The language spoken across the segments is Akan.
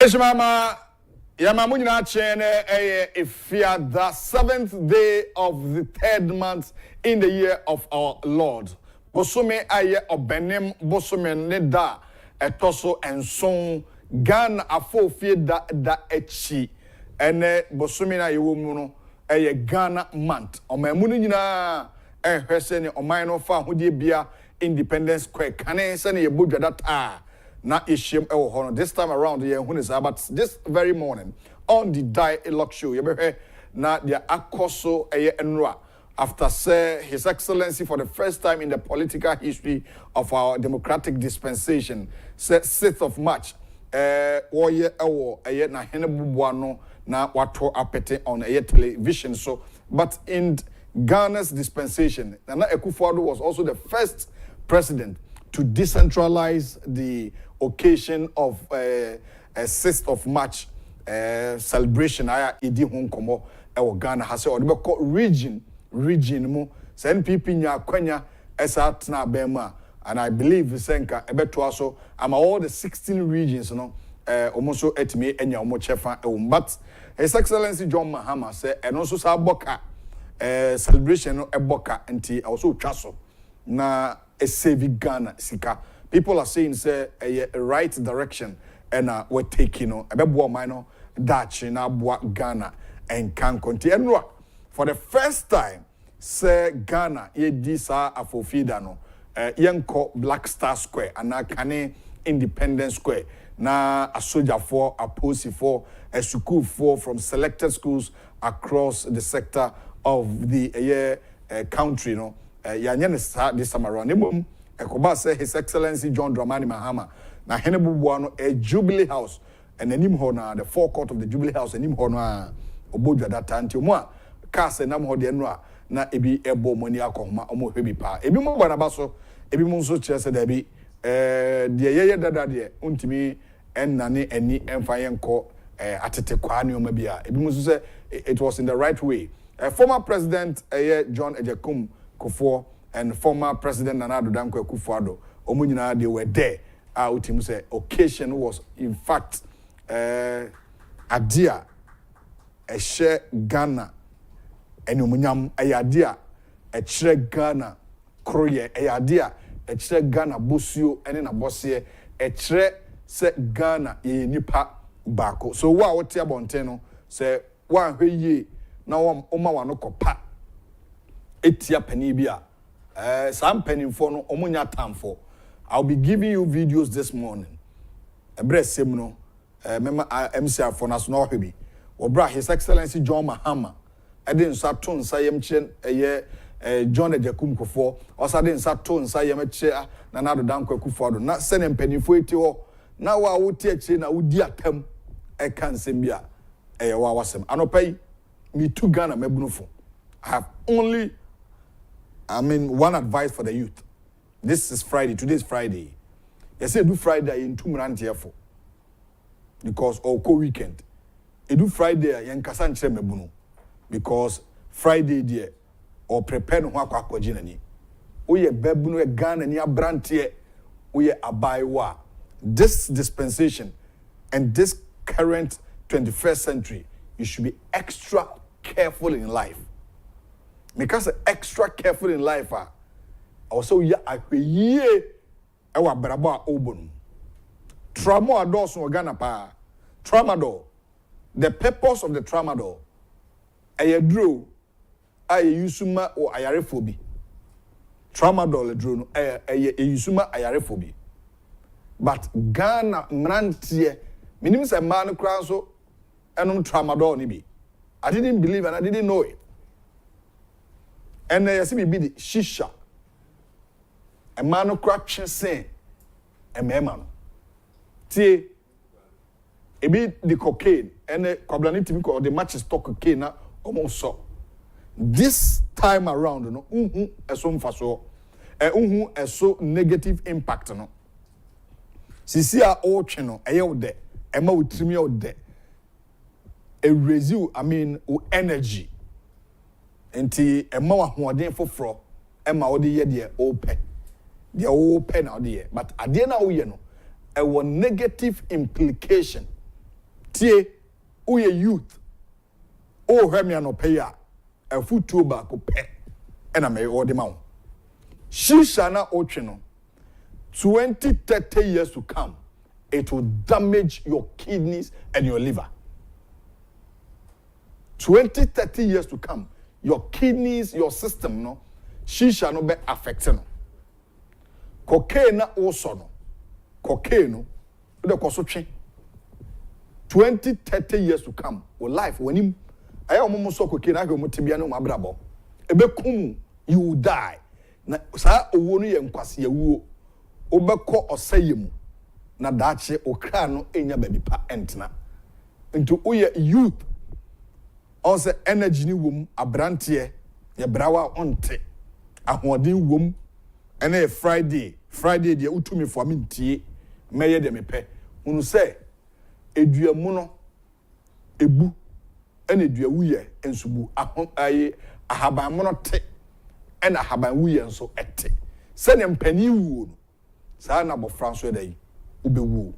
Eshmama Yamamunya Chene Ifia the 7th day of the 3rd month in the year of our Lord. Bosume aye obenem bosume neda etoso enson Ghana afofie da echi ene bosume na yewo mu no Ghana month. Omamu no nyina ehwese ne oman no fa hodie bia Independence Square kane se ne yebodwa data na ishem ewo hono. This time around here when is about this very morning on the dialogue show yebehwe na dia akoso enra after say His Excellency for the first time in the political history of our democratic dispensation said 6th of March woye ewo na hene bubuano na wato apete on television. So but in Ghana's dispensation Nana Akufo-Addo was also the first president to decentralize the occasion of 6th of March celebration aya idi honkomo ewo Ghana hase odebeko region mu NPP nya kwanya esat na bema, and I believe senka ebeto aso ama all the 16 regions no omoso etime enya omo chefa but His Excellency John Mahama say eno so sa boka celebration no eboka nti also twaso na a save Ghana sika. People are saying say a right direction and we're taking no ebebo mino dachi na boa Ghana and can continue. For the first time say Ghana ye disa afofida no yenko Black Star Square and kane Independence Square na a soldier for a posi for a school for from selected schools across the sector of the country no yanyane this time around ekoba say His Excellency John Dramani Mahama na hene bubuano a Jubilee House and enim ho na the forecourt of the Jubilee House enim ho no a obodwa data nti mo a ka se nam ho de no a na ebi ebo moni akohoma omo hwebi pa ebi mo gba na baso ebi mo nso kire se da bi de yeye dada de untimi ennane ani emfa yenko atete kwa ne oma bia ebi mo nso say it was in the right way. Former President John Agyapong and former President Akufo-Addo, Omunyina, they were there. Utim say occasion was in fact a dear a share Ghana and Umunyam a dear a share Ghana Kroye a dear a share Ghana Busio and in a bossie a share set Ghana ye nipa bako. So what tia bonteno say one ye now oma wanoko pa etia penibia. Some penny for no omunya time for. I'll be giving you videos this morning. A breast semino, member MCR for national hobby. Obra His Excellency John Mahama. I didn't saturn sayem chen a year John Agyapong for, or sudden saturn sayem chair, nanado danko Akufo-Addo. Not sending penny for it all. Now I would teach in a would tem a cansembia a wawasem. I no pay me 2 Ghana mebunufo. I have only one advice for the youth. This is Friday. Today is Friday. You say do Friday in 2 months here for because weekend. You do Friday in Kasan Chemebunu because Friday there or prepare no kwa kwa jinani. Oye bebuno e Ghana ni abrantie oye abaiwa. This dispensation and this current 21st century, you should be extra careful in life. Because extra careful in life also ya ye ewa braba obon tramadol so Ghana pa tramadol. The purpose of the tramadol ayedro ayusuma or ayarefobi tramadol edro no ayusuma ayarefobi but Ghana mrantie minim say man kran so enom tramadol ni bi. I didn't believe and I didn't know it. And you see me be the shisha. A man who cracks say a man. See, it be the cocaine and the coblanity or the matches stock cocaine almost so. This time around, no, a so negative impact no. See our old channel, a year there, a more with me out there. A residue, energy. Enti ema wa hoden foforo ema wo de ye de open now there but ade na wo ye no e wo negative implication tie uye youth o hwemi anope ya afutuo ba ko pe ena me ode ma wo shisha na otwe no 20-30 years to come it will damage your kidneys and your liver. 20-30 years to come your kidneys, your system no shisha no be affected no. Cocaine na also no cocaine no de koso twe 20-30 years to come or life when him aya omo so cocaine ahwe mo tibia no mabrabo ebe kum you will die na sa owo no ye nkwase ya wuo obekọ osayemu na daache okra no enya baby pa entna into uye youth on se energy ni wom abrante ye brawa onte ahoden wom ene friday de utumi fo amintie meye de mepe unu se eduamu no ebu ene eduawu ye ensubu ayi ahaban mo no te ena ahaban wuye nso ete se ne mpani wuo no sa na bo franso dai ubewu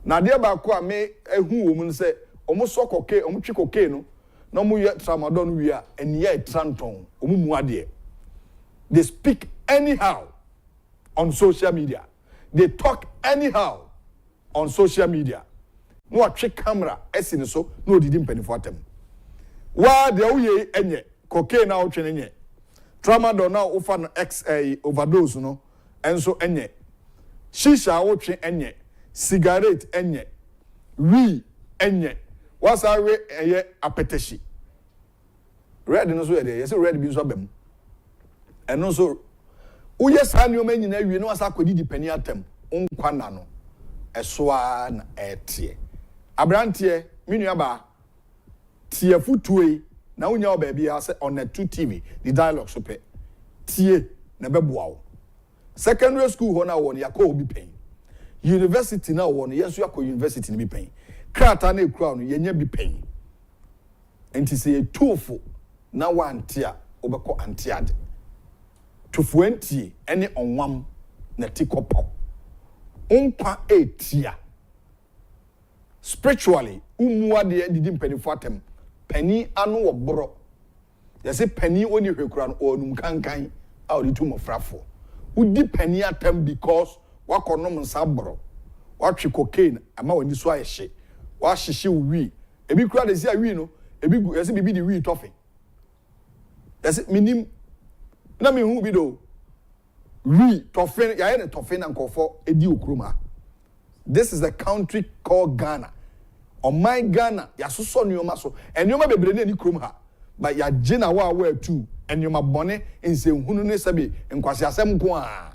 na de ba ko a me ehu wo mu se omo sokoke omo twikoke no na omo ye tramadol wi a eniya etranton omo mu ade they speak anyhow on social media. They talk anyhow on social media. No a trick camera, essing so, no didn't penny for them. Why the Oye enye, cocaine now training, tramadol now often overdose, no, and so enye. Shisha watching enye, cigarette enye, enye. What's our way appetition? Red and so there, yes, red beans of them. And also, uye sa ni omen nyina wie no asa kwedi dipani atem onkwa na no esoa na etie abrantie minu aba tie futuei na unya oba bia se on 2 TV the dialogue so pe tie na beboa wo secondary school ho na wo no yakọ obi pen university na wo no yeso yakọ university ni bi pen krata na ekura no yenya bi pen enti se etufo na wantia obekọ antiade to 20 any onwam na tikopo unpa etia spiritually umuade didi mpanifo atem pani anu obro yase pani oni hwekura no onum kankan a odi tumofrafo udi pani atem because wakonom nsabro watwe cocaine ama wani so ayehye wahyehe wi ebi kura de sia wi no ebi yase bibi di wi tofe yase minim na me hu bi do tofen ya ne tofen na nkofo edi okroma. This is a country called Ghana. On my Ghana ya soso nyoma so enyoma bebre na ni krom ha but ya gina wa too enyoma bone nse hunu ne sabe nkwase asem nko a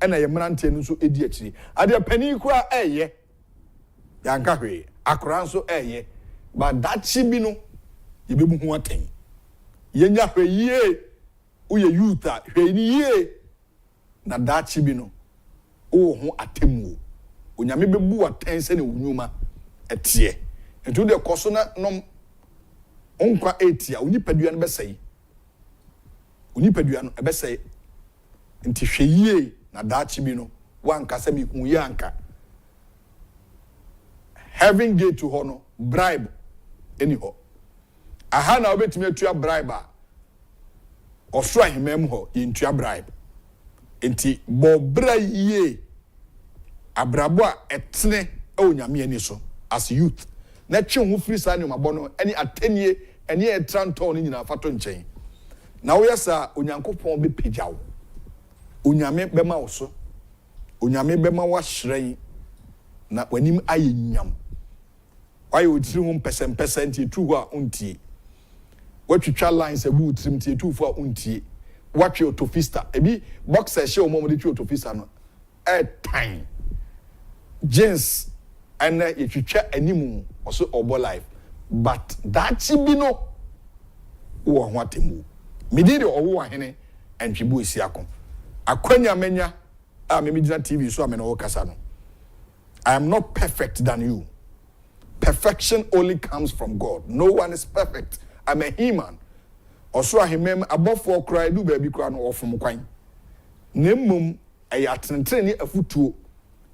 ena ye mrante no so edi akiri ade pani kura eye ya nka hwe akora nso eye but dachi bi no ye bebu hu aten yenya hwe yie uye youth a hwe ni yie na dachi bi no o ho atemu onyame bebu atense ne wunuma etie ntu de koso na nom onkwa etia onipadua no besai onipadua no ebesai nti hwe yie na dachi bi no wanka se mi hu ye anka having gate to hono bribe anyhow aha na obetimi atua bribe a osura himem ho yentua bribe enti bo bra yie abrabo a etene onyame ani so as youth na twe ho free sa ne mabɔ no ani atenie ani etranton nyina fato nkyɛn na wo yesa onyankopɔn be pagyaw onyame bema wo so onyame bema wa hyeran na wanim aye nyam waye otiri ho percent tu ho a untie watwitwa lines abu utrim tie tu fo a untie watwe autofista ebi boxer hye o mo de twi autofista no time jeans and if you check animu also obo life but that bi no wo ho atemu mediri owo ahene antwibu esiakon akwanya menya a me medina TV so amena wo kasa no I am not perfect than you. Perfection only comes from God. No one is perfect. I'm a human. Also ahemem abofo cry do baby cry no ofom kwan nemmum ayatentre ni afutuo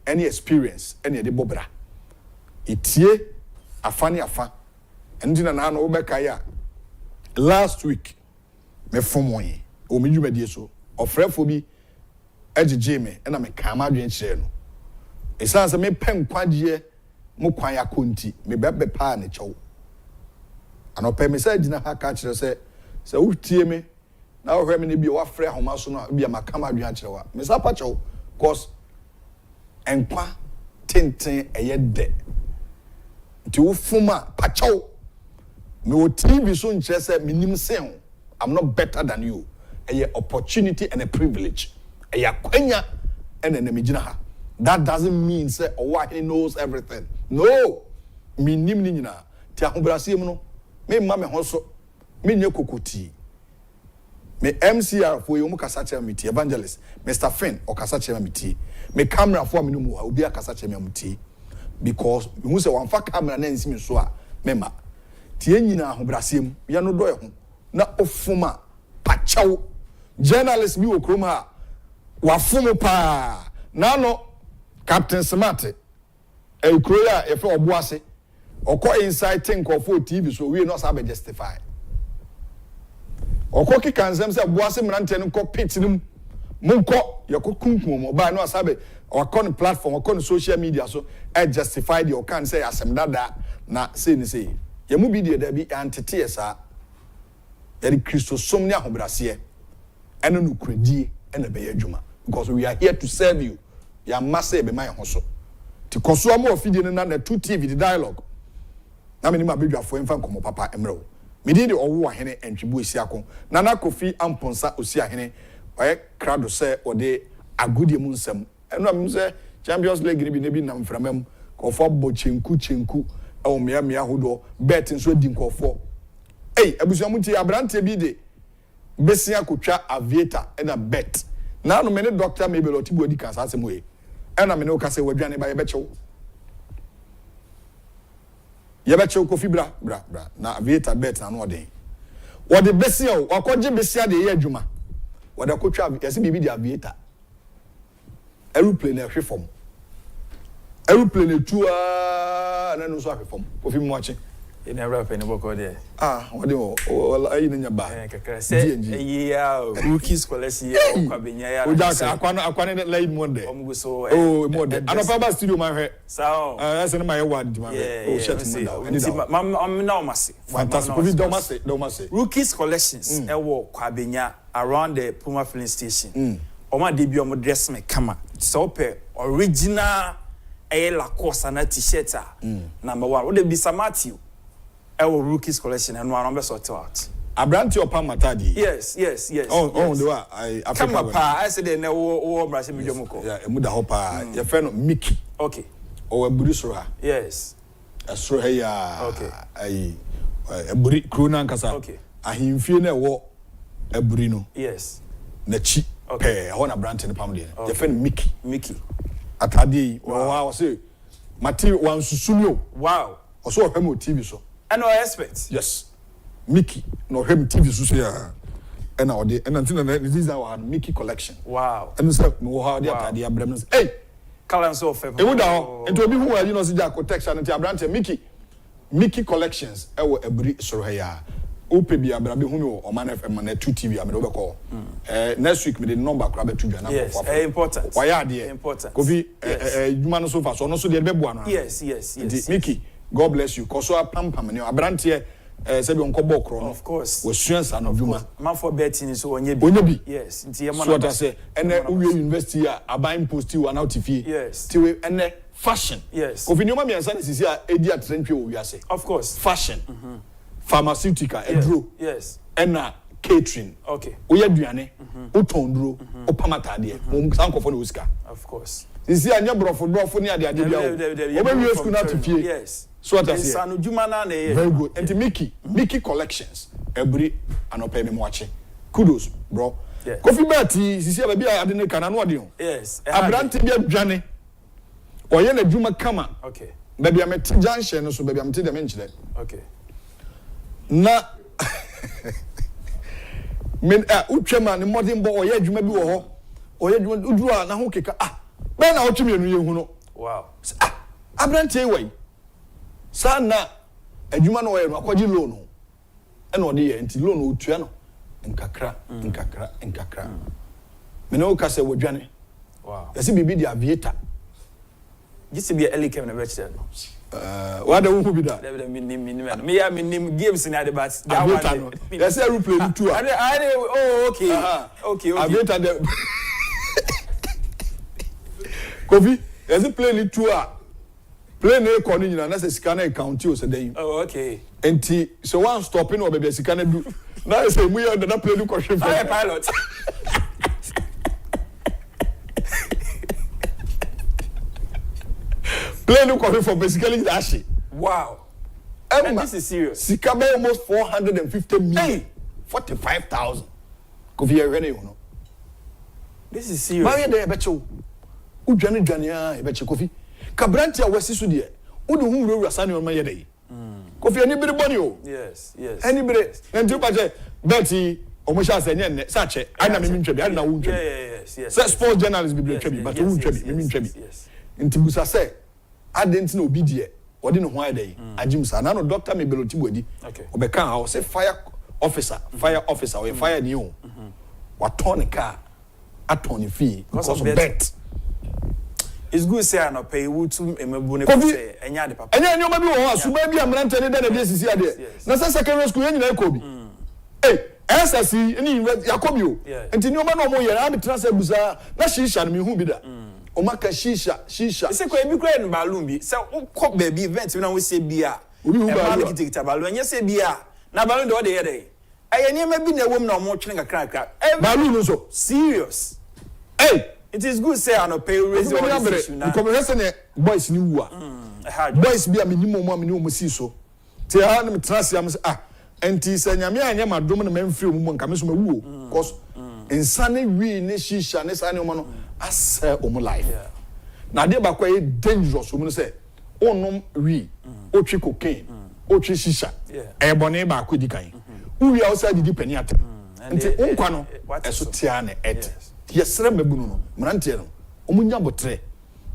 any experience any de bobra itie afani afa ndina na no obeka ya last week me fomoye o me dwumadie so ofrefo bi agege me na me kama adwen kire no esanse me pen kwagie mo kwan yakonti me bebe pa ne chew anope me say gina ha ka kire se utie me na wo hwe me ne bi wa frɛ homa so no bi ma kama adwen kire wa me sa pa chew cause enkwa tenten eye de nti wo fuma pa chew me wo TV so nkyere se minim sen I'm not better than you a opportunity and a privilege a kwanya and an emigina. That doesn't mean say oh he knows everything. No, me nim ni nyina ti ahobrasem no me ma me hoso me nye kokoti me MCR for you mu kasa che me ti evangelist Mr. Finn o kasa che me ti me camera for me no mu obi akasa che me ti because me hu say wan fa camera na nsi me so a me ma ti nyina ahobrasem ya no do e ho na ofuma pachaw journalist bi okrom ha wafumu pa na no Captain Smart ekroya efe obuase okọ inciting for TV so we no sabe justify okọ ki kansem se obuase mrante no ko pit nim monko yakokunkum mo ba no sabe okọ platform okọ social media so e justify the okan say asem dada na say ni say ye mu bi de da bi antete esa yari Christo somni ahobrase eno no kredie ena be adwuma because we are here to serve you ya masse be my hoso ti koso am ofidie na 2 TV the dialogue na me ni ma bedwafo emfa nkomo papa emrewo me di de owo ahene entwebu esiako na Kofi Amponsa osi ahene oye crowd se ode agudie mu nsem eno am se Champions League ni bi ne bi na mframam kofo bo chenku e o mea hodo bet nso di nkofo abusuamuti abrante bi de besia kotwa aviator na bet na no me ne doctor maybe lotibu odi kan asem we na me ne o ka se wadwane ba ye bechew Kofi bra na aviator bet na no den wode besia o akoje besia de ye adwuma wode kotwa yesi bibi de aviator aeroplane hwefom aeroplane tua na no so ahwefom Kofi muache in a rap in a book or there. What do you I in your bag? Say a year, rookies, Colessia, Cabinia, I late Monday. Oh, more than I don't studio my hair. So, that's in my word. I'm now massive. Fantastic. Don't Rookies collections, a walk, Cabinia, around the Puma filling station. Or my debut on dress me, come so original a la course na t-shirt. Number one, would it be some Matthew? Our rookies collection and one number sort out. I brand your palm matadi. Yes. Oh, do I come up. I said they never Brazil Mujamoko. Yeah, Muda Hopa, your friend Mickey. Okay. Or a Burisra. Yes. A Srohaya. Okay. A Buri Kruna Kasa. Okay. A himfine war a Burino. Yes. Nechi. Okay. I want a brand in the palm. Your friend Mickey. Atadi. Wow. I say, Matthew one Susumio. Wow. Also a Hemo TV show. And no expect. Yes. Mickey, no him TV so here. And our day, and until this is our Mickey collection. Wow. And so no how they are the Abrams. Hey, Kalan so fair. And to be who are you know see that protection and Abrante Mickey collections. Ewo every Sorohaya. Ope bi Abrabi who or man FM na 2 TV am do call. Next week me the number grab to Ghana. Yes, important. Why are there? Important. Kofi human so far so no so the be boa no. Yes. Mickey, God bless you. Koso pam ne Abrante said on kobo kro no. Of course. We students and of man for betting so onye bi. Yes. Nti so what I say ene uwe university a buying post you out TV. Yes. Ti we ene fashion. Yes. Kofi nyoma mi ansa sisi a edi atrentwe o wiase. Of course. Fashion. Pharmaceutical edro. Yes. Ena catering. Okay. Oya duane. Otondro. Opamatade. Mo sankofo na osika. Of course. Sisi anya brofo ni ade bia. Oba wi school na to fie. Yes. So what I say. Sanu juma na na. Very good. And Mickey collections. Every anope me watching. Kudos, bro. Yes. Coffee Betty, sisi baby ade ne kana no ade o. Yes. Abrante bia dwane. Oye na dwuma kama. Okay. Baby am te junction no so baby am te dem nchile. Okay. Na men utwema ne modern boy oye adwuma bi wo ho. Oye adwuma uduru na ho keka be na otweme enu ye hu no. Wow. Abrante wey. Sana adwuma no no akwaji loan ho ena ode ye nti loan otua no nkakra me no ka se wodwane wow yesi bibi di aviator gisi be early came na better no what the who be that me games in the but aviator yesi aeroplane tour okay aviator the Kofi yesi plane tour plane e ko ni nyina na se sika na account o se den okay enti so one stopping no be sika na du na say mu ye na plane ko hwe fire pilot plane ko for basically that. Wow. And this is serious. Sika be almost 450 million. 45,000. Kofi ye you know. This is serious. Maye de becho. Udwane e beche Kofi. Kabranti a wasi so de. Udu hu wura sane o maye de. Kofi ani biri boni o. Yes. Ani biri. Nti pa che Betty omo sha se nye sa che. Ana me ntwa bi, ana wo ntwa. Yes. Sports journalist bi ntwa bi, but wo ntwa bi, me ntwa bi. Nti busa se adenti na obi de wodi no ho ayde agim sa na no doctor me beloti bodi obeka ha o say fire officer or fire ni o waton car aton fee because of bet. It's good say I no pay you to emebu ne say enya de papa enya nyoma bi wo ho asuma bi amrante ne da na bi sisi ade na say secondary school yen nyina ekobi SSC ni yakobi o enti nyoma no mo yere abi transfer busa na shisha no me hu bi da Omaka shisha. Say ko ebi kra no balloon bi. Say ukọ baby event na we say bia. Obi hu balloon kita balloon. Anya say bia. Na balloon de o de here. Aye ni ma bi na ewom na omo twene kakra. Balloon so serious. Hey, it is good say I no pay raise your issue na. Because we say boys ni wu a. Boys bi a minimum mo amini o si so. Ti ha na me trust am say enti say nyame anya madom na memfiri mu nka me so mawu o. Because insane wi ne shisha ne sane o no as life. Now they ba quite dangerous. We say, onom we, ochi cocaine, ochi shisha. Ebony ba kudi kai. We outside the penny at. Nti onkwa eso tiane et. Yesere mebunu no. Mrantie no. Omunya botre.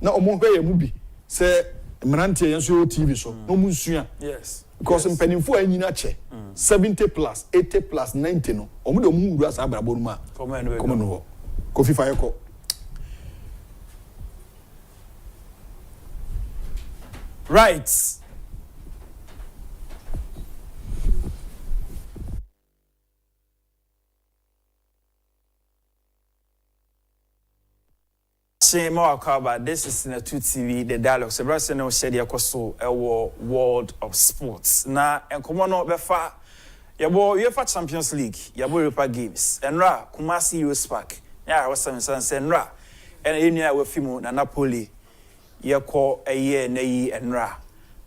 Na omo hwe ye mu bi. Se mrantie yenso TV so. No mu nsua. Yes. Because mpenimfo anyina che. 70 plus, 80 plus, 90 no. Omo de omu wura sa abrabo ma. Come no. Kofi Fayeko. Right. More about this is in a 2 TV the dialogue. Sebastian no said yakoso world of sports. Na enkomo no befa yabo UEFA Champions League, yabo Europa Games. Enra Kumasi US Park. Ya wasam san enra. En enya we fimu na Napoli. Yako eye na yi enra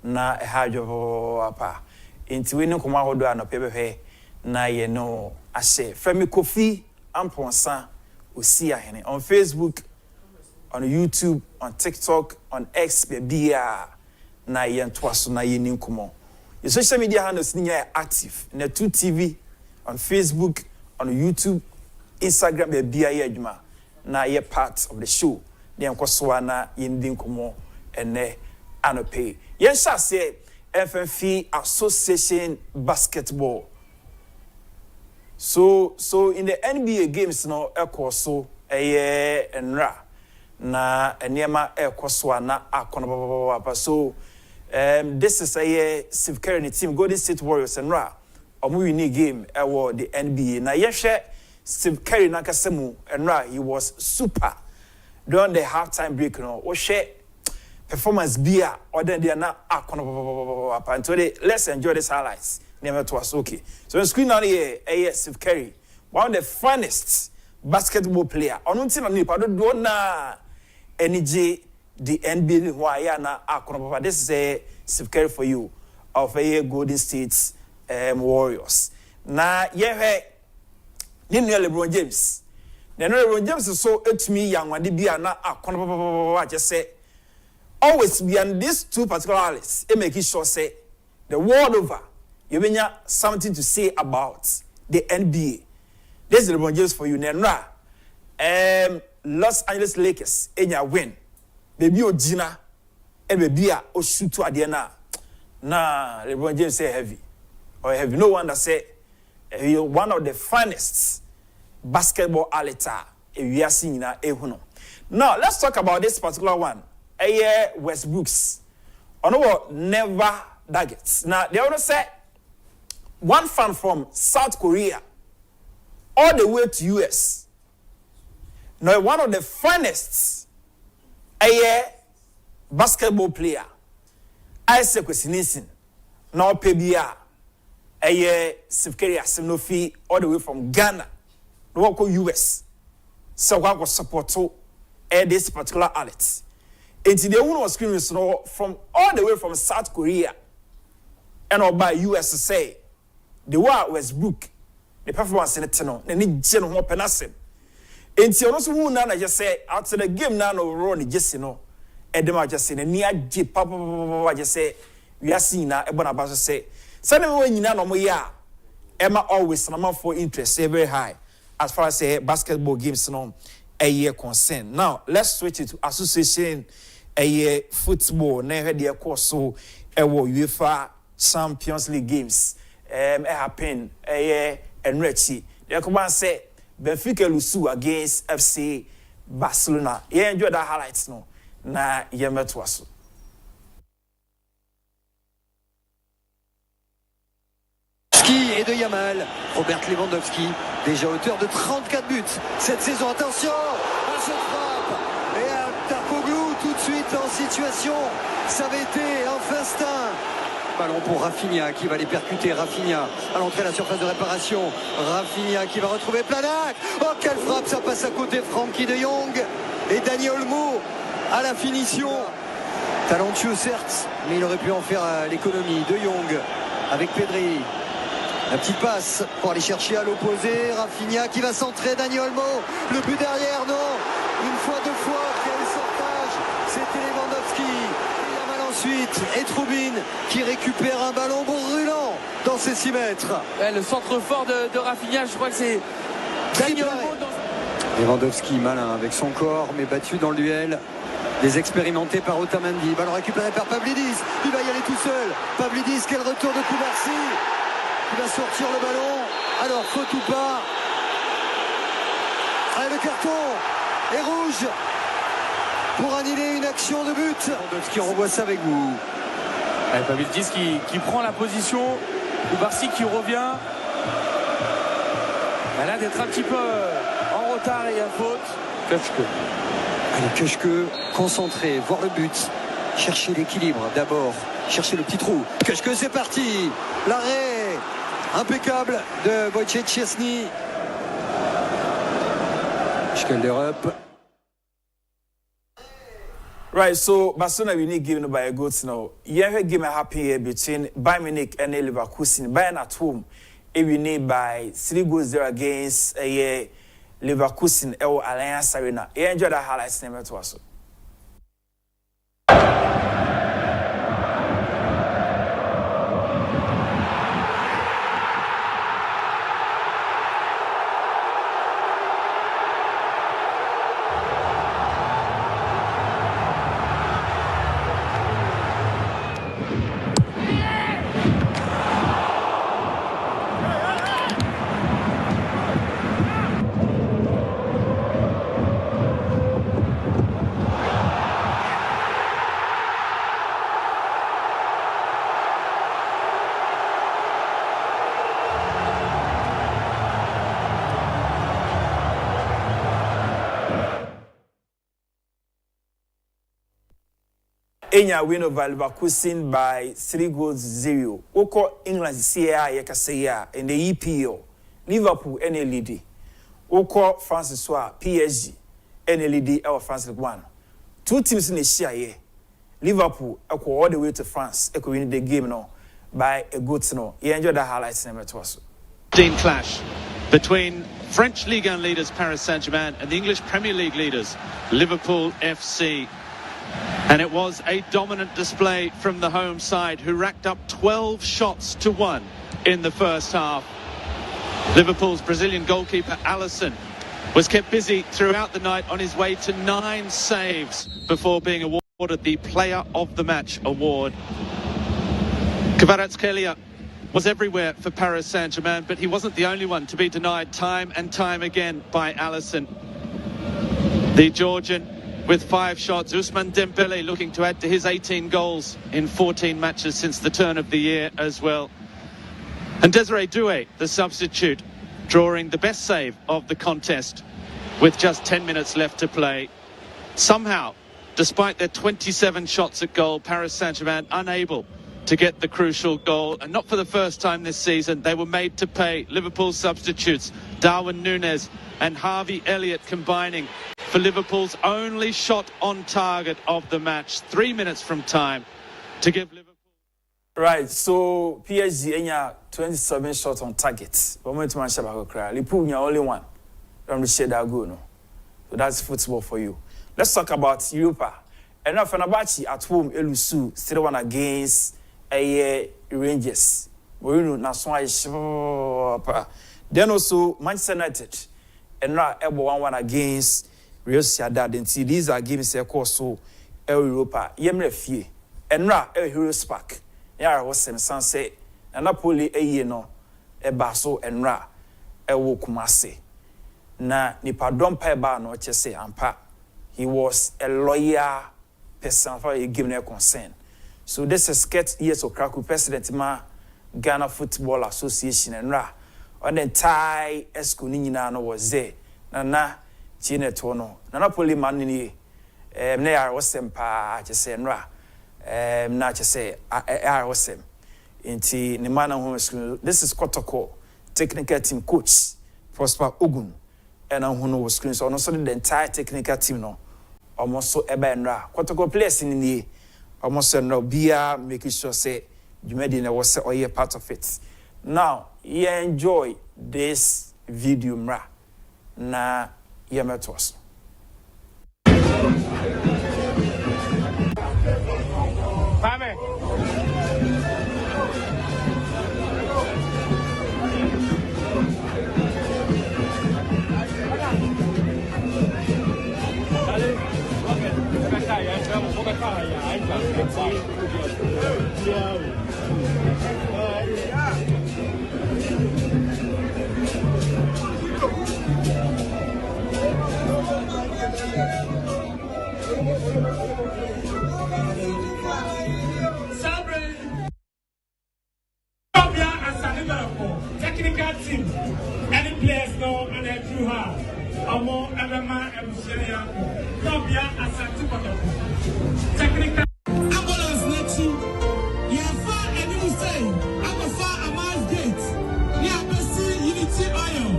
na ehadwo apa enti we ne koma hodo anopebehwe na ye no ahye Femi Kofi Amponsa osi ahene on Facebook, on YouTube, on TikTok, on X bebia na ye ntoaso na ye ninkomo your social media handles ni active na 2 TV on Facebook, on YouTube, Instagram bebia ye adwuma na ye part of the show. Dem kwoswa na yindin komo ene anope yen sha say FFF Association basketball so in the NBA games no ekoso enra na enema ekoswa na akono papa so this is Steve Kerr team Golden State Warriors enra omu win game ewo the NBA na yehwe Steve Kerr na kasemu enra he was super during the halftime break, we share performance beer or then they are not up. Today, let's enjoy these highlights. Never to us, okay. So on screen now here, Steve Kerr, one of the finest basketball player. On until I do not energy the NBA why na this is Steve Kerr for you of Golden State Warriors. Na yeah, LeBron James. Then LeBron James is so to me young when be na I just say always be on these two particulars it make it sure say the world over you mean something to say about the NBA. This is LeBron James for you Nenra. Los Angeles Lakers enya win baby Ogina and baby o shoot to adena Nah, LeBron James say heavy. Or heavy. No wonder say one of the finest basketball athletes we are seeing now. Now, let's talk about this particular one. Westbrook's. Never targets. Now, they also say one fan from South Korea all the way to US. Now, one of the finest basketball player. Isaac Kwesininsin. Now, Pebia. Sifkeri Asinofi all the way from Ghana. No US. So I was support to this particular athlete. And the one was screaming from all the way from South Korea and by US to say the war Westbrook, the performance in the tunnel, and need general penasim. And the also who now just say after the game now no run just and them just saying near Jeep papa just say we are seeing now about to say suddenly when you know no ya Emma always number for interest very high as far as say basketball games no a year concern. Now let's switch it to association a year football. Never the course so UEFA Champions League games happen a year and Richie. They come and say Benfica Lusu against FC Barcelona. You enjoy that highlights no na yemetwaso. Et de Yamal, Robert Lewandowski, déjà auteur de 34 buts cette saison. Attention, un jeu de frappe et un Tarkoglou tout de suite en situation. Ça avait été un festin. Ballon pour Rafinha qui va les percuter. Rafinha à l'entrée de la surface de réparation. Rafinha qui va retrouver Planac. Oh, quelle frappe, ça passe à côté. Frankie de Jong et Dani Olmo à la finition. Talentueux certes, mais il aurait pu en faire l'économie. De Jong avec Pedri. La petite passe pour aller chercher à l'opposé. Rafinha qui va centrer. Dani Olmo. Le but derrière, non. Une fois, deux fois. Quel sortage. C'était Lewandowski. Yamal ensuite. Et Troubine qui récupère un ballon brûlant dans ses 6 mètres. Ouais, le centre fort de Rafinha, je crois que c'est Dani Olmo. Lewandowski malin avec son corps, mais battu dans le duel. Les expérimentés par Otamendi. Ballon récupéré par Pavlidis. Il va y aller tout seul. Pavlidis, quel retour de Koubarsi. Il va sortir le ballon. Alors, faute ou pas? Allez, le carton est rouge pour annuler une action de but. Lewandowski, on revoit ça avec vous. Pavlidis qui prend la position. Koubarsi qui revient. Elle a d'être un petit peu en retard et à faute. Keshke. Allez, Keshke, concentré, voir le but. Chercher l'équilibre d'abord. Chercher le petit trou. Keshke, c'est parti. L'arrêt impeccable de Wojciech Szczesny. Schkelderup. Right, so Barcelona we need given by a good now. Yeah, game a happy here between Bayern Munich and Leverkusen. Bayern at home, we need by 3-0 against Leverkusen or Allianz Arena. You enjoy that highlights name to us. Enya win over Leverkusen by 3-0. Oko England CA Yekasaya in the EPL. Liverpool any lead. Oko France soa PSG any lead our France League 1. 2 teams in the share here. Liverpool echo all the way to France. Echo win the game now by a good no. You enjoy the highlights number to us. Clash between French Ligue 1 leaders Paris Saint-Germain and the English Premier League leaders Liverpool FC. And it was a dominant display from the home side, who racked up 12 shots to 1 in the first half. Liverpool's Brazilian goalkeeper Alisson was kept busy throughout the night on his way to 9 saves before being awarded the Player of the Match award. Kvaratskhelia was everywhere for Paris Saint-Germain, but he wasn't the only one to be denied time and time again by Alisson. The Georgian with 5 shots. Ousmane Dembele looking to add to his 18 goals in 14 matches since the turn of the year as well. And Desiree Doué, the substitute, drawing the best save of the contest with just 10 minutes left to play. Somehow, despite their 27 shots at goal, Paris Saint-Germain unable to get the crucial goal, and not for the first time this season. They were made to pay. Liverpool substitutes Darwin Núñez and Harvey Elliott combining for Liverpool's only shot on target of the match. 3 minutes from time to give Liverpool. Right, so PSG enya 27 shots on target. Moment to manage about cry. Liverpool nya only one. Don't share that goal, no. So that's football for you. Let's talk about Europa. And now Fenerbahce at home, Elusu still one against Rangers. Then also Manchester United and now 1-1 against Real Sociedad. And see these are games so Europa. Yemre fie. And now Heroes Park. Yeah, was some sunset. And Napoli no baso and ra Kumasi. Na nipa dompa ba no chese ampa. He was a lawyer person for giving a concern. So this is Ket years of Krakow President Ma Ghana Football Association and Ra. On the Thai Eskunina no was there. Nana Chine Tono. Nana Poli Manini Nea was sempa chese and Ra. Na chese wasem. Inti Nimana Home School. This is Kotoko, technical team coach, Prosper Ogun. And I'm who was screen. So also the entire technical team no. Almost so eba and Ra. Kotoko players in the almost no beer, making sure say you made in a was or you're part of it. Now, you enjoy this video, mra. Na yametos. Technical team, any players know and they do have. Among Elema and Syria, Tobia as a technical ambulance next to you are far and you say, I'm a far a miles gate. You have to see unity oil.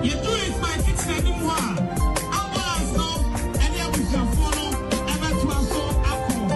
You do it by 6 anymore. Ambulance no, and you have to follow and that's what so apple.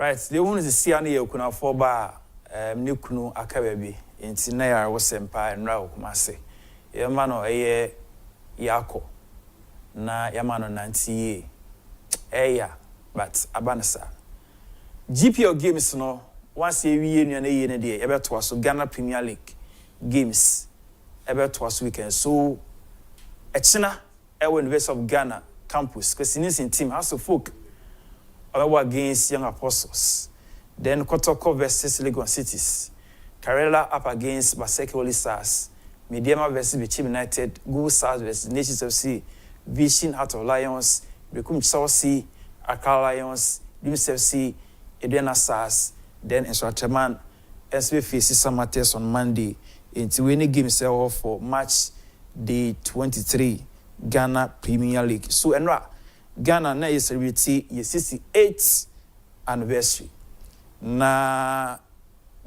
Right, the one is the Siani Yokuna for bar, Nukunu Akababi, in Tinea was Sempa and Rao Kumase. Yamano a Yako, na Yamano 90 Eya, but Abanasa. GPO games no, once a year and a year and a day, ever twas Ghana Premier League games, ever twas weekend. So, Echina, University of Ghana campus, because in this team has to folk. Against Young Apostles. Then Kotoko versus Lagos Cities. Karela up against Baseke Holy Stars. Mediama versus Bichim United. Google Stars versus Nations FC. Vision Heart of Lions. Bekum Chelsea. Accra Lions. Dreams FC. Edena Stars. Then Instrateman. SB faces Samates on Monday. Into winning games for match day 23. Ghana Premier League. So, Enra. Ghana na is celebrity your 68th anniversary. Na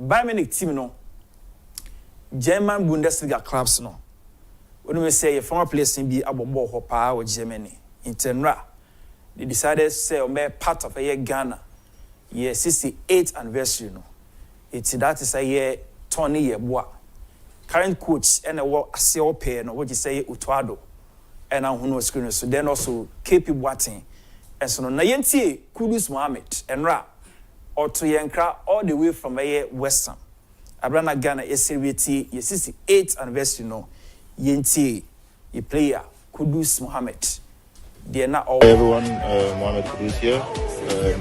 Bayern Munich team no German Bundesliga clubs no. When we say a former place in be abobo hopa or Germany in Tenra, they decided to say be part of a year Ghana, year 68th anniversary no. It's that is a year 20 year boy. Current coach and a work aseo pay no what you say Unauthorized and now who knows screen so then also KP Boateng and so na yenti Kudus Mohammed and Ra or to Yankra all the way from a Western. Abrana Ghana is celebrating your 68th anniversary no yenti a player Kudus Mohammed. They are not all everyone, Mohammed Kudus here.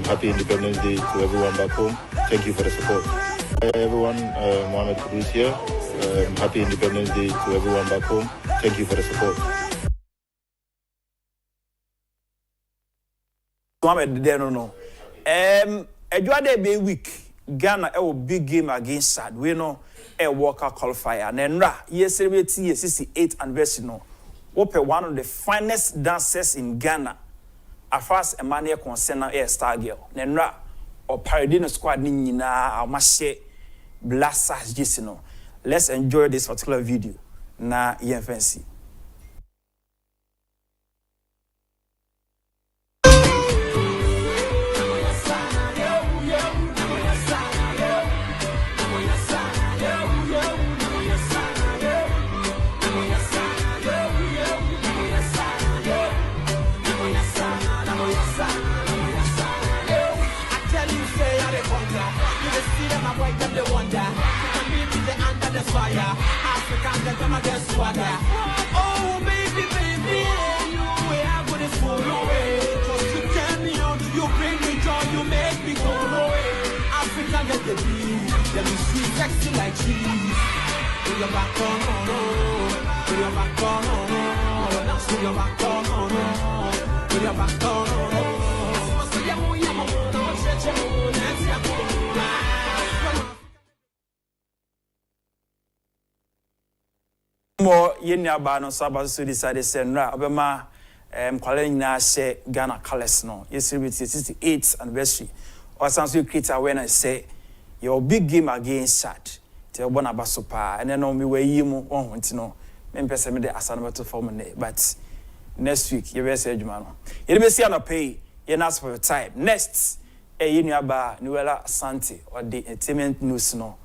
Happy Independence Day to everyone back home. Thank you for the support. Everyone, Mohammed Kudus here. Happy Independence Day to everyone back home. Thank you for the support. Mohammed, there no. Eduardo be week. Ghana a big game against Chad. We know a Walker qualifier. And then yes, celebrating your 68th anniversary no. One of the finest dancers in Ghana. As far as Emmanuel concerned, a star girl. Nenra or Paradino squad nina Amashe Blasters Gisino. Let's enjoy this particular video. Na fancy. Oh, baby, baby, you are good as full away. Just you turn me on, you bring me joy, you make me go away. Africa get the beat, let me see sexy like cheese. Put your back on, put your back on, put your back on, put your back on. More yenya ba no saba so decided send ra obema kwale nyina share Ghana colors no yes celebrate 68th anniversary or something create awareness say your big game against Chad te obona baso pa and then me we yi mu on nti no me pese me de asana to form ne but next week you be say adwuma no you be see pay you ask for your time next yenu ba Nuela Asante or the entertainment news no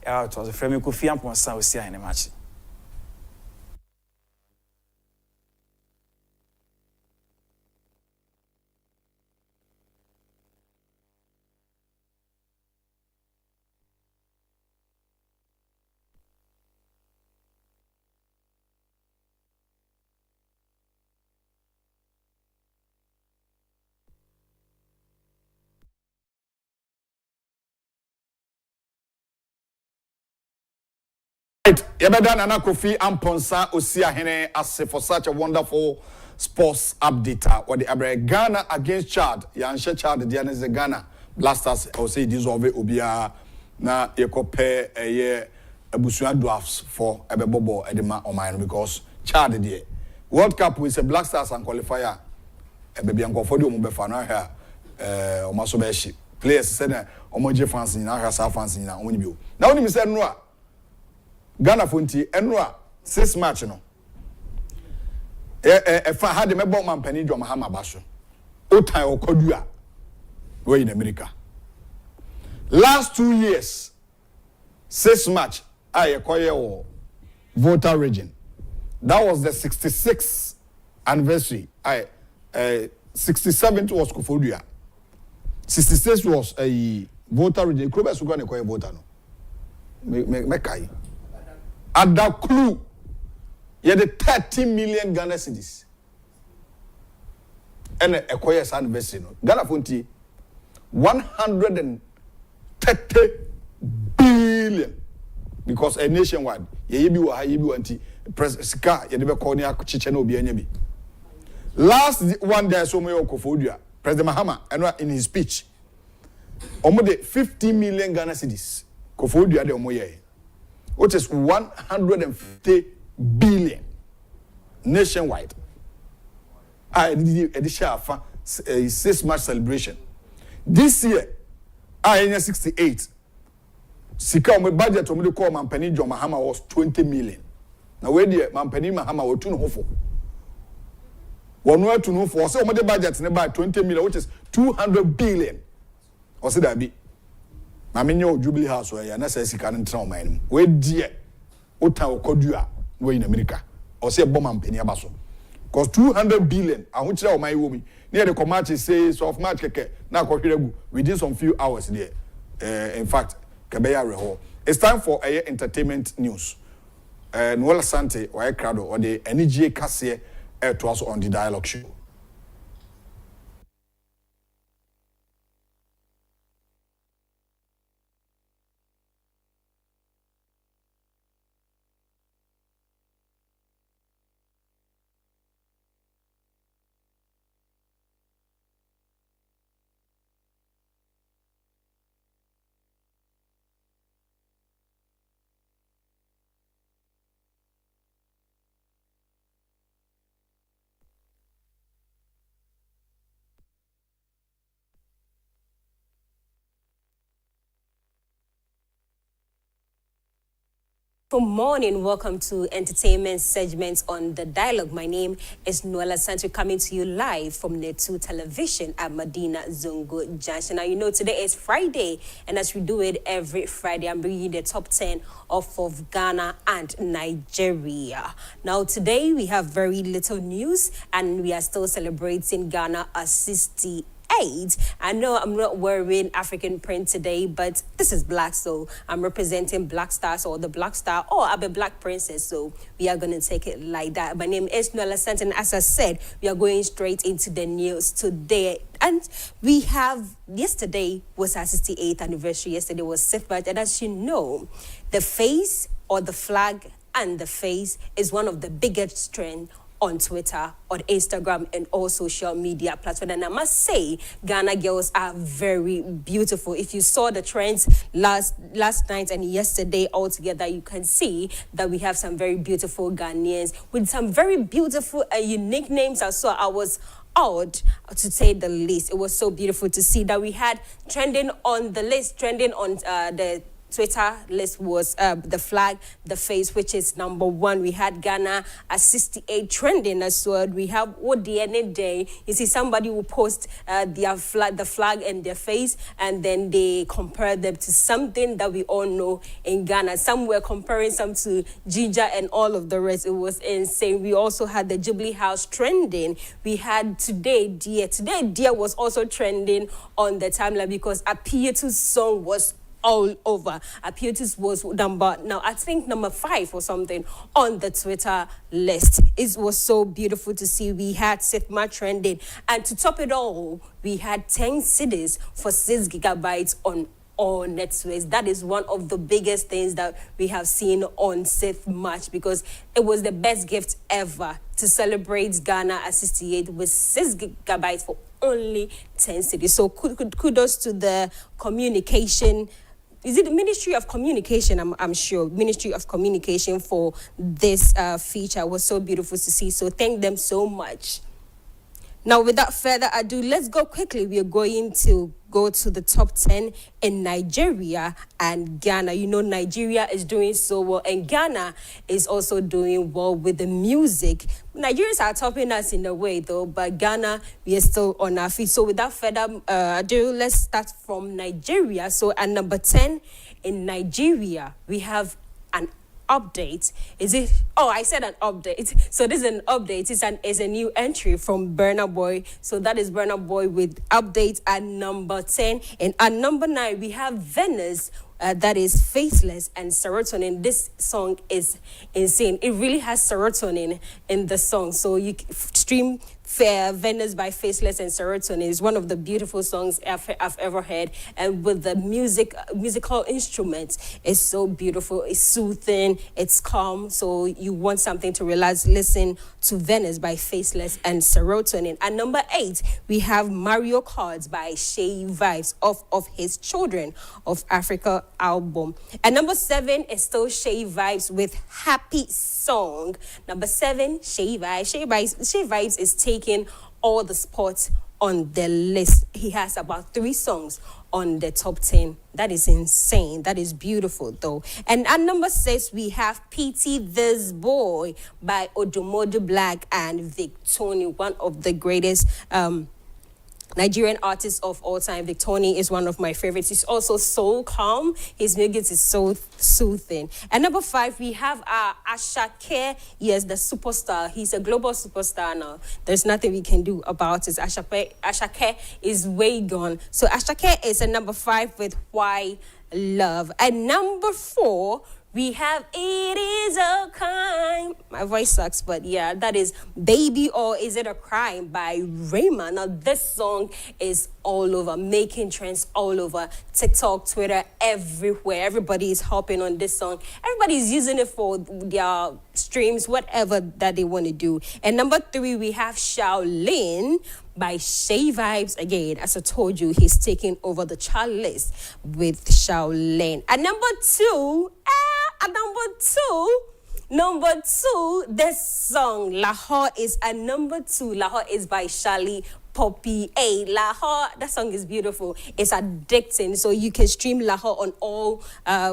it was a frame Kofi Amponsa we see in the match. Right, Yabeda Nana Kofi Amponsa Osia Hene as for such a wonderful sports update. Or the Abre Ghana against Chad. Yanshe Chad, the Dianes Ghana Blasters. I will say dissolve Obia na Yekope a year Busua drafts for Ebebobo Edema or mine because Chad the World Cup with a Blasters and qualifier. A baby and for the Mubefana here. Omasobeshi players said Omoje fans in our South fans in our own view. Now, when you said no. Ghana Funti Enra 6 match no. Fa had the mebo man penny drum Mahama Basho. Otai Okodua. We're in America. Last 2 years, 6 match I acquire voter region. That was the 66th anniversary. 67th was Akufo-addo. 66th was a voter region. Krobes who gonna voter no. Mekai. At that clue, you had 30 million Ghana cedis. And a choir's anniversary. Ghana Funti, 130 billion. Because a nationwide, last one day, so many Akufo-addo, President Mahama, and in his speech, almost 50 million Ghana cedis. Akufo-addo had the which is 150 billion nationwide. I did a 6 match celebration. This year, I in 68. sika o budget o me call Mampani John Mahama was 20 million. Now where the Mampani Mahama was 2 no for. One way to know for so the budget in about 20 million, which is 200 billion. Or say that be. Maminyo Jubilee House where you say sika ntra man. Where die ota okodua we in America. Or say bomb Mampani abaso. Because 200 billion, and which are my woman. Near the Comanche says of March now within some few hours there. In fact, Kabeya Reho. It's time for a entertainment news. Noel Sante or Crowd or the NGA Cassie to us on the dialogue show. Good morning, welcome to entertainment segments on The Dialogue. My name is Noella Santo, coming to you live from Netu Television at Medina Zongo Junction. Now, you know, today is Friday, and as we do it every Friday, I'm bringing you the top 10 of Ghana and Nigeria. Now, today we have very little news, and we are still celebrating Ghana as 68. I know I'm not wearing African print today, but this is black, so I'm representing Black Stars or the Black Star, or I'm a Black Princess, so we are going to take it like that. My name is Noella Santon. As I said, we are going straight into the news today. And we have, yesterday was our 68th anniversary. Yesterday was 6th birthday. And as you know, the face or the flag and the face is one of the biggest trends on Twitter, on Instagram, and all social media platforms. And I must say, Ghana girls are very beautiful. If you saw the trends last night and yesterday all together, you can see that we have some very beautiful Ghanaians with some very beautiful and unique names. I saw I was awed, to say the least. It was so beautiful to see that we had trending on the list, trending on the Twitter list was the flag, the face, which is number 1. We had Ghana at 68 trending as well. We have ODN Day. You see, somebody will post the flag and their face, and then they compare them to something that we all know in Ghana. Some were comparing some to Ginger and all of the rest. It was insane. We also had the Jubilee House trending. We had Today Dear. Today Dear was also trending on the timeline because Apietu's song was all over. Apietus was number 5 or something on the Twitter list. It was so beautiful to see. We had Sithma trending, and to top it all, we had 10 cities for 6 gigabytes on all networks. That is one of the biggest things that we have seen on 6th March, because it was the best gift ever to celebrate Ghana at 68 with 6 gigabytes for only 10 cities. So kudos to the communication. Is it the Ministry of Communication? I'm sure. Ministry of Communication for this feature. It was so beautiful to see. So thank them so much. Now, without further ado, let's go quickly. We are going to go to the top 10 in Nigeria and Ghana. You know, Nigeria is doing so well, and Ghana is also doing well with the music. Nigerians are topping us in a way, though, but Ghana, we are still on our feet. So without further ado, let's start from Nigeria. So at number 10 in Nigeria, we have an update. Is it? Oh, I said an update. So this is an update. It's a new entry from Burna Boy. So that is Burna Boy with update at number 10. And at number 9, we have Venice. That is Faceless and Serotonin. This song is insane. It really has serotonin in the song. So you stream Venice by Faceless and Serotonin. Is one of the beautiful songs I've ever heard. And with the musical instruments, it's so beautiful. It's soothing. It's calm. So you want something to relax, listen to Venice by Faceless and Serotonin. At number 8, we have Mario Cards by Shay Vibes of his Children of Africa album. And number 7 is still Shay Vibes with Happy Song. Number 7, Shay Vibes. Shay Vibes is taking all the spots on the list. He has about 3 songs on the top 10. That is insane. That is beautiful, though. And at number 6, we have Pity This Boy by Odumodu Black and Victoni, one of the greatest Nigerian artists of all time. Victoni is one of my favorites. He's also so calm. His music is so soothing. At number 5, we have Ashake. Yes, the superstar. He's a global superstar now. There's nothing we can do about it. Ashake is way gone. So Ashake is at number 5 with Why Love. At number 4, we have It Is a Crime. My voice sucks, but yeah, that is Baby or Is It a Crime by Raymond. Now, this song is all over, making trends all over TikTok, Twitter, everywhere. Everybody is hopping on this song. Everybody is using it for their streams, whatever that they want to do. And number 3, we have Shaolin by Shay Vibes. Again, as I told you, he's taking over the chart list with Shaolin. At number 2, this song, Lahore, is at number 2. Lahore is by Charlie Poppy. Hey, Lahore, that song is beautiful. It's addicting. So you can stream Lahore on all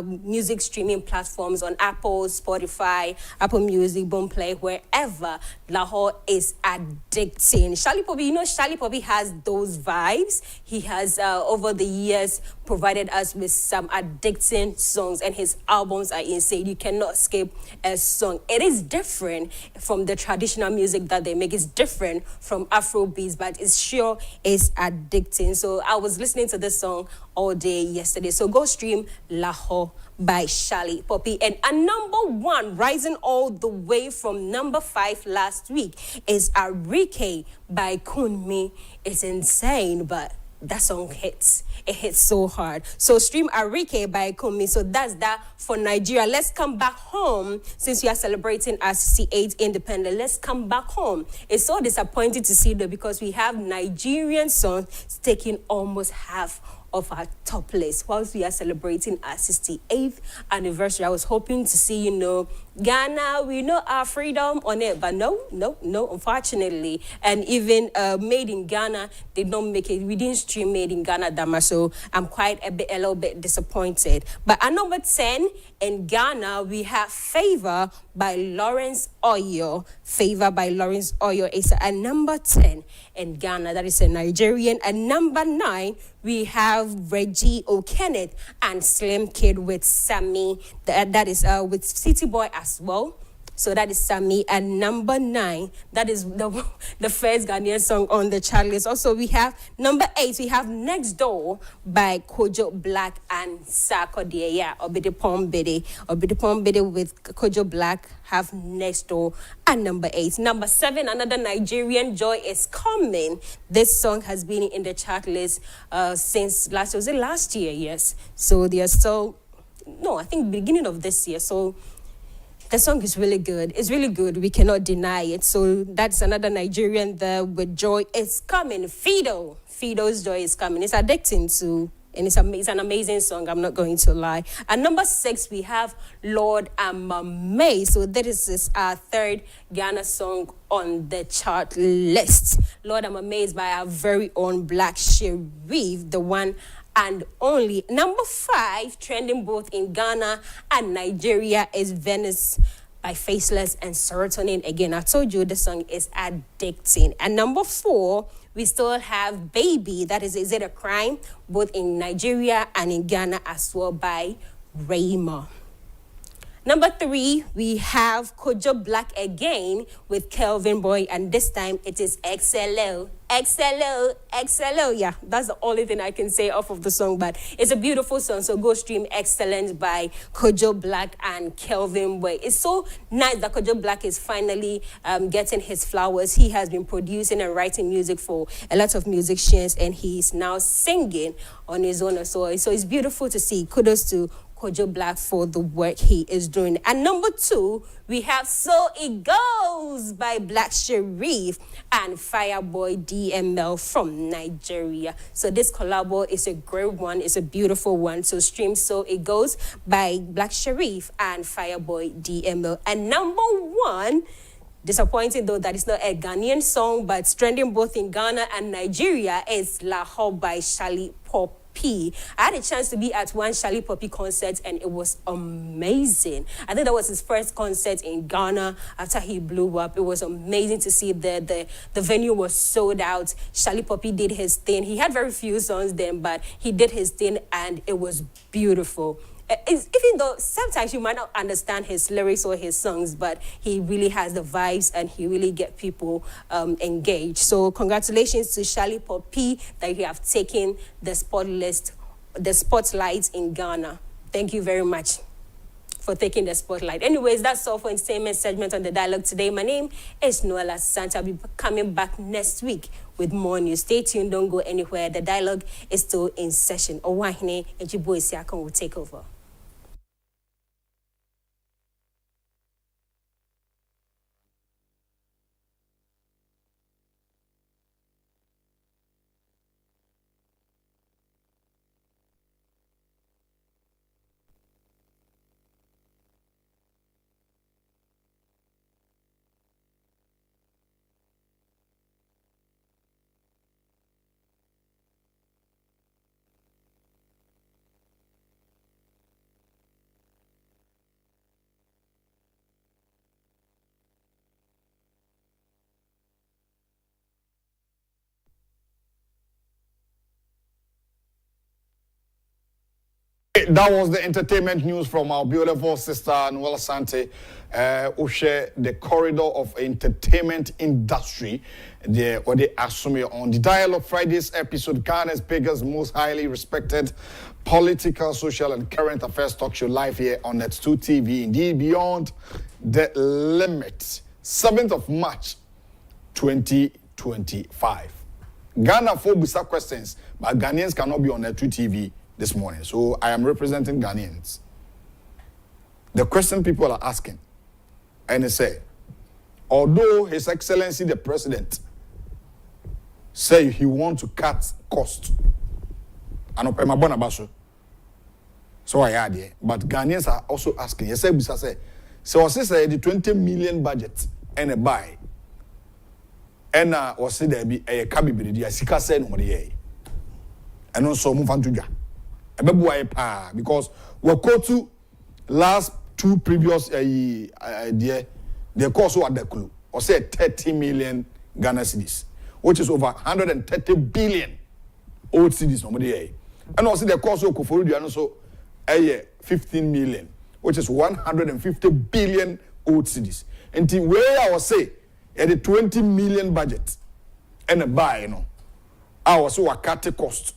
music streaming platforms, on Apple, Spotify, Apple Music, Boomplay, wherever. Lahore is addicting. Charlie Poppy, Charlie Poppy has those vibes. He has, over the years, provided us with some addicting songs, and his albums are insane. You cannot skip a song. It is different from the traditional music that they make. It's different from Afro beats, but it's sure is addicting. So I was listening to this song all day yesterday. So go stream Lahore by Charlie Poppy. And at number 1, rising all the way from number 5 last week, is Arike by Kunmi. It's insane, but that song hits. It hits so hard. So stream Arike by Kunmi. So that's that for Nigeria. Let's come back home. Since we are celebrating our 68th independence, let's come back home. It's so disappointing to see, though, because we have Nigerian songs taking almost half of our top list whilst we are celebrating our 68th anniversary. I was hoping to see, Ghana, we know our freedom on it, but no, unfortunately. And even Made in Ghana did not make it. We didn't stream Made in Ghana that much, so I'm a little bit disappointed. But at number 10 in Ghana, we have Favor by Lawrence Oyo. Favor by Lawrence Oyo is at number 10 in Ghana. That is a Nigerian. At number 9, we have Reggie O'Kenneth and Slim Kid with Sammy. That is with City Boy as well. So that is Sammy at number 9. That is the first Ghanaian song on the chart list. Also, we have number 8. We have Next Door by Kojo Black and Sarkodie. Yeah, Obidipom Bede with Kojo Black have Next Door at number 8. Number 7, another Nigerian, Joy Is Coming. This song has been in the chart list since last year? Yes. So they are still, I think beginning of this year. So the song is really good. It's really good. We cannot deny it. So that's another Nigerian there with Joy Is Coming. Fido's Joy Is Coming. It's addicting too. And it's an amazing song, I'm not going to lie. At number 6, we have Lord I'm Amazed. So that is our third Ghana song on the chart list. Lord I'm Amazed by our very own Black Sherif, the one and only. Number 5, trending both in Ghana and Nigeria, is Venice by Faceless and Serotonin. Again, I told you the song is addicting. And number 4, we still have Baby, that is It a Crime, both in Nigeria and in Ghana as well, by Rayma. Number 3, we have Kojo Black again with Kelvin Boy, and this time it is XLO. Yeah, that's the only thing I can say off of the song, but it's a beautiful song, so go stream Excellent by Kojo Black and Kelvin Boy. It's so nice that Kojo Black is finally getting his flowers. He has been producing and writing music for a lot of musicians, and he's now singing on his own. So it's beautiful to see. Kudos to Kojo Black for the work he is doing. And number 2, we have So It Goes by Black Sherif and Fireboy DML from Nigeria. So this collabo is a great one. It's a beautiful one. So stream So It Goes by Black Sherif and Fireboy DML. And number 1, disappointing though that it's not a Ghanaian song, but trending both in Ghana and Nigeria, is Lahore by Charlie Poppy. P. I had a chance to be at one Charlie Poppy concert and it was amazing. I think that was his first concert in Ghana after he blew up. It was amazing to see the venue was sold out. Charlie Poppy did his thing. He had very few songs then, but he did his thing and it was beautiful. Even though sometimes you might not understand his lyrics or his songs, but he really has the vibes and he really get people engaged. So congratulations to Charlie Poppy that you have taken the spotlight in Ghana. Thank you very much for taking the spotlight. Anyways, that's all for entertainment segment on The Dialogue today. My name is Noella Santa. I'll be coming back next week with more news. Stay tuned, don't go anywhere. The Dialogue is still in session. Owahine and Jibo Isiakon will take over. That was the entertainment news from our beautiful sister Noella Sante, who share the corridor of entertainment industry. They assume on the Dialogue Fridays episode, Ghana's biggest, most highly respected political, social, and current affairs talk show live here on Net2 TV. Indeed, beyond the limit. 7th of March, 2025. Ghana for Busa questions, but Ghanaians cannot be on Net2 TV this morning. So I am representing Ghanaians. The question people are asking, and they say, although His Excellency the President say he wants to cut cost, so I add here, but Ghanaians are also asking, you say, so the 20 million budget and a buy, and was said there be a cabin, Sika said, and also move on to because we go to last two previous the course at the clue or say 30 million Ghana cedis, which is over 130 billion old cedis normally, and also the course of akufo-addo and also 15 million, which is 150 billion old cedis. And the way I was say at the 20 million budget and a buy, I was so a cut cost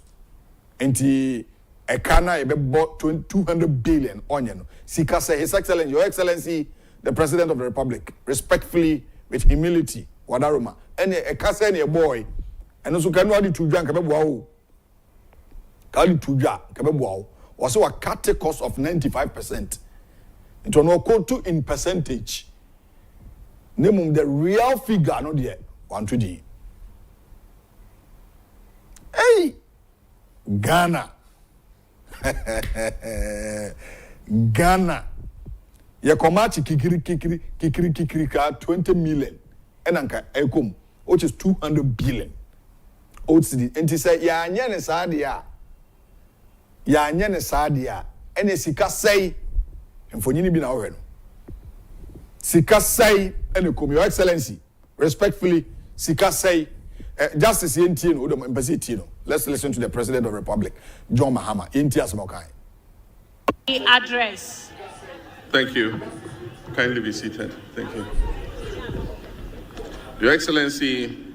and the a Kana bought 200 billion onion. Sika say, His Excellency, Your Excellency, the President of the Republic, respectfully, with humility, Wadaruma, and a Kasa and a boy, and also can do to drink Kababu. Kali Tuja, Kababu, was so a cut cost of 95%. It was no code to in percentage. Name the real figure, not yet, 120. Hey, Ghana. Ghana. Ya komachi kikiri ka 20 million. Enanka ekom, which is 200 billion. Old city. And he said, ya nyene sadia. Ya nyene sadia. Ene sika say. And for nyini bina oren. Sika say. Ene kom, Your Excellency. Respectfully, sika say. Justice Yentino, Udom Embassy Tino. Let's listen to the President of the Republic, John Mahama. Intia Smokai. Address. Thank you. Kindly be seated. Thank you. Your Excellency,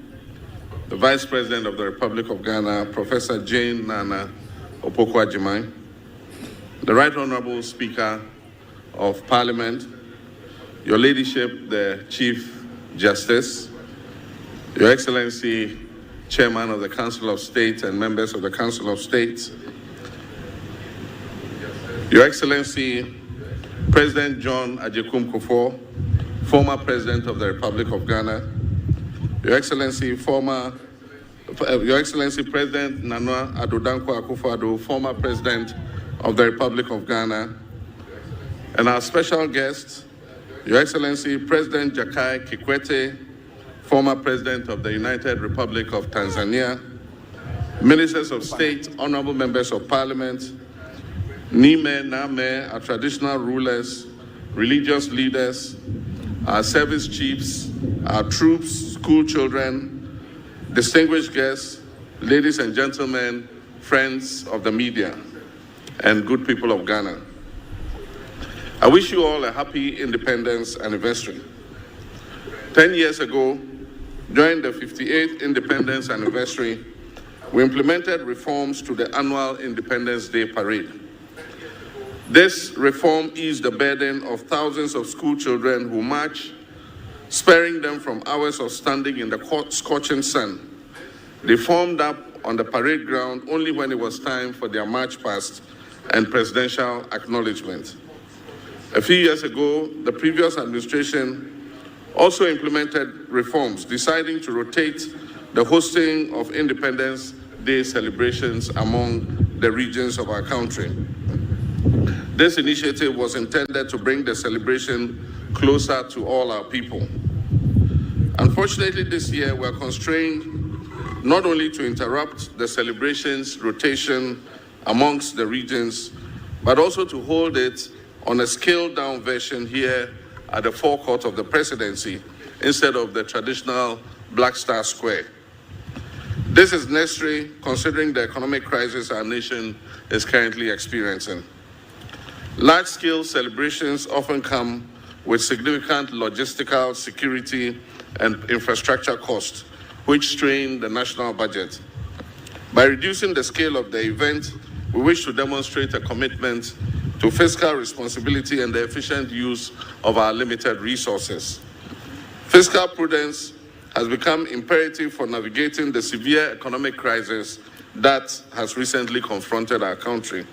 the Vice President of the Republic of Ghana, Professor Jane Nana Opoku-Agyeman, the Right Honorable Speaker of Parliament, Your Ladyship, the Chief Justice, Your Excellency, Chairman of the Council of State and members of the Council of State, Your Excellency, President John Agyapong, former President of the Republic of Ghana, Your Excellency, President Nana Addo Akufo-Addo, former President of the Republic of Ghana, and our special guest, Your Excellency, President Jakaya Kikwete, former President of the United Republic of Tanzania, ministers of state, honorable members of parliament, Nime, Name, our traditional rulers, religious leaders, our service chiefs, our troops, school children, distinguished guests, ladies and gentlemen, friends of the media, and good people of Ghana. I wish you all a happy independence anniversary. 10 years ago, during the 58th independence anniversary, we implemented reforms to the annual Independence Day parade. This reform eased the burden of thousands of school children who march, sparing them from hours of standing in the scorching sun. They formed up on the parade ground only when it was time for their march past and presidential acknowledgement. A few years ago, the previous administration also implemented reforms, deciding to rotate the hosting of Independence Day celebrations among the regions of our country. This initiative was intended to bring the celebration closer to all our people. Unfortunately, this year we are constrained not only to interrupt the celebrations rotation amongst the regions, but also to hold it on a scaled-down version here at the forecourt of the presidency instead of the traditional Black Star Square. This is necessary considering the economic crisis our nation is currently experiencing. Large-scale celebrations often come with significant logistical, security, and infrastructure costs, which strain the national budget. By reducing the scale of the event, we wish to demonstrate a commitment to fiscal responsibility and the efficient use of our limited resources. Fiscal prudence has become imperative for navigating the severe economic crisis that has recently confronted our country.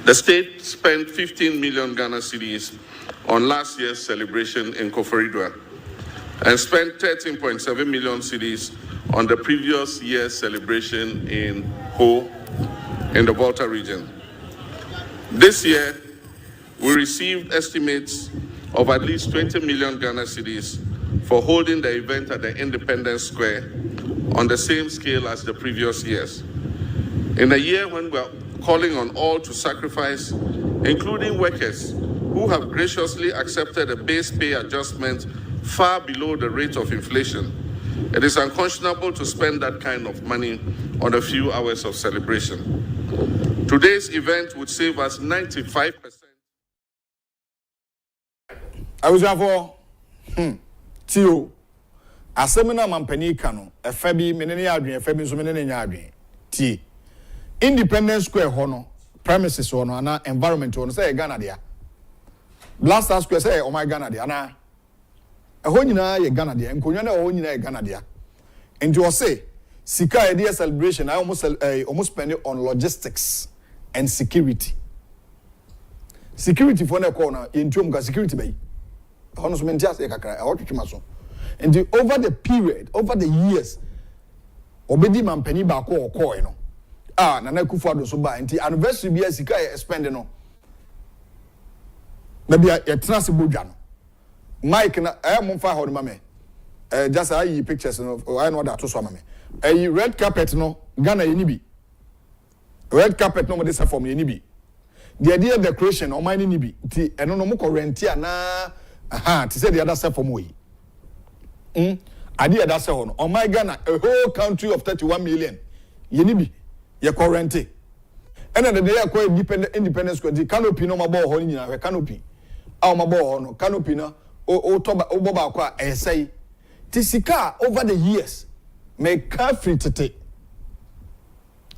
The state spent 15 million Ghana cedis on last year's celebration in Koforidua and spent 13.7 million cedis on the previous year's celebration in Ho, in the Volta region. This year, we received estimates of at least 20 million Ghana cedis for holding the event at the Independence Square on the same scale as the previous years. In a year when we are calling on all to sacrifice, including workers who have graciously accepted a base pay adjustment far below the rate of inflation, it is unconscionable to spend that kind of money on a few hours of celebration. Today's event would save us 95%. I was for Tio. Asemina mampani kano, a fabi menene adwin, a fabi so menene adwin. Ti. Independence Square hono, premises hono, ana environment hono, say Ghana dia. Blaster Square say, oh my Ghana dia, ana. A honina ye Ghana dia, nkonya na honina ye Ghana dia. And you say, Sika idea celebration, I almost spend it on logistics and security. Security for the corner, in Chumka security bay. Honest mentia say kakra, I want to maso. And over the period, over the years, obedi mampani ba ko oko no. Nana akufo-addo so ba nti anniversary bia sika e spend no. Na bia e tena se bodwa no. Mike na mo fa ho no mame. Just ayi pictures no, I know that to so mame. Red carpet no, Ghana ye ni bi. Red carpet no mo dey form ye ni bi. The idea decoration o mine ni bi. Nti eno no mo ko rent na ti say the other self for mo yi. Idea that say ho no. On my Ghana, a whole country of 31 million. Ye ni bi. Ye quarantine. And then the day I call independence square, the canopy no mabo ho ni na canopy. Mabo ho no canopy no o toba o boba kwa say. Tisika over the years may free tete.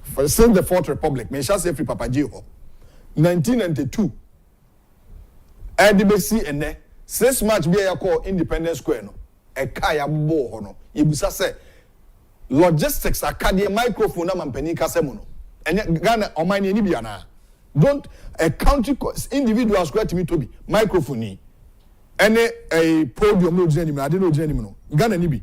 For since the Fourth Republic, may shall say free Papa Jiho. 1992. DBC and there 6 March be a call Independence Square no. A kaya bo ho no. Ibusa say logistics akadie microphone na mampani kasemo no. Enya Ghana o man ni bia na. Don't a country individual square to me to be microphone ni. Ene a podium no gina ni ade no gina ni no. Ghana ni bi.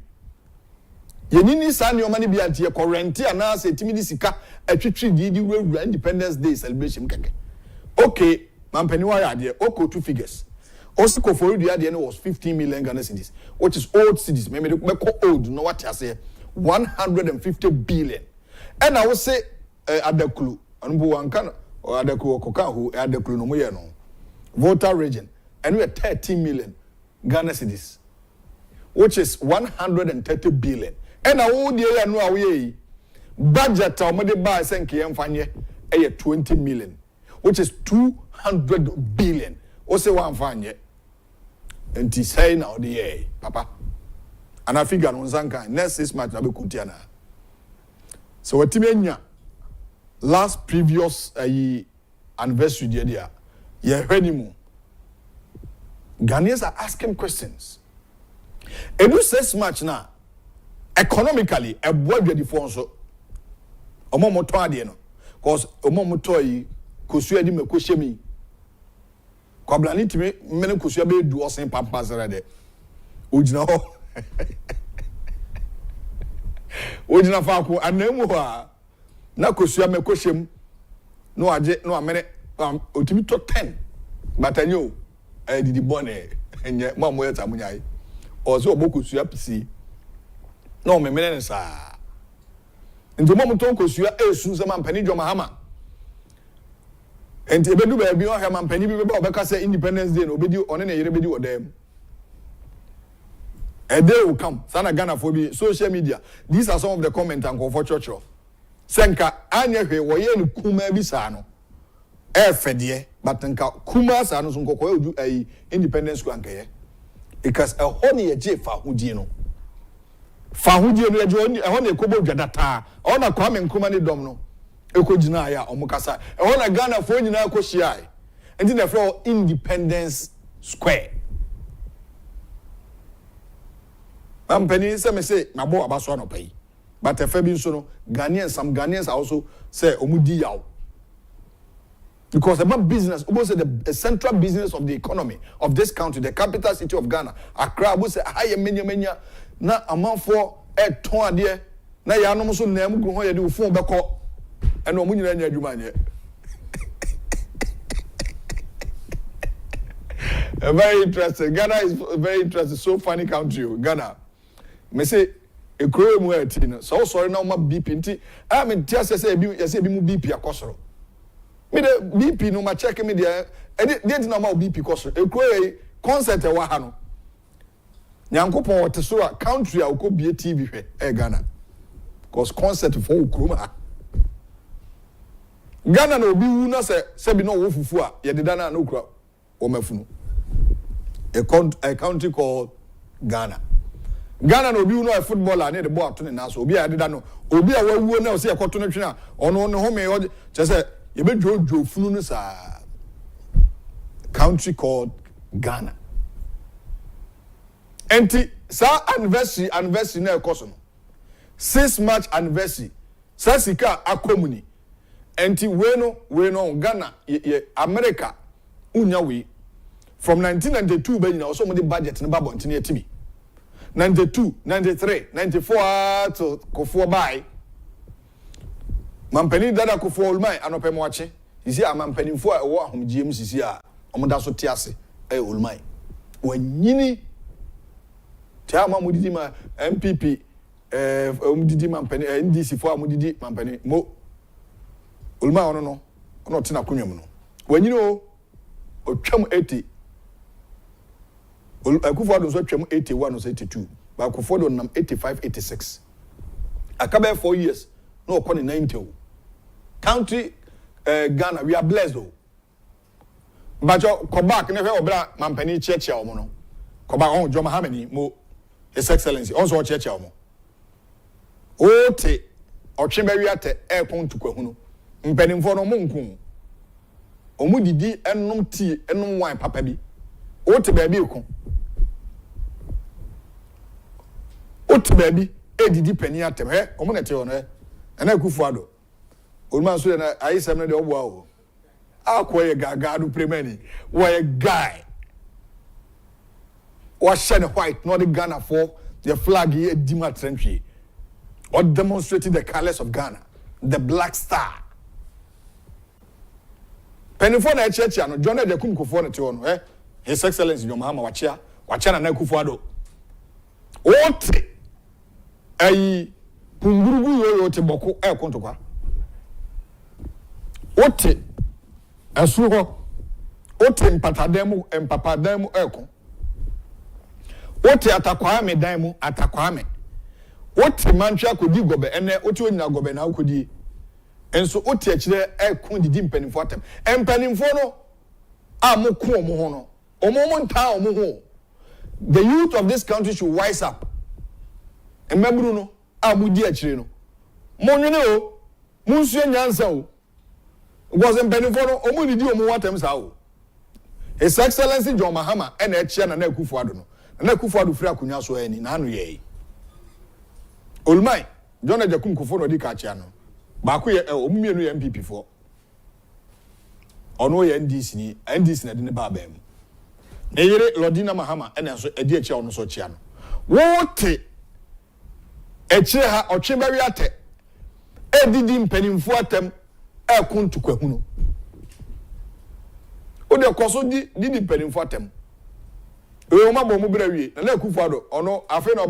Ye ni sa ne o man bia ntie current ana se timi di sika atwitwi di wura Independence Day celebration keke. Okay, mampani wa ya ade oko two figures. Osiko for the ade was 15 million Ghana cedis, which is old cedis. Maybe they call old no what you say 150 billion. And I will say adekulu anbu wanka adekulu koka hu adekulu no moye no voter region and we are 13 million Ghana cedis, which is 130 billion. And I will dear no away budget omede buy senke yemfanye 20 million, which is 200 billion. O say one fanye. And he say now the papa. And I figure on Zanka next 6 months na be kutiana. So what timenya last previous anniversary there. Yeah, anymore. Ghanaians are asking questions. And you say much now. Economically, a boy be the phone so. Omo moto ade no. Cause omo moto yi kosu adi me kohyemi. Kwablani timi mene kosu be du osen pampa sere de. Ojina ho. Ojina fa ko anemu ho a na kosu me kohyem no age no amene otimi to 10 but anyo did the bonnet and yet mom where tamunyai or so boku suya pisi no me menen sa nti mom ton ko suya esu se man pani dwoma hama enti ebedu ba bi o he man pani bi be ba obeka say Independence Day no obedi one na yere bedi odam a day will come sana Ghana for be social media. These are some of the comments and go for church senka anya hwe wo ye no kuma bi sa no fedie but nka kuma sa no so nkoko odu Independence School ankaye because a honi ye je fa hodie no ye je honi ekobo dwadata ona kwa me nkuma ne dom no ekogina ya omukasa hona Ghana fo nyina akohia enti na fro Independence Square Ampeni se me say mabo abaso no pay but efa bi nso no Ghanaians, some Ghanaians also say omudi yaw because about business, almost the central business of the economy of this country, the capital city of Ghana, Accra, we say higher menya na amount for a ton there. Na ya no so na mu go ya do phone beko and no mu nyina nya adwuma nye. Very interesting. Ghana is very interesting, so funny country. Ghana. Me say e kro mu ati no. So sorry na ma BP nti. I mean tia say bi mu BP akosoro. Me the BP no ma check me there. Dey na ma BP kosoro. E kro concert e wa ha no. Nyankopon wote so a country a ukobie TV hwe Ghana. Cause concert for ukroma. Ghana no obi wu na se bi no wo fufu a ye deda na okura o mafunu. A country called Ghana. Ghana no obi wu no a footballer na the ball to na so obi a deda no obi a wawu na o se ekoto no twe na ono no home o che se ye be dwo funu no sa country called Ghana. Enti sa anniversary na ekoso no 6 March anniversary sa sika akomuni enti we no Ghana America unya we from 1992 be nyina so mo the budget na babo ntine atibi 92 93 94 to kofo bai mampani dada kofo olmai anope mo ache sisi a mampani fo a wo ahomgiem sisi a omoda so tiase olmai wanyini Tiama mudidi ma MPP mudidi mampani NDC fo mudidi mampani mo ulma ono tina kunwam no wanyini o otwam 80 akufo-addo so twam 81 or 82 ba akufo-addo nam 85 86 akabe 4 years no okone 90 country Ghana we are blessed o but go back ne hwe obra mampani chechia omo no go back on John Mahamani mo His Excellency also church omo ote otwebewiate ekon tukwahuno mpanimfo no monku omudidi ennom tea ennom wine papa bi ote ba bi ekon ote ba bi edidi pani atem omo na te ono na akufo-addo oluma so na ayisem na de obo awo akoye gagadu premani why guy or shine white, not the Ghana for the flag here, Dima Trench, or demonstrating the colors of Ghana, the black star. Penifona church, and John de Kumkufona to His Excellency, your Mama Wachana na Akufo-Addo. What a pungurugu yo te boko e kontokwa wote asu ho wote mpatademu empapademu eko wote atakwame daimu atakwame wote mantwa kodi gobe ene wote onyina gobe na kodi enso wote akire ekon didi mpanimfo atem empanimfo no amoko omo ho no omo nta omo ho. The youth of this country should wise up. Emaburu no abudi akire no monwene o munsuo nyansa o because empanimfo no omo didi omo watem sa o. His Excellency John Mahama ene echia na akufo-addo no na akufo-addo firi akunya so ani na anu ye Olmai John Agyapong kufo no di ka chia no ba ko ye omumienu ye MPP fo ono ye NDC na de ne ba ba mu eyire Lodina Mahama ene so edi echia ono so chia no wote echire ha otwe bawi ate edidi mpanimfo atem ekuntukwahu no ode koso di mpanimfo atem o ma bo mu bra wie na akufo-addo ono afi na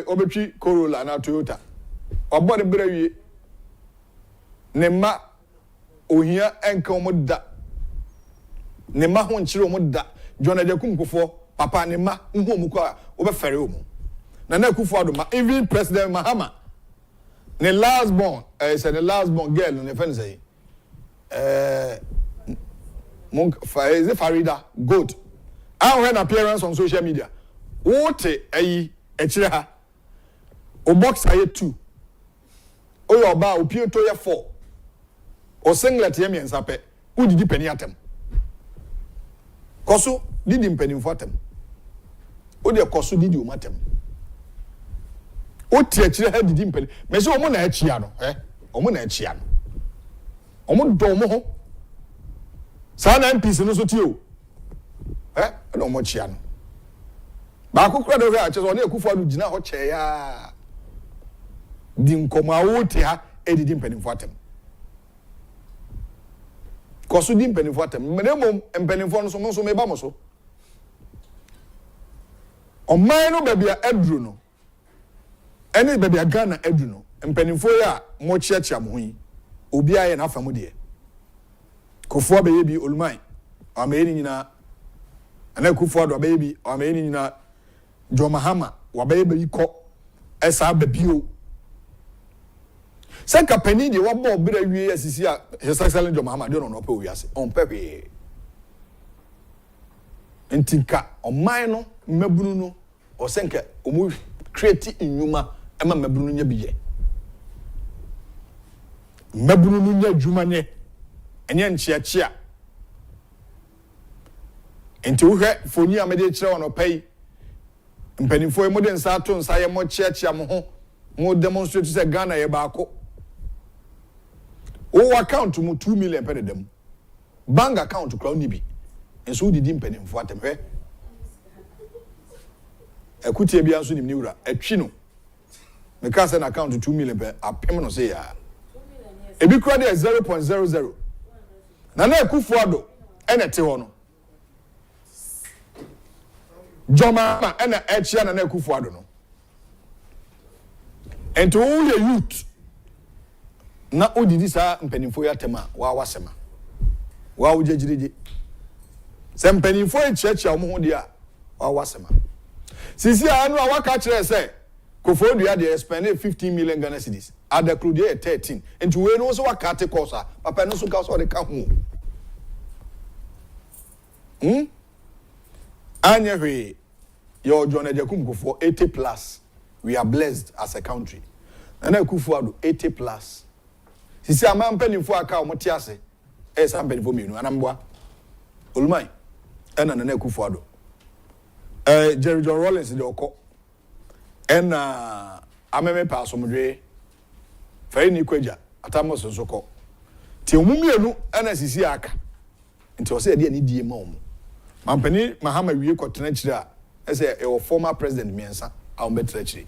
obetwi Corolla na Toyota obo de bra wie ne ma ohia enka omo da ne ma ho nchire omo da John Agyapong kufo papa ne ma nhu omu kwa obefere omu na akufo-addo ma even President Mahama ne last born say the last born girl ne fen say Farida good. I had an appearance on social media. What a echire ha. O box aye 2. O your ba o pio to ye 4. O singlet ye miensa pe. U didi penny atem. Koso didi penny for atem. O de koso didi o matem. O ti echire ha didi penny. Me se o mo na echia no, o mo na echia no. O mo do mo ho. Sana MPs no so ti o no mo chia no ba ko kura do hwe a che so na akufo-addo gina ho che ya di nkoma wote ha edidi mpanimfo atem koso di mpanimfo atem menemo mpanimfo no so me ba mo so o man no babia adru no ene babia Ghana adru no mpanimfo ya mo chia mo yi obi aye na afa mo de kofo abaye bi Olmai ameni nyina ana akufo-addo abaye bi ameni nyina John Mahama wabaye bi ko esa babio se kapani de wabo bra wie asisi a His Excellency John Mahama de no pa wiase on pepe entinka oman no mabunu no o senka omu create nyuma ema mabunu nya biye mabunu nya djuma ne enye nchiachia enti wo hwe foni amede kire wono pai mpanimfo mo de nsa to nsa ye mo chiachia mo ho mo demonstrate say Ghana ye baako o account mu 2 million per dem bank account crown ni bi enso didi mpanimfo atem hwe ekutie bia nso nim ni wura atwi no me ka say na account 2 million per apem no say ya ebi kura de 0.00 na akufo-addo ene te ho no Joma ene echia na akufo-addo no ento wo ye youth na odidi sa mpanimfo ya tema wa wasema wa ujejirije se mpanimfo echia mo ho dia wa wasema sisi anu a waka kire se Akufo-addo de spend 15 million Ghana cedis ada crudie 13 enti we no so waka te course papa no so ka so de ka ho anya hwe your John Agyapong kufo 80 plus we are blessed as a country na Akufo-addo 80 plus sisi amampanimfo aka o moti ase sampanimfo mienu anambwa Olmai ena na Akufo-addo Jerry John Rawlings de okọ ena ameme pa asomdwe fai ni kwaja atamo sosoko ti omumienu ena sisi aka nti o se de ani die ma omu mampani Mahama wie kwotena kire a ese e former president miensa a ombetra kire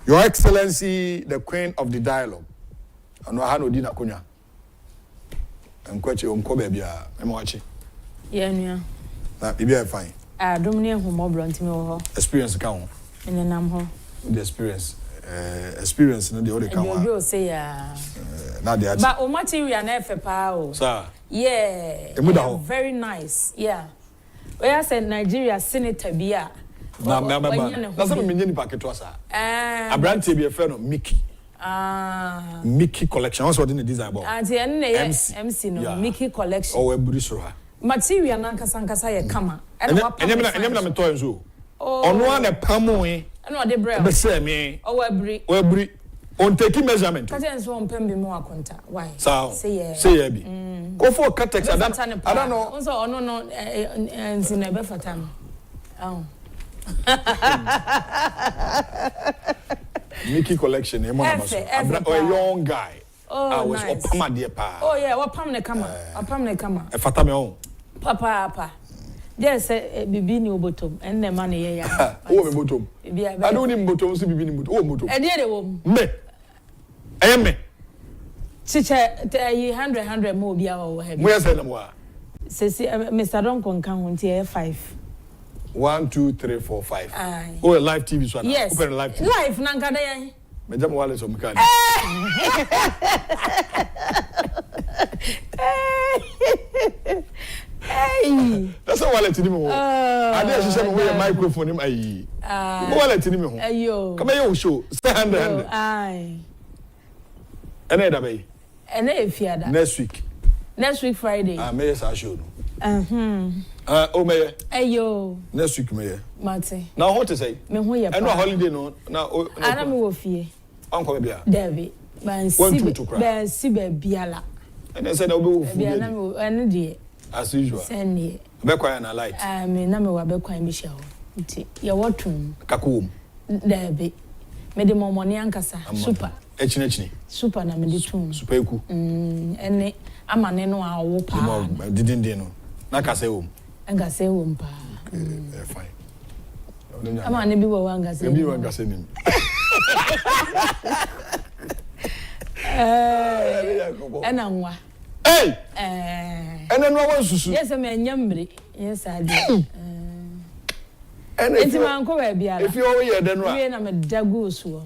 Your Excellency the Queen of the Dialogue ano ha no di na konwa enkwache onko ba bia emwache ye nua na bibia fine adom ne hu mo bronti me wo ho experience ka ho ene nam ho The experience no the other come you say na the but o material na efe pa o sir yeah very nice yeah we say Nigeria senator bia na some me nyani paketo sa abrante bi e fe no Mickey Mickey collection what's what in the design about MC no Mickey collection oh we buri so ha material na nkasa ye kama enyem na me to enzo ono na pamoe no de bre be say me o we buri on take measurement ka je so on pem bi mo akonta why say yeah bi go for catex I don't know so ono no nsi na be fata no Mickey collection a young guy I was nice. Opama dear pa oh yeah opam ne kama e fata me on papa yes bibi ni obotom enne ma ne ye ya o me botom I don't need botom so bibi ni botom o botom e de wo me me chiche 100 mo bia wo ha mo yesa na mo a sesi Mr. Donko nkan ho nti 5 1 2 3 4 5 oh live TV so na yes. Open live TV live na nkada yan me jam wale so meka hey that's a wallet ni me ho ade she say me ho microphone him ayi mo wallet ni me ho ayo come here show say 100 ai ene da bay ene efiada next week Friday me yes I show no oh me ayo next week me mate now what to say me ho ye pa no holiday no na ana me wo fie anko bia David ban si ba biala ene say na obe wo fu bia na me ene de as usual send ye be kwa na light me na me wa be kwa mi sha nti ye wotum kakom David me de momoni ankasa super echine super na me de tum super eku ene amane no a wo pa didin no na ka say wo anga say wo pa fine amane bi wo anga say bi wo anga say nim ena nwa hey ena no wan susu yes me nyambre yes ade enti man ko ba biara if you o ye de no a we na me dagu so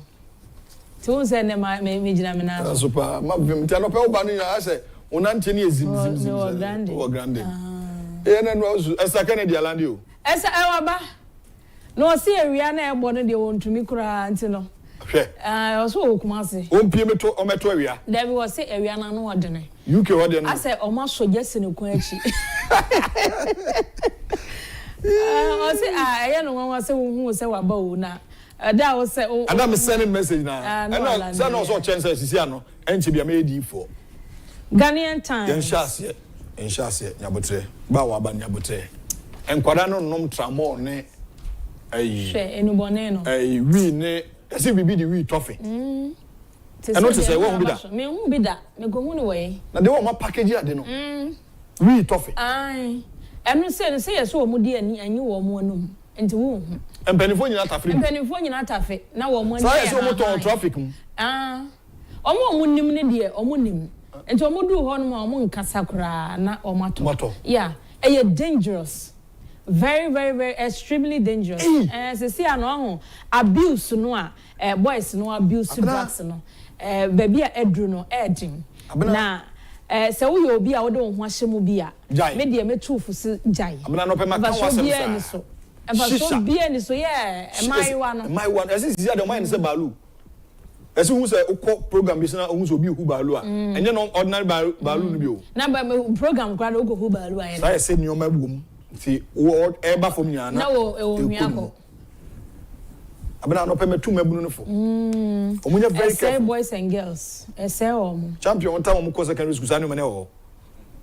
ti won say ne me gina me na super ma vim ti anope oba no ya say onante ni ezim o grande ena no susu esa Kennedy alande o esa e waba no see area na e bo no de wontumi kura anti no hwe so okumase ompie meto o meto awia there we say area na no odene UK wode no I say o ma so jese ne kun achi o say eye no wan say wo hu say waba wo na da o say o Adam sending message na no say no so chance sisi ano enchi bia me di for Ghanaian time enshase nyabotre ba wa ba nyabotre enkwada no nom tramol ne ayi hwe enubone no ayi wi ne ese bibi di wi toffee eno te say wo hu bi da me hu bi da me go hu ni we na de wo ma package ade no wi toffee ai enu say yes wo mu di ani anyi wo mu anum enti wo hu empanifo nyina tafe na wo mu ani say so mo to traffic mu omo nim ne de omo nim enti omo du ho no ma omo nkasa kura na omato yeah dangerous very very very extremely dangerous se see ano abuse no a boys no abuse drugs no baby a edru no edin na se wo ye obi a wo de wo ho ahye mu bi a me de me tufu se jai abena no pe ma kan wasem sa so bia ni so yeah my one ese si ade my ni se balu ese hu se ukọ program bi se na hu so bi hu balu a enye no ordinary balu no bi o na ba program kwa na uko hu balu a sai se ni o ma bum ti wo eba fom nyana na wo hwiako abena no pe metu mabunu no fo omunya very careful boys and girls champion time mo ko secondary school sanu me ne wo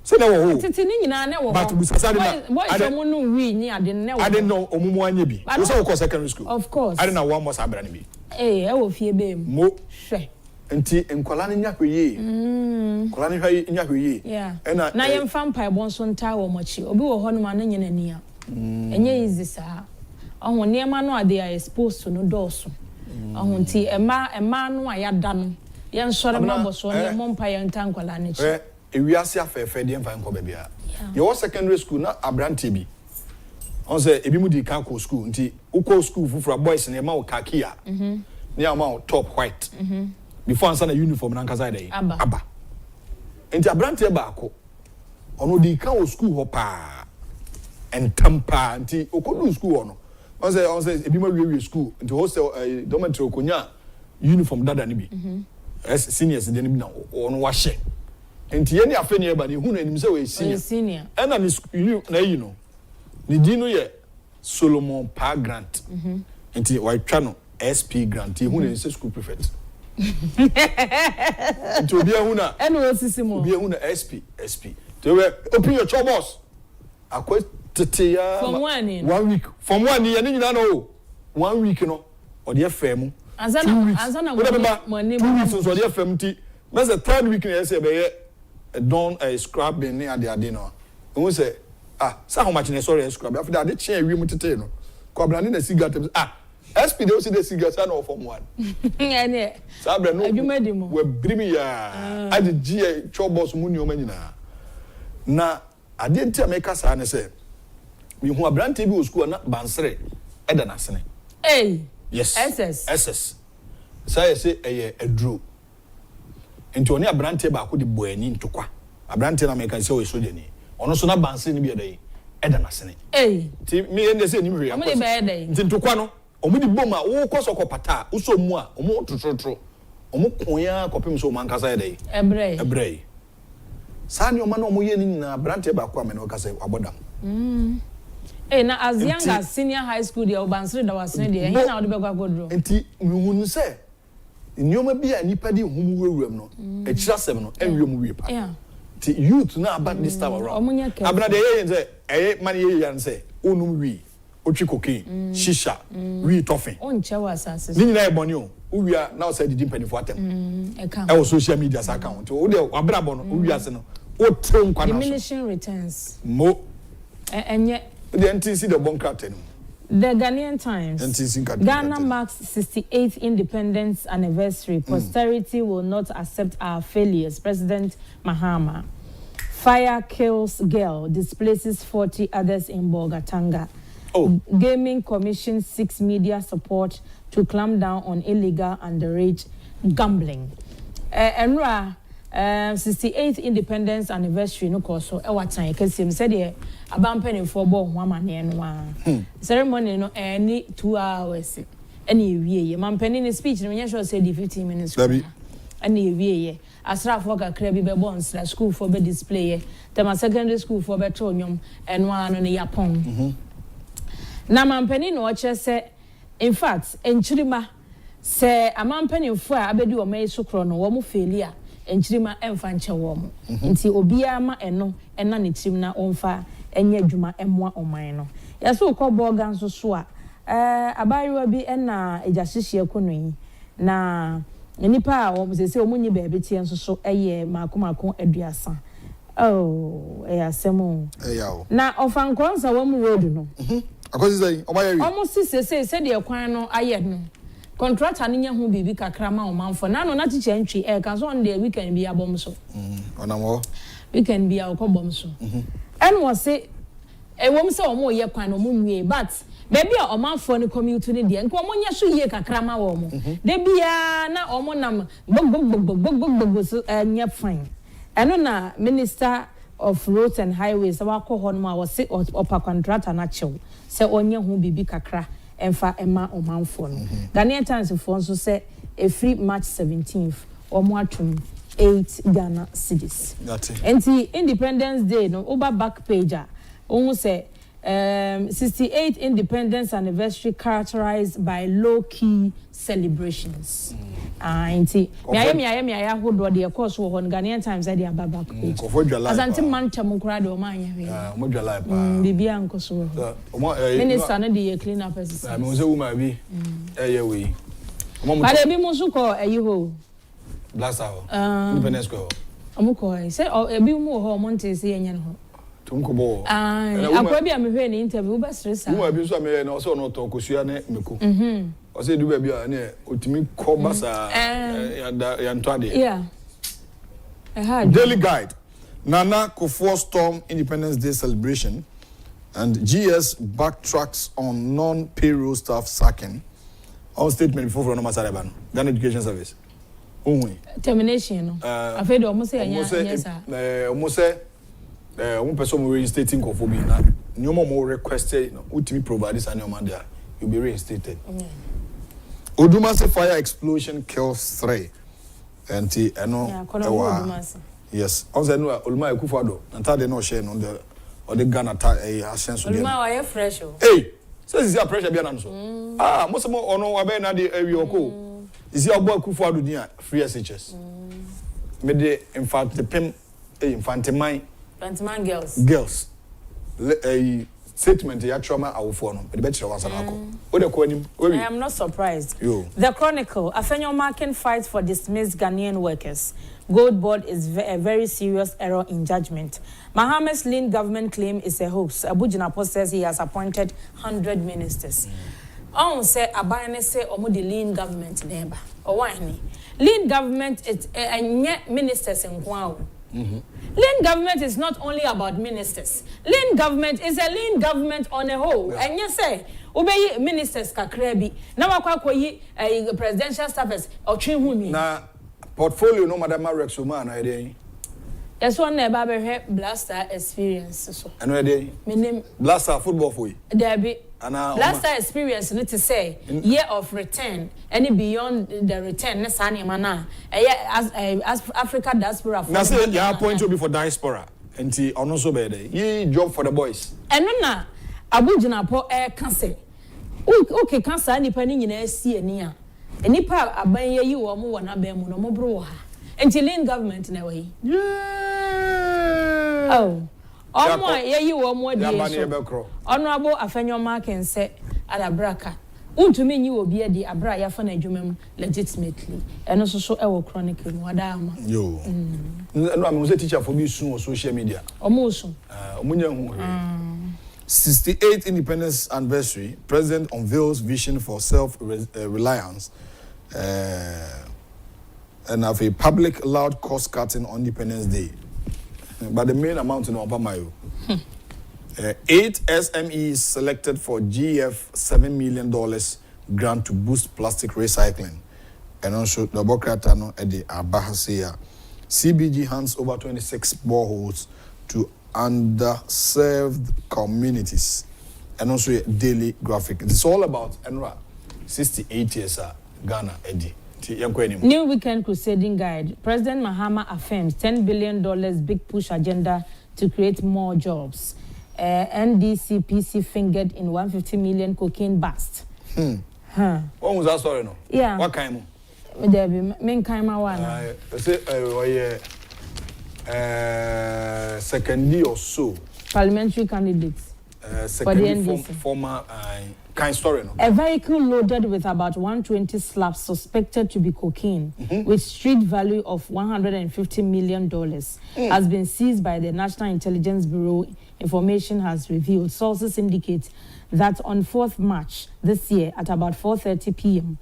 se ne wo titi ni nyina ne wo but busasa de na boys mo no wi ni ade ne wo ade no omumu anya bi wo se wo ko secondary school of course ade na wo mo sa abra ne bi e wo fie be mo hwe enti enkwala ne nya hweye kwala ne hweye nya hweye na yem fam pai bon so nta wo machi obi wo ho no ma na nyina ni a enye easy sa ohun niema no ade are exposed to no doors ohun ti ema no ayada no ye nsore ma boso ne mo mpa ye nta nkwala ne chi ewiase afefe de mfa nko bebia ye wo secondary school na abrante bi on say ebi mu di kan ko school nti uko school for boys na ma o khaki a na ma o top white before answer na uniform na nkasa dey aba nti abrante ba ko ono di kan o school ho pa entampa nti okodu school ono on say ebi ma we school nti hostel dormitory okonya uniform dada ni bi seniors de ni bi na ono wa hye nti ye ni afeni e ba ni hu na enim say we senior na ni na you know ni dino ye Solomon Pa Grant nti wa twa no SP Grant hu na school prefect nti obi hu na obi hu na SP to we open your chobos akwa tete ya from 1 week from 1 year ni nyina no 1 week no o de afem azana money 2 weeks so de afem ti na the third week na say be ye don scrapping ni ade no who say sa how much na sorry scrap after that chain wi mu tete no ko abra ni na cigarette SP they see the cigarette na from 1 ene sa abra no adwumadi mo we brimi ya ade gie chobos mu ni o manyina na ade ntia make sa na say mi hu abrante bi o school na bansere eda na sene yes SS say edro enti oni abrante ba ko de boani ntokwa abrante na make say o soja ni ono so na bansere ni bi eda yi eda na sene ti mi ende say ni mi hwe nti ntokwa no omo di boma wo koso kopata uso mu a omo trotro omo konya kopem so man kasa eda yi ebrei sani oma na omo ye ni na abrante ba ko amene o kasa abodam na as young as senior high school there obansere da wasene there he na odi be gwa godro enti nhunu se nyoma bia nipa di humu wewuram no ekira sem no enwem wie pa ti youth na about this time around abna de ye say man ye yan say onum wi otwi cocaine shisha wi toffee onche wasase ni nyina e boni o uwia na o say didi mpanifo atem e wo social media account o de abra bo no uwia se no o tren kwa na so diminishing returns mo enye the NTC the bunker ten. The Ghanaian Times. Ghana marks 68th independence anniversary. Posterity will not accept our failures. President Mahama. Fire kills girl, displaces 40 others in Bolgatanga. Gaming Commission seeks media support to clamp down on illegal underage gambling. Enra 68th independence anniversary no course so e watan kesim said e abampani for bo ho amane no a ceremony no any 2 hours any ewie mampani ni speech no nya sure say 15 minutes any ewie asrafo kakra bi be bonds la school for be display tema secondary school for be to nyom eno ano ne Agyapong na mampani no che se in fact enchirima se amampani fo a abedi o mai sukro no wo mo failure enchirima emfa nche wo mo nti obia ma eno ena ne tim na onfa enye adwuma emmoa oman no yaso ukọbọ ganso so a abayiwa bi ena ejahihie kono yi na nipa a wo sese omunyi baabi tie nso so eye makomako aduasa asemo na ofankonsa wo mu road no akosi sai omayewi omusi sese de kwan no aye no contractor ni nya hu bibi kakra ma o manfo na no na chiche ntwi kan so on the weekend bi abom so onamo weekend bi akobom so en wo se wom se o mo ye kwan no mo nwie but baby a o manfo ni commute ni de nko mo nya so ye kakra ma wo mo de bia na o mo nam gbogbogbogbogbogbogbogbo so nya fine eno na Minister of Roads and Highways wa ko ho no ma wo se opa contractor na chew se onye hu bibi kakra emfa ema omanfo no Ghanaian Times for nso say a free March 17th omo atum 8 Ghana cedis enti Independence Day no over back page omo say 68th independence anniversary characterized by low key celebrations enti me aya hodo de course wo on Ghanaian Times dey back page asante mantam nkura de o ma anya we mo dwala pa bibia nkoso minister no dey clean up exercise me say woman bi we but ebi mo so ko ho blast out independence square amuko say ebi mo ho mo nte say enya no tumkobo akwa bi amehwe ni interview ba stress woman bi so amehwe na o so no to kosua ne meko o say du ba bi a ne otimi ko basa ya ntwade Daily Guide Nana Kufuor storm Independence Day celebration And GS backtracks on non-payroll staff sacking. On statement before from Ghana Education Service. Termination. I've heard almost say yes, almost say one person will reinstating cophobia. No more requested, ultimately provide this annual man there. You'll be reinstated. Odumase fire explosion kills 3. And yes, also no Oluma akufo-addo. And they no share on the Ghana ascension. Oluma why fresh? Hey, so is your pressure be an answer? Most of all no abe na the area ko. Is your boy akufo-addo dia free SHS? Me de in fact the pem infantine girls. Statement ya trauma awofo no. The better was anako. I am not surprised. The Chronicle, Afenyo Markin fights for dismissed Ghanaian workers. Gold Board is a very serious error in judgment. Mohammed's lean government claim is a hoax. Abu Jinapo says he has appointed 100 ministers. On say Abayane say omo the lean government neighbor. Or why lean government is ministers in Kwao. Lean government is not only about ministers. Lean government is a lean government on a whole. And you say, obey ministers kakrebi. Now I presidential staffers or Chimuni. Na portfolio no Madam Rex Oman idea. Yes, one never blaster experience. So. And where they? My name blaster football for you. There be. Blaster experience, need to say year of return. Any beyond the return, Nesani Mana. As Africa diaspora. Now say you are point to be for diaspora. And see, also better. Ye job for the boys. And no, Abu Jinapo cancer. Okay, cancer. Any penny in a sea near. Any part abaya you or more na bemu no more broha. And Chilean government in a way. Oh. You were more Honorable Afenyo Markin said at Abraka. To me, you will be at the Abraya Fanajumem legitimately. And also so our chronicle. Wadama. Yo. No, I was a teacher for me soon on social media. Almost. 68th Independence Anniversary. President unveils vision for self-reliance. And have a public loud cost cutting on Independence Day. But the main amount in Obamayo. 8 SMEs selected for GF $7 million grant to boost plastic recycling. And also the Bokratano at the Abahasia. CBG hands over 26 boreholes to underserved communities. And also a daily graphic. It's all about Enra. 68 years Ghana Eddie. New Weekend Crusading Guide. President Mahama affirms $10 billion big push agenda to create more jobs. NDCPC fingered in 150 million cocaine bust. What was that story? No? Yeah. What kind of? There be main kind of one. Second or so. Parliamentary candidates. For the NDC. Former kind story. No? A vehicle loaded with about 120 slabs suspected to be cocaine with street value of $150 million has been seized by the National Intelligence Bureau. Information has revealed. Sources indicate that on 4th March this year at about 4:30 p.m.,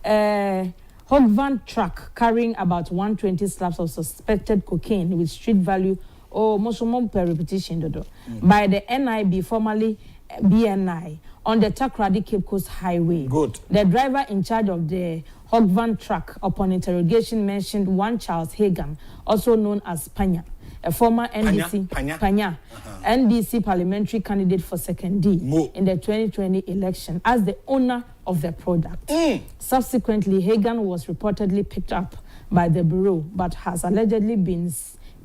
a Hogvan truck carrying about 120 slabs of suspected cocaine with street value per repetition by the NIB, formerly BNI, on the Takoradi Cape Coast Highway. Good. The driver in charge of the Hogvan truck, upon interrogation, mentioned one Charles Hagan, also known as Panya, a former NDC NDC parliamentary candidate for 2nd D in the 2020 election, as the owner of the product. Subsequently, Hagan was reportedly picked up by the bureau, but has allegedly been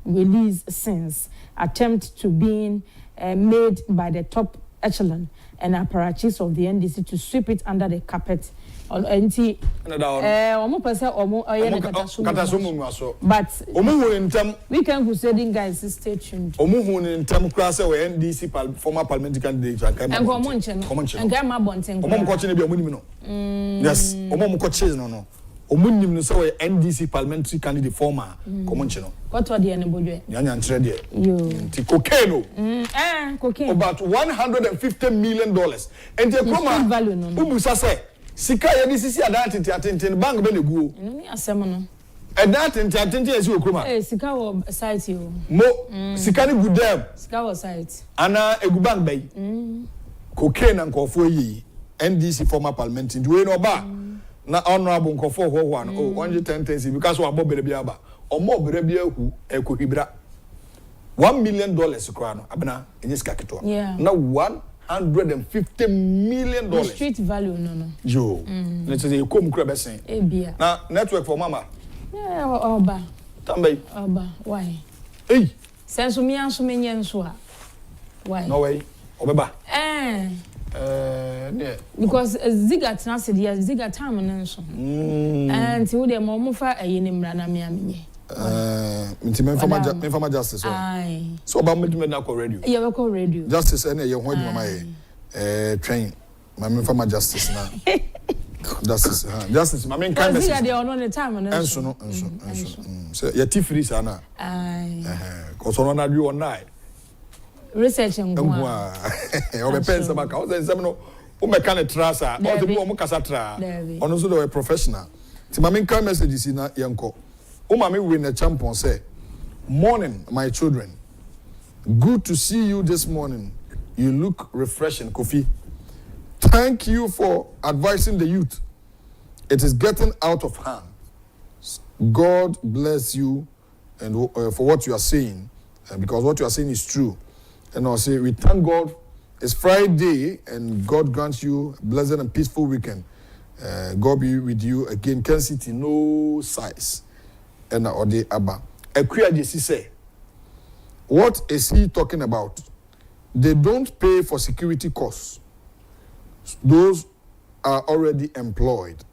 released since. Attempt to being made by the top echelon and apparatchiks of the NDC to sweep it under the carpet. But we can Crusading guys, stay tuned. NDC former parliamentary candidate and Grandma Bonten. Yes, no. NDC parliamentary candidate former What are the anybody? Cocaine. Cocaine. About $150 million. And the value no. Sika ya DCC identity attend bank be go. Ni asem no. And that entertainment is your kroma. Eh, sika wo site yo. Mo sika ni gudem. Sika wo site. Ana eguban bay. Cocaine and nkofo yi. NDC former parliament in way no ba. Na honorable nkofo ho ho an. Oh, 110 because we abobere bia ba. Omo obere bia hu ekohibra. $1 million kura no abena enye sika keto. Na $150 million. The street value no. Yo. Let's say you come kura besen. Ebia. Na network for mama. Yeah, oba. Tambe. Oba, why? Hey. Senso mi anso menye nso a. Why? No way. Obeba. Yeah. Because Ziga transit yes, Ziga time nso. And ti wo de mo fa ayeni mra na me amenye. Informa justice. So about me na call radio. Yeah, we call radio. Justice ene ye ho adwuma ma train. My informa justice na. Justice, my main kind of. Ziga de on the time na. Enso no. So ye tifiri sana. Cause on na do online. Research ngwa. O be pensa maka. O say no o me kan trasa. O te mo kasa tra. Ono so the professional. Ti my main kind message na yenko. O ma me win a champion say, "Morning, my children. Good to see you this morning. You look refreshing, Kofi. Thank you for advising the youth. It is getting out of hand. God bless you and for what you are saying, because what you are saying is true. And I'll say, we thank God. It's Friday, and God grants you a blessed and peaceful weekend. God be with you again. Kencity, no size. And Ode Abba. Ekuya Jesi say, what is he talking about? They don't pay for security costs. Those are already employed.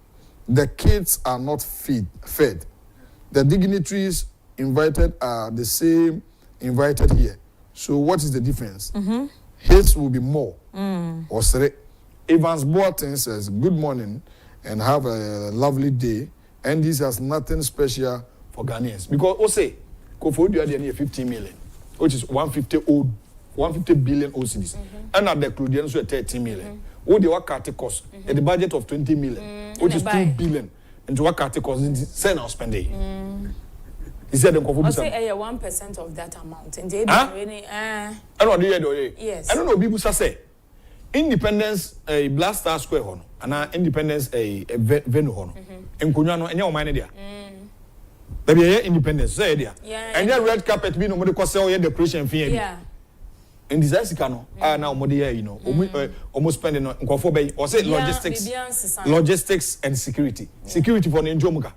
The kids are not fed. The dignitaries invited are the same invited here. So what is the difference? His will be more. Osere. Evans Boateng says, good morning and have a lovely day. And this has nothing special for Ghanaians. Because Ose, Kofodio had 15 million, which is 150 billion OCDs. And at the Cludians were 13 million. What the work cost? At the budget of 20 million, which is 2 billion. And to work cost, send our spending. He said, "I say 1% of that amount." And they really, I don't know. Yes. I don't know. People say, Independence a Blaster Square hono, and Independence a venue hono. And Kunyano, and your money there. Baby, Independence, say there. And your red carpet be no more because all your decoration fee. Yeah. In this cano, now Modia, you know, almost spending on Kofobe, or say logistics and security. Security for the Njomuka.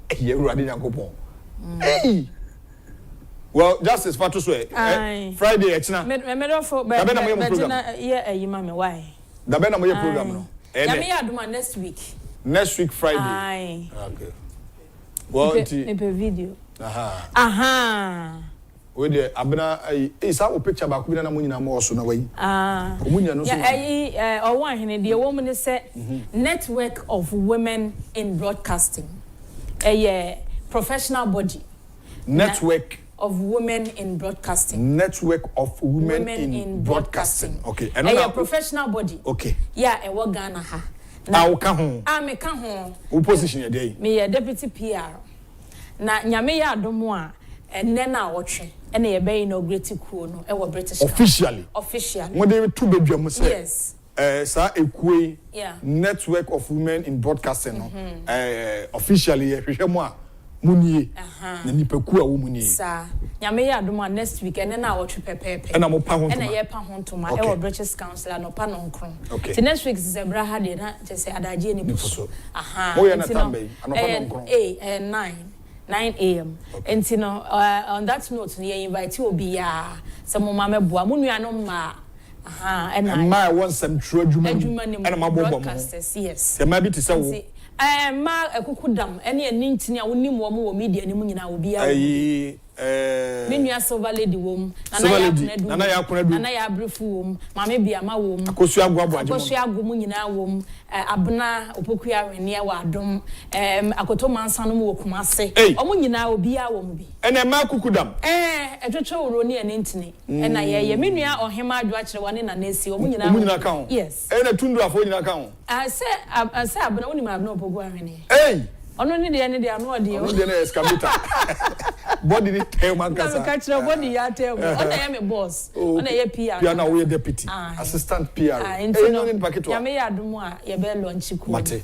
Here, running a coupon. Hey! Well, justice for to swear. Friday, it's not. Why? The Benamo program. Next week. Next week, Friday. Okay. Well, video. Aha. With the Abena, is our picture about Queen and Munina more so away. Or one, the woman is said network of women in broadcasting. A professional body. Network of women in broadcasting. Network of women in broadcasting. Okay. And a professional body. Okay. Yeah, a work Ghana ha. Now, come I'm a come who position your day? Me a deputy PR. Na nyame ya adomo and then I watch and a bay no great cool no British officially. When they two bedroom yes. Sir Ekwe network of women in broadcasting officially Munie na nipaku a wo munie sa nyame ya adoma next week and then I watch pepepe and am pa ho and ye pa ho ntoma e wo British Council no pa no nkron the next week is Zebra ha de na je say adaje ni puso wo ye na tambe anopa no nkron 9 a.m. And you know, on that note, we invite you be some mama boa munu no ma and my want some true and my broadcasters yes there might be to say ma ekukudam ene enintini a wonim wo mo media ne mu nyina wo bia menua silver lady wom nana ya akonadu nana ya abrefu wom mama bia ma wom akosu agwabo mu nyina wom abna opokuya wenia wa adom akoto mansan no wo kumase omo nyina wo bia wom bi ene ma kukudam etwetwe woro ne enintini ena ye menua ohema adwo akire wane na nesi omo nyina kan yes ene tundu afo nyina kan say abna woni ma abna opokuya wenia Ono ni de no de. Ono de na excavator. Body ni tell man kasa. Na catch your body ya tell me. Ono ya me boss. Ono ya PR. PR na we deputy. Assistant PR. No ni packet wa. Ya me ya adumu a ye be launch ku. Mate.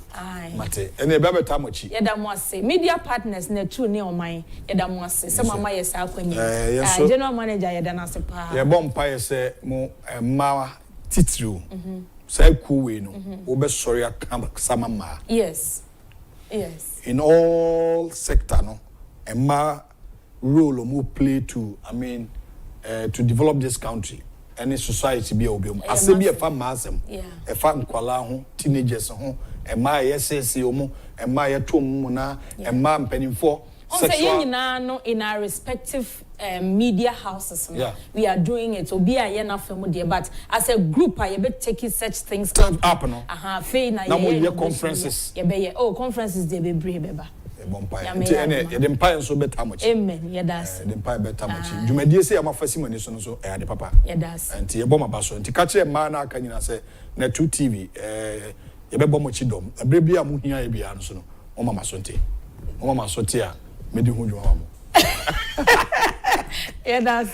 Ene be beta mochi. Ye da mo ase. Media partners na tu ni oman. Ye da mo ase. Se mama ye sa akwani. General manager ye da na se pa. Ye bom pa ye se mo ma titru. Say cool we no. Obe sorry sama ma. Yes. In all sector no. Ma role or more play to to develop this country any society be obium as be a farm masem a farm kwala ho teenagers ho e ma yesese omo e ma yetom na e ma mpanimfo sexual no in our respective media houses we are doing it obi a ye na fam there but as a group I be taking such things up no fe na ye conferences ye be conferences they be brave beba ene ye dem pa so beta mochi amen ye das dem pa beta mochi dwumadie se amafasi mani so no so e ade papa ye das enti ye bom abaso enti ka che ma na aka nyina se na 2 TV ye be bom mochi dom abre bia mu hia ye bia no so no o mama so nti o mama so ti a medi hu dwuma mo ye das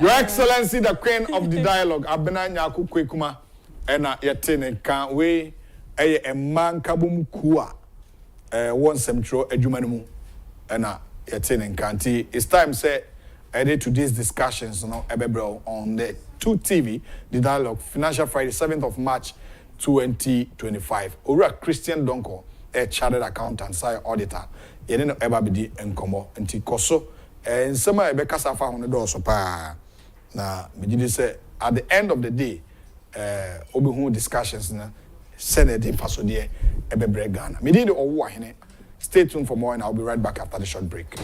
Your Excellency the Queen of the Dialogue Abena Nyaku Kwekuma ena yete ne kan we eye emman kabum kuwa one semtro adwuma no mu na yete ne nkanti it's time say edit to these discussions no ebebro on the 2 TV the Dialogue Financial Friday 7th of March 2025 ora Christian Donko a chartered accountant say auditor yene no eba bidi enkomo nti koso nsema ebe kasa fa ho no do so pa na megide say at the end of the day obehu discussions na Senate in Fasodie Ebebre Ghana. Me did owo ahene. Stay tuned for more and I'll be right back after the short break.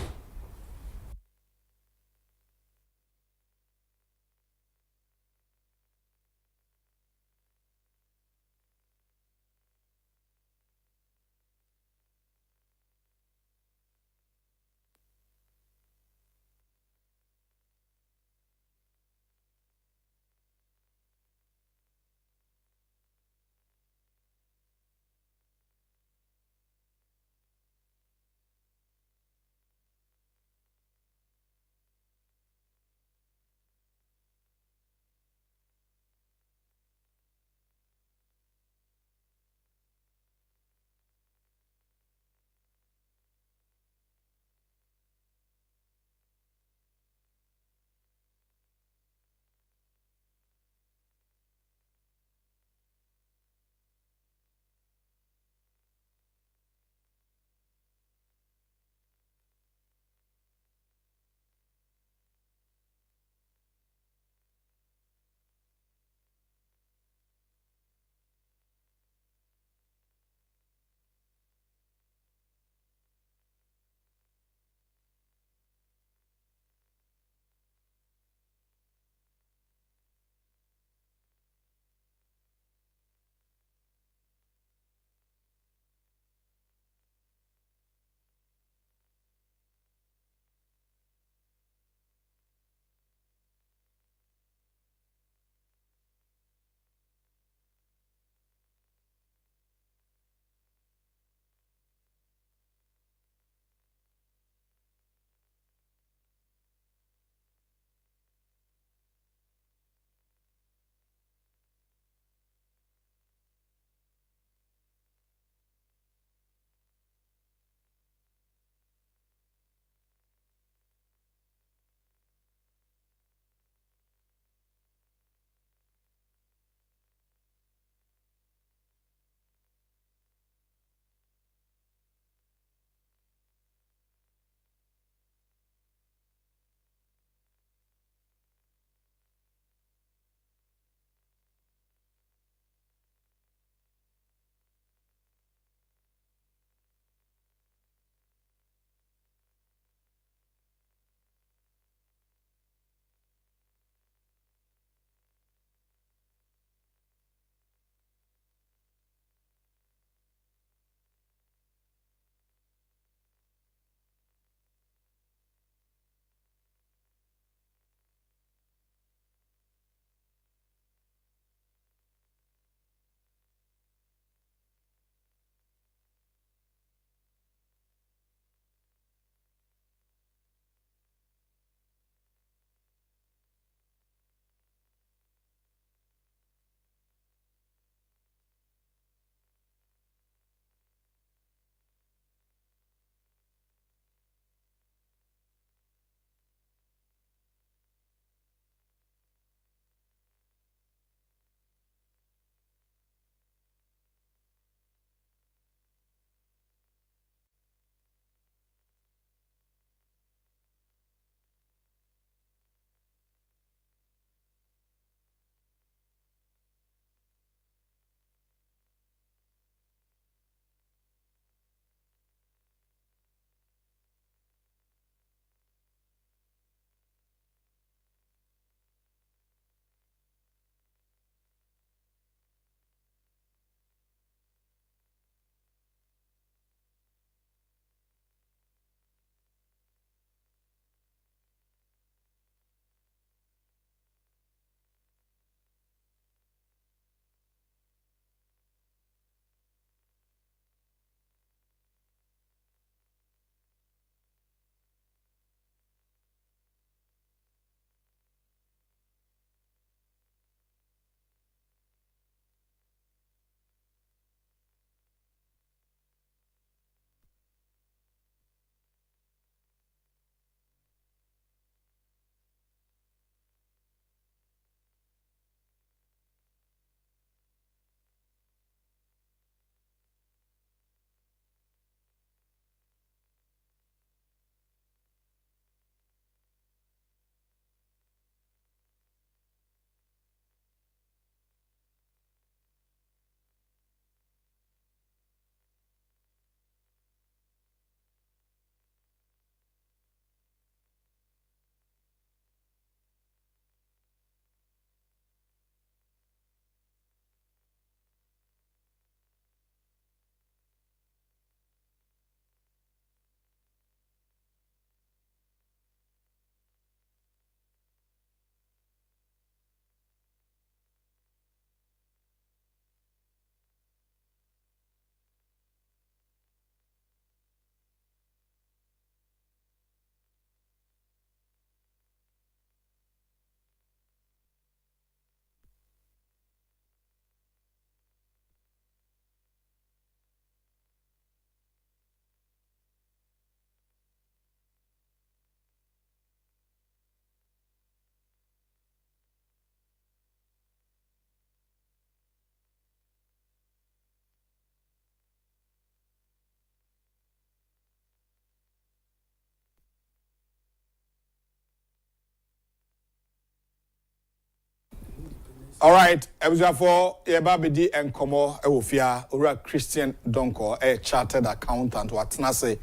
All right, for Yababidi and Komo Ewofia, Ura Christian Donko, a chartered accountant, Watnase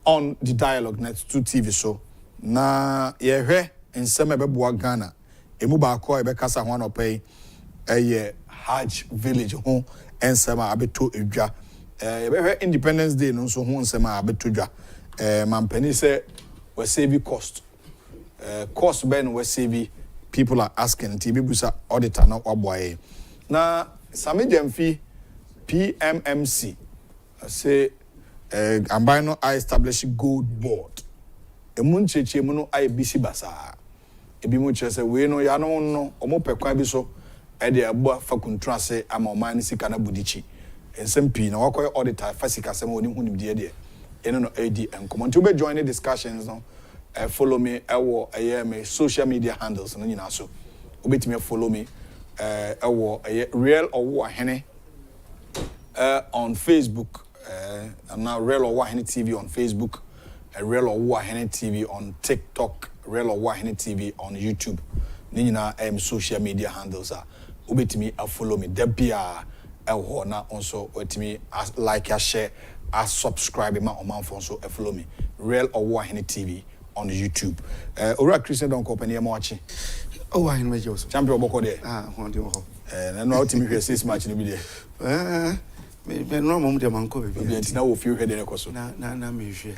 on the Dialogue Net 2 TV show. Na yehe in Semebebwa Ghana, Emuba ko Ebekasa Wano pay a Hajj village home and Sema Abeto Uja. Independence Day, no so home Sema Abetuja. Mampeni se we save cost. Cost ben we save. People are asking Tibibusa auditor na oboye. Na Sami Jemfi PMMC say ambino I establish gold board. Emun cheche muno I bisi basa. Ebi mu che say we no ya no omo pekwan bi so e de abo fa kuntra say ama oman sika na budichi. Ensem pi na wakoy auditor fa sika sem oni hunim de eno no AD enkomo. Nti we join the discussions no. Follow me me social media handles no nyina so obetime follow me real or war hene on Facebook and now real or war hene TV on Facebook, real or war hene TV on TikTok, real or war hene TV on YouTube. Nyina social media handles are obetime follow me debia na also obetime like share subscribe ma on my phone so follow me real or war hene TV on YouTube. Ora Christian don't company am watching. Oh, I know you. Champion boko there. On the ho. And no team here 6 match ni bi there. Me no mom de manko be. Be antina wo feel head na koso. Na me hwe.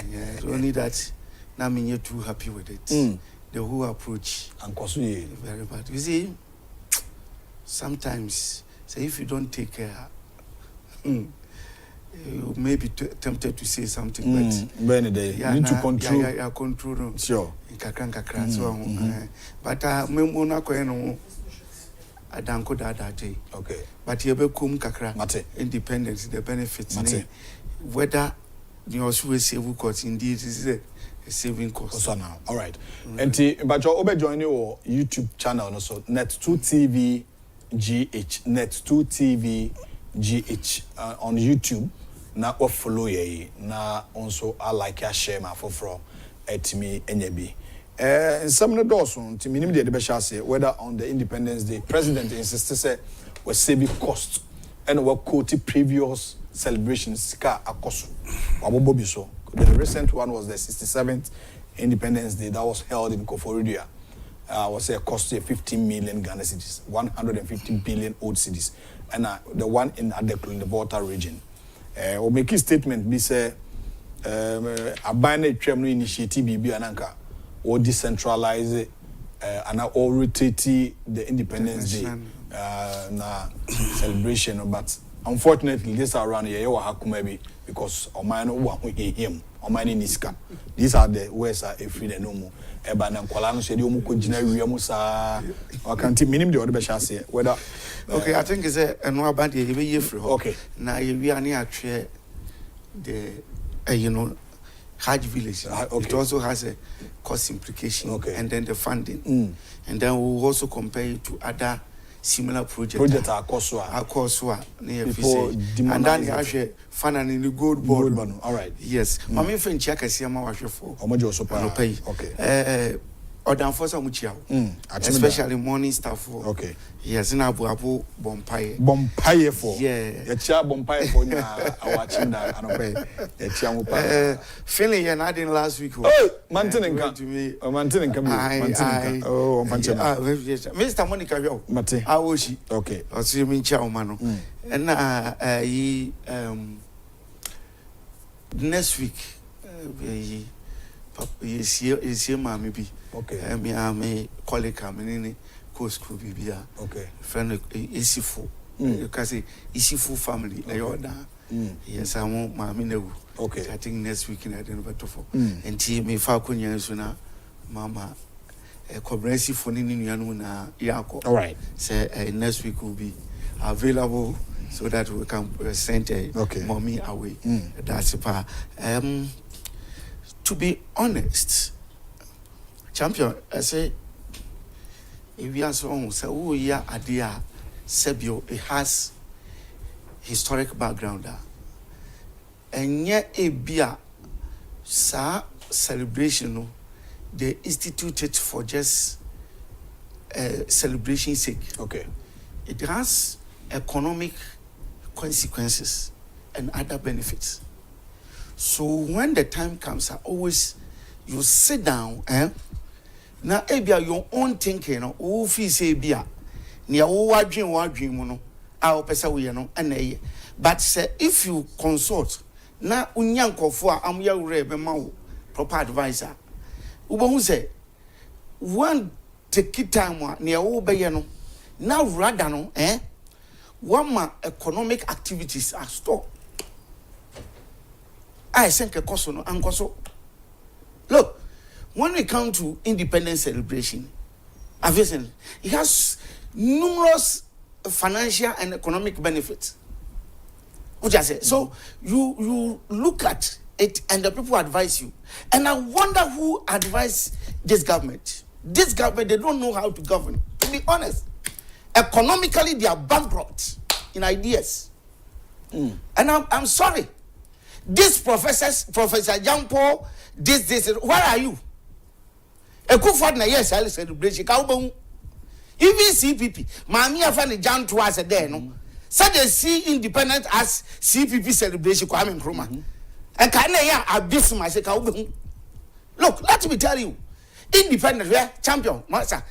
Yeah, only that na me you too happy with it. The whole approach and koso ye very bad. You see, sometimes say if you don't take care you may be tempted to say something, but you need to control. Yeah, control. Sure. So, but me mona ko eno adanko that day. Okay. But you be kum kakra. Mate. Independence, the benefits. Mate. Whether you also save cost indeed is a saving cost. So now, all right. And but you obe join your YouTube channel also Net2 TV GH Net2 TV GH on YouTube. Na o follow ye na also I like ya share my for etimi enyebi some no doors on to minimum the be say whether on the Independence Day president insisted say we save cost and we quote previous celebrations ka akoso wabobi so the recent one was the 67th Independence Day that was held in Koforidua was a cost of 15 million Ghana cedis 150 billion old cedis and the one in Agyapong in the Volta region. Or make a statement be say a binary tremor initiative be ananka or decentralize and or rotate the Independence Day na celebration, but unfortunately this around here you have maybe because Omano wa him Omani niska. These are the words are free the no more. Eba na nkwala no se de omuko gina wiam sa wakanti minim de odebe sha se whether okay I think is a no about the be free okay na we are near the you know Hajj village. Okay. It also has a cost implication, okay. And then the funding, and then we will also compare it to other similar projects. Project Akosua and then you actually fund in the gold board. All right. Yes. Mami friend check I see my for. Omojo so pay. Okay. Or down for some especially morning staff. Okay. Yes, in Abu Bompaye. Bompaye for. Yeah. The chair Bompaye for na watching that and pay. The chair feeling and I didn't last week. Oh, Mantin come to me. Oh, Mantin come. Oh, Mr. Monica, Mate. How was she? Okay. I'll see you in Chow Mano. And next week, is here, maybe. Okay. Me, I'm a colleague coming in. School bibia okay friend isifu you can say isifu family yes I want mama newu okay I think next week I don't better for and me fa kunya so na mama comprehensive for ni nuanu na yako all right say next week will be available so that we can send mommy away that's pa to be honest champion I say if we are so oh yeah idea Sebio it has historic background and yet a beer celebration they instituted for just celebration sake. Okay. It has economic consequences and other benefits. So when the time comes, I always you sit down, now ebia your own thinking, oh, feel say bia, near what dream mono, our pesa we no, and but say if you consult, now unyanko for am ya rebe proper advisor, who say one take it time near obey no, now rather no, one ma economic activities are stopped. I think a coso and coso. Look, when we come to independence celebration, obviously, it has numerous financial and economic benefits. Which I say, so you look at it and the people advise you. And I wonder who advised this government. This government, they don't know how to govern. To be honest, economically, they are bankrupt in ideas. And I'm sorry. This Professor Agyapong, this, where are you? Akufo-addo na yes, I celebration. Even CPP, Mami Afani Jan twice a day, no. So they see independent as CPP celebration. Kwame Nkrumah. And can I abuse myself? Look, let me tell you, independent champion, master.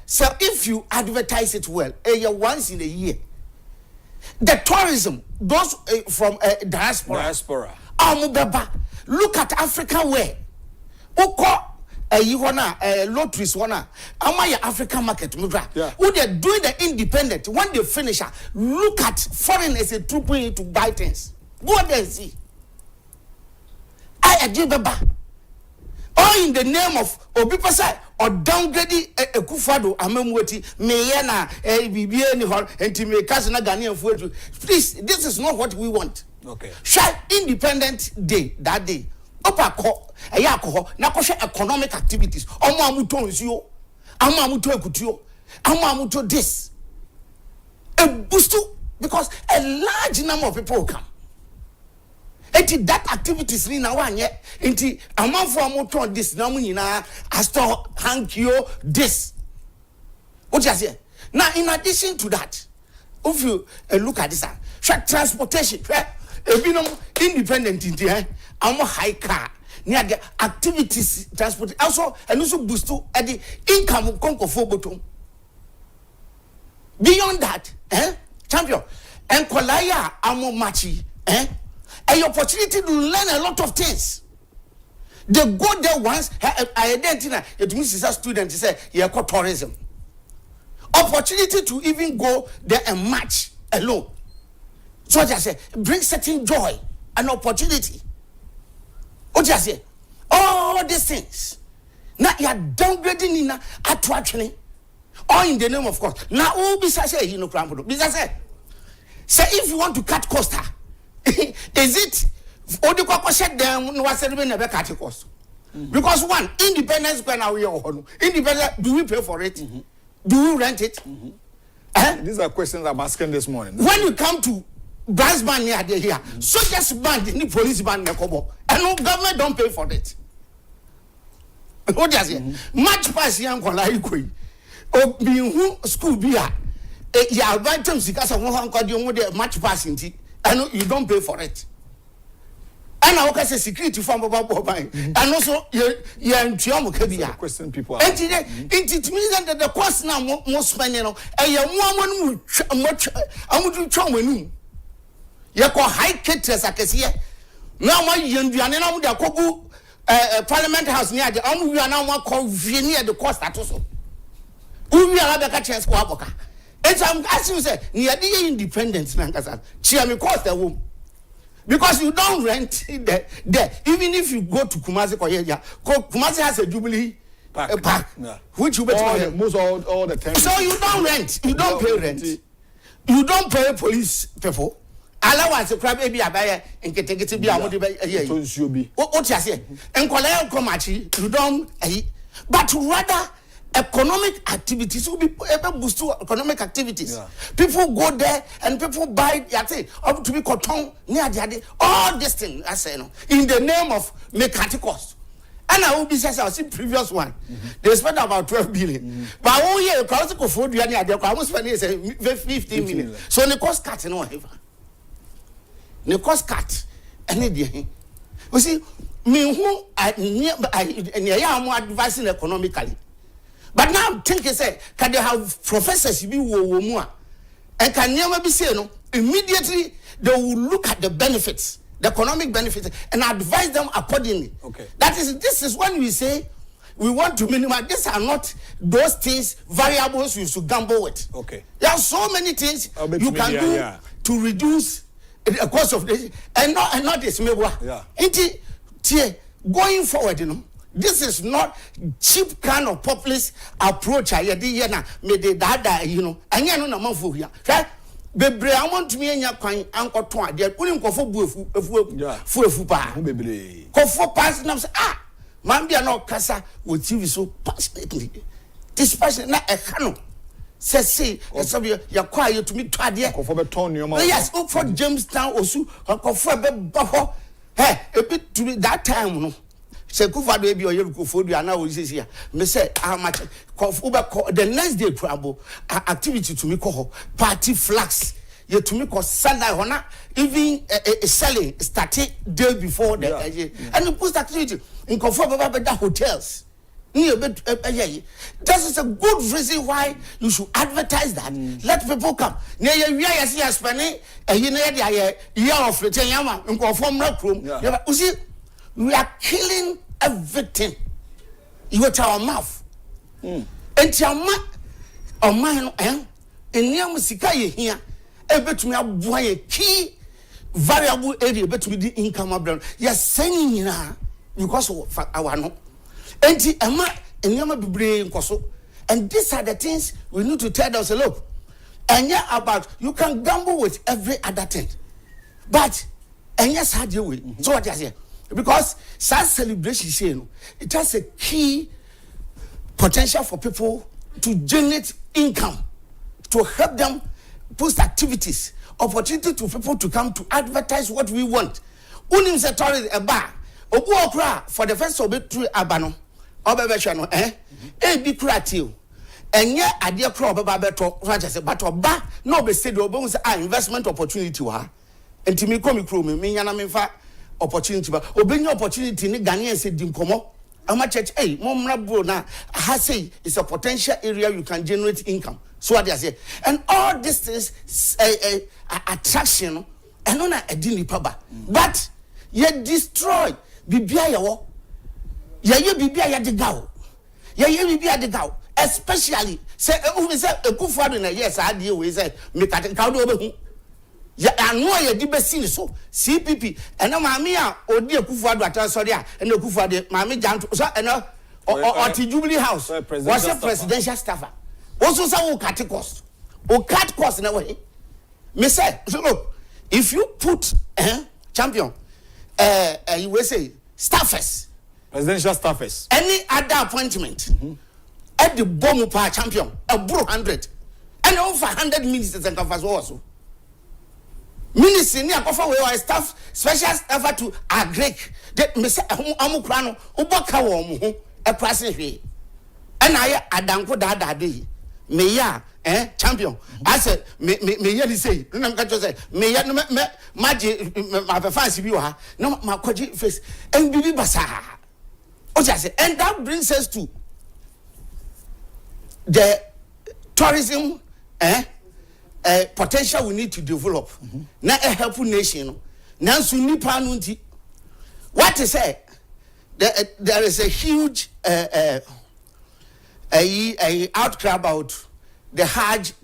So if you advertise it well, once in a year. The tourism, those from diaspora. Look at Africa where. Uko lotteries wana. Amaya African market mudra. Who they're doing the independent. When they finish, look at foreigners trooping to buy things. Go there and see. Agyapong. All in the name of Obipasa or downgrading Akufo-addo amemweti meyena bibie ni hor enti me kasina Ghanaian fuetu. Please, this is not what we want. Okay. Share Independent Day that day. Opa ko alcohol na ko share economic activities. Omo amuto nsuo, omo amuto ekutuo, omo amuto this. A boost because a large number of people will come. Enti that activities ni na wanye enti amanfo amoton this na munyina astor hankio this. What you say? Now in addition to that, if you look at this, transportation, independent in the amo high car near the activities transport also and also boost to the income of Conco bottom. Beyond that, champion and Kolaya amo machi, an opportunity to learn a lot of things. They go there once. I identify it means a student say you call tourism. Opportunity to even go there and match alone. So I say bring certain joy and opportunity. What you say? All these things. Now you are downgrading in attraction. All in the name of course. Now who besides say you know Krampo? Besides say if you want to cut cost. Is it Odi Kwakwa said them no was never cut cost? Because one, independence when are we all independent, do we pay for it? Do we rent it? These are questions I'm asking this morning. When you come to brass band near here, soldiers band, the police band, and no government don't pay for it. What does it? Much pass young Kolai or being school beer. Yeah, right terms because of one much passing tea. I know you don't pay for it. And I work as security from Bob and also you're in Chiamu Question people. And it means that the cost now most spending and you much I'm to Chomenu. You call high kitters, I can see. Now my young Diana Kobu Parliament House near the we are now called near the cost at also. We are the chance for Aboka. And so I'm asking you, say, near the independence, Chiami cost the womb. Because you don't rent there. Even if you go to Kumasi, Kumasi has a Jubilee park, which you better all the time. So you don't rent, you don't pay rent, you don't pay police people. Allowance a crab baby abaya and get to be able to be. What you say? And Kolaya Komachi, you don't, but rather. Economic activities will be able to boost to economic activities. People go there and people buy up to be cotton near the all these things. I say no in the name of mechanic cost. And I will be says I see previous one. They spent about 12 billion. But oh yeah, because of food, you are almost spending 15 million. So the cost cut no ever. The cost cut any day. You see, me who I am advising economically. But now I'm thinking, say, can they have professors be more? And can never be saying no? Immediately they will look at the benefits, the economic benefits, and advise them accordingly. Okay. This is when we say we want to minimize. These are not those things, variables you should gamble with. Okay. There are so many things you can do to reduce the cost of this, and not this. Yeah. Going forward, this is not cheap kind of populist approach. I did na me de dada, and no na manfo here. Bebre I want to me anya kwan anko ton ade kuni nkofo buefu pa bebre kofo pass na say man bia na kasa wo TV so passionately this passion na e kano say ya kwa ye to me to ade kofo be ton nyoma yes for Jamestown osu kofo be ba ho a bit to me that time no say akufo-addo e bi o akufo-addo ana o sisi ya me say how much the next day trouble activity to me call party flags you to me call Sunday hona even selling started day before the and the post activity in conform hotels. This is a good reason why you should advertise that. Let people come. You see, we are killing everything with our mouth. And your man, and young Sika here, a bit to me a key variable area between the income of them. Yes, saying because of our no. And these are the things we need to tell us. Look, and yeah, about you can gamble with every other thing, but and yes, how do you win? So what I say, because such celebration, it has a key potential for people to generate income, to help them post activities, opportunity to people to come to advertise what we want. Unim se tori a bar, obu okra for the first of it through abano. Obebeshano be creative and yet idea crop about beto but oba no be said obo investment opportunity wa enti me come crew me yana me fa opportunity ba obenya opportunity ni Ghanaian say dinkomo ama church momra bro na ha say it's a potential area you can generate income so what they say and all these things attraction and no na edini paba but you destroy bibia yawo ye bibia ya de gaw ye bibia de gaw especially say akufo-addo na yes ade we say me ka do obehu ya anu ye di besi so CPP ena maami a odi akufo-addo atasori a ena akufo-addo maami janto so ena or Jubilee House was a presidential staffer also say we cut cost na way me say so look if you put champion you will say staffers presidential staffers any other appointment at the bomb power champion a bro 100 and over 100 ministers and covers also ministry ni akofa we are staff special staffer to agree that me say amukra no uboka wo mo ho e prase hwe and I adanko dada dey me ya champion I said me ya di say no am ka say me ya no me ma fans bi wa no ma kwaji face and bibi basa. And that brings us to the tourism potential we need to develop. Na a helpful nation. Now, what to say? There is a huge outcry about the Hajj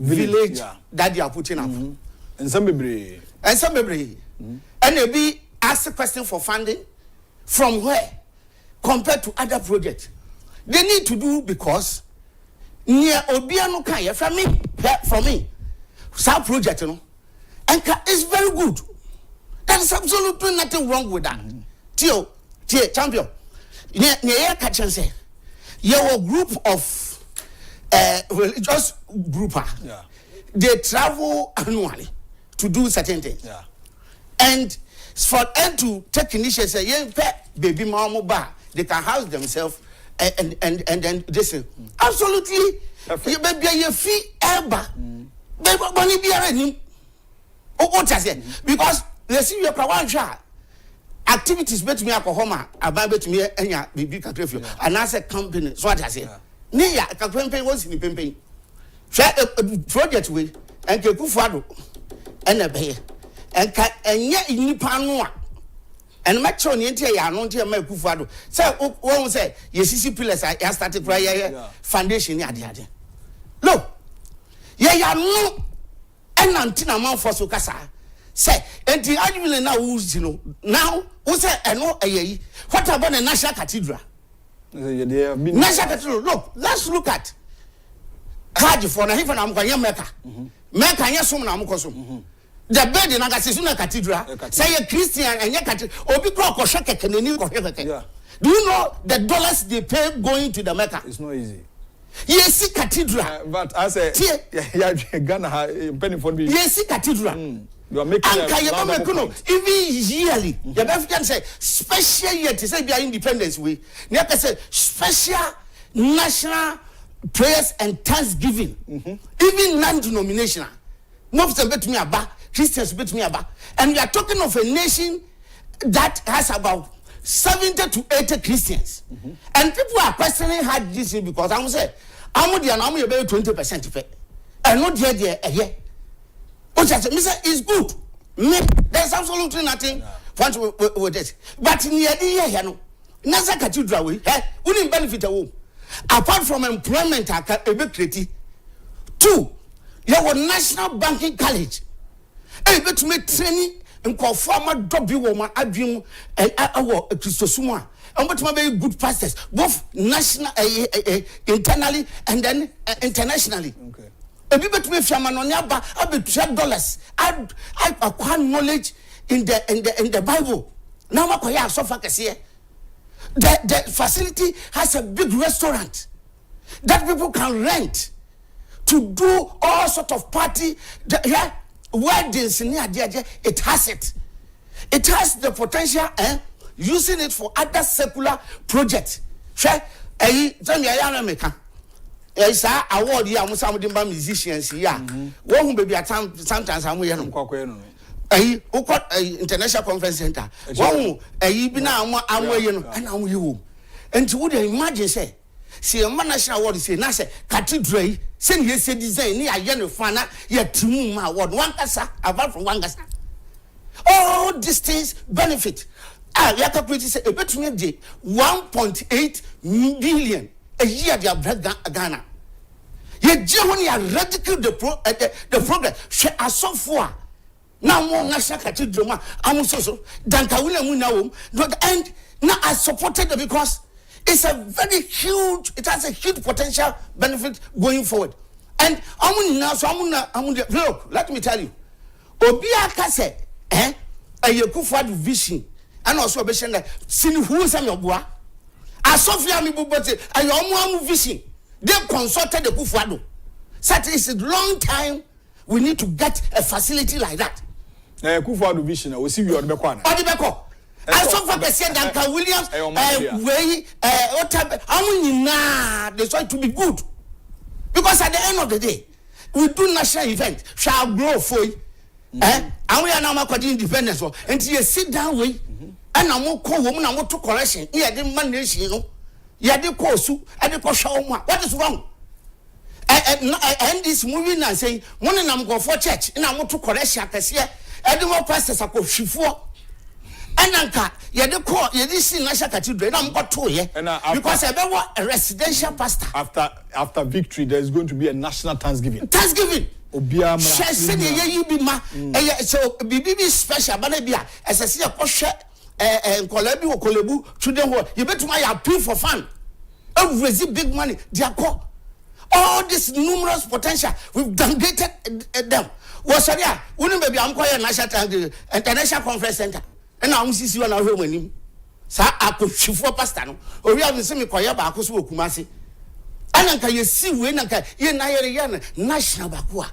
village that they are putting up. And some be and they be asked a question for funding from where? Compared to other projects, they need to do because near Obiano Kaya from me, some project, and it's very good. There is absolutely nothing wrong with that. Tio, champion, near Kachan say, you're a group of religious grouper. They travel annually to do certain things, and for them to take initiative, say, baby mama bar, they can house themselves and then this absolutely you baby your fee ever. Baby money be already. What I say? Because they see your one child. Activities bet me alcohol, about bet me and baby cafe, and as a company. So what I say? Nia, a campaign was in the campaign. Try a project with and akufo-addo and a bear and yet in Nipanua and match on the entire non tear akufo-addo. So one say, yes, see pillars I started prayer foundation. Yadi. Look, yeah, no, and Antina Mount for Sukasa. Say, and the argument now, now, who say, I know a what about the National Cathedral? National Cathedral, look, let's look at. Kaji for na hifa na mkwanya Mecca. Mecca nya som na mkosum. The bed na gasisuna cathedral. Say a Christian and cathedral. Obi kro ko hwe keke nani ko hwe keke. Do you know the dollars they pay going to the Mecca? It's not easy. Yes, cathedral. But I say yeah Ghana penny for me. Yes, cathedral. You are making even yearly. The African say special year to say be independence we. They say special national prayers and thanksgiving, even non-denominational. Most of bet me about Christians bet me about, and we are talking of a nation that has about 70 to 80 Christians, and people are questioning how this is because I'm say I'm about 20%, and not there which I say, is good. There's absolutely nothing with this, but in the year, no, Nasa Cathedral we wouldn't benefit a woman. Apart from employment, a bit creative. 2, you have a national banking college. Able to make training and call former W woman, Agyapong, and our Christosuma. And what may be good pastors, both national, internally, and then internationally. Okay. A bit to me from Anoniaba, I bet $12. I acquire knowledge in the Bible. Now, I so far here. The facility has a big restaurant that people can rent to do all sort of party. Weddings in here, it has it. It has the potential using it for other secular projects. It's an award here. I'm some musicians here. One baby at sometimes I'm international conference center. Wow, and you would imagine say, see a national award say, Nasa cathedral, send you say design near Yenufana, yet to my award, one gasa, apart from one gasa. All these things benefit. Yaka pretty say a bit maybe 1.8 billion a year they have Ghana. Yet Germany are radical the progress. She are so far. Now more national cathedral, I'm so Danka William now, and now I supported it because it's a very huge, it has a huge potential benefit going forward. And look, let me tell you, Obiaka said, a Akufo-addo vision, and also a vision that sin who is your boy. As Sophia Mibubote, and your vision, they consulted the Akufo-addo. Such is a long time, we need to get a facility like that. Akufo-addo vision, we see you on the corner. I saw for the said Uncle Williams, they try to be good. Because at the end of the day, we do national event, shall grow for you. And we are now making independence. And you sit down with, and I'm more call woman, I'm more to correction. Yeah, the manage, you know. Yeah, they call soup, and they call show. What is wrong? And this moving and saying, one and I'm going for church, and I'm more to correction, because here, and the more pastors are called Shifo. And Anka, you had call, you didn't see National Cathedral, I'm got to here. Because I want a residential pastor. After victory, there's going to be a national Thanksgiving. Thanksgiving. So BB special, but as I see a posher and Kolebu or Kolebu, children, you bet my appeal for fun. Oh, receive big money, dear call. All this numerous potential, we've downgraded them. Was there? Wouldn't be I'm calling National International Conference Center. And I'm see you on our home. Sir, I could shoot for pastor. Or we have the same choir back who Kumasi. And can you see when I can national Bakua?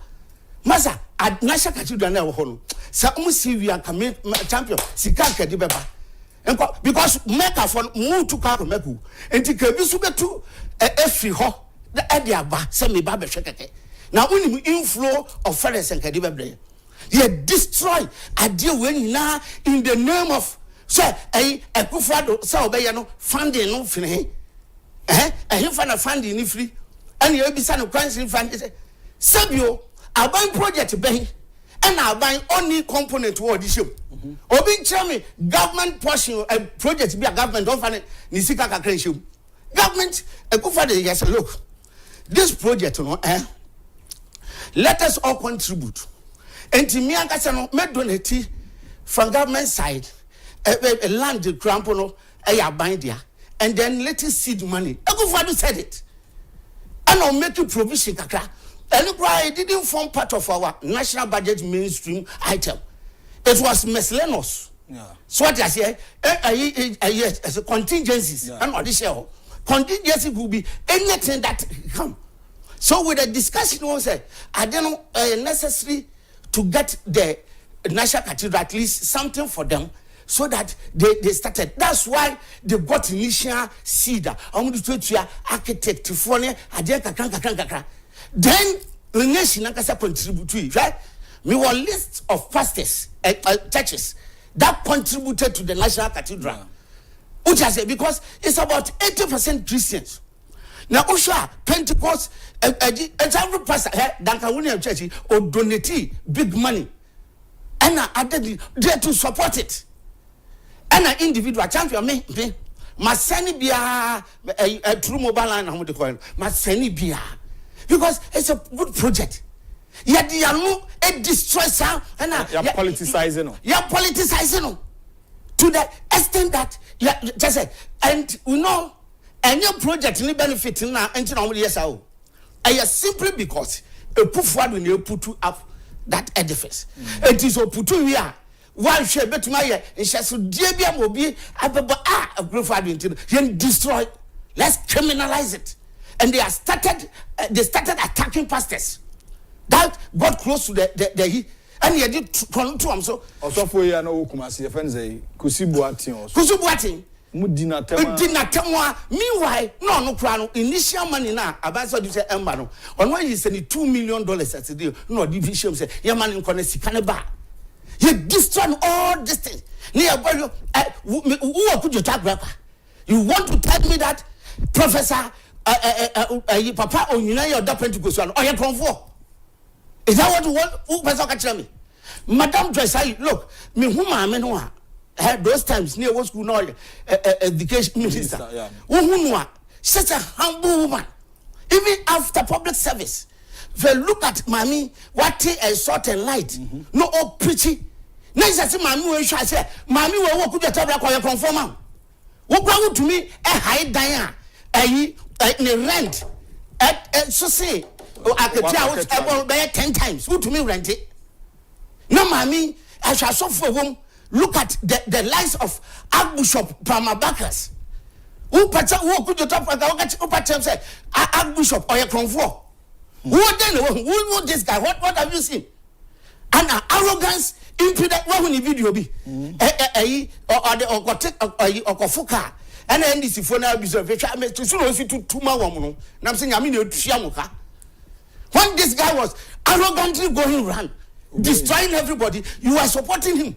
Masa at National Cathedral now home. Some see we are coming champion, Sikaka de Baba. Because Mecca for move to car Meku. And to Kebisu every ho, the Agyapong, semi Baba Shekeke. Now, only inflow of Ferris and Kadiba. You destroy a deal when now in the name of sir, a akufo-addo, so obey no funding no free. A him find a funding free. And you be son of Christ in funding. Sabio, I buy project bay. And I buy only component to this show. Obi tell me government portion a project be a government don't find it Nisika Kakreshu. Government akufo-addo yes look. This project let us all contribute. And to me I me donate from government side a land crampono a bind there. And then let us seed money. Akufo-addo said it. And I'll make you provision kakra. And look why it didn't form part of our national budget mainstream item. It was miscellaneous. Yeah. So what I say, yes, as a contingencies. And what this year, contingency will be anything that come. So with the discussion, we say, I don't know necessary to get the national cathedral at least something for them, so that they started. That's why they got initial seed. I'm going to architect for then the nation contribute to it, right? We were list of pastors, churches that contributed to the national cathedral. Which I say because it's about 80% Christians. Now, Osha, Pentecost, every pastor, Danka William Church, or donate big money. And I did there to support it. And an individual champion, me, Masani Bia, a true mobile line, I'm going to call it, Masani Bia. Because it's a good project. Yet they are no a destroys and you're politicizing. You're politicizing to the extent that just say, and we know any project any benefit in now and yes I simply because a put forward when you put up that edifice. It is a put here. One share bet my and shall so dear be a mobile a group for destroy. Let's criminalize it. And they started attacking pastors. That got close to the and he did turn to him so. Also for you know Kumasi friends Kusibuatin. Mudina Temwa. Meanwhile, no crown initial money now. About so you say Embano. On why you send $2 million as a deal. No division say your man in Konesi Canaba. You destroy all this thing. Near who could you talk rapper? You want to tell me that Professor Papa on United Pentecost or your convo? Is that what you want? Who can tell me? Madame Dressai, look, me whom I know had those times near what school no education minister. Who such a humble woman. Even after public service. If you look at mommy, what a sort of light. No all preachy. Next I say mommy when I say, mommy will walk with the tablet or your conformer. What go to me a high diana. A rent at so say I could tell 10 times. Who to me rent it? No, mommy, I shall suffer for whom look at the lives of Archbishop Pramabakas. Who could you talk about say Archbishop or your convo? Who this guy? What have you seen? And arrogance, impudent, what will the video be? Or Kofuka. And then this phone now be so to Tuma. I'm saying, I mean, when this guy was arrogantly going around, destroying everybody, you are supporting him.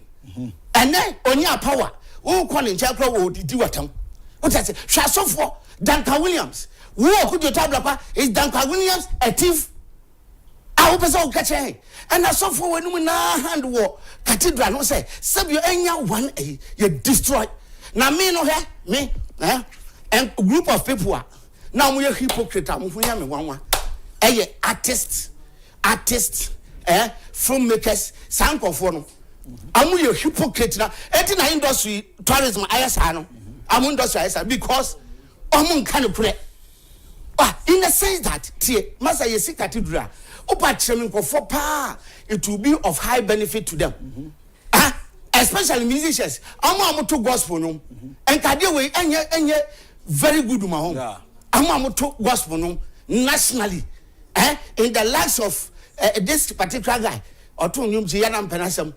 And then, on your power, who call in Chapel or did you at him? What I say, shall so for Duncan Williams. Who could you tell Papa? Is Duncan Williams a thief? I hope it's all catch a and I saw for when we now hand war cathedral, no say, sub your enya one a you destroy. Now, me no here, me, and a group of people are now we are hypocrite. I'm one. Artists, filmmakers, sound of one. I'm a hypocrite now. It's in industry, tourism, ISR. I'm industry because I'm kind of pray. In the sense that, Master Yesi Cathedral, it will be of high benefit to them. Especially musicians. I'm to gospel no. And Kadewe enye very good my home. I'm to gospel no nationally. In the likes of this particular guy, or to Nyum Jianam Penasam,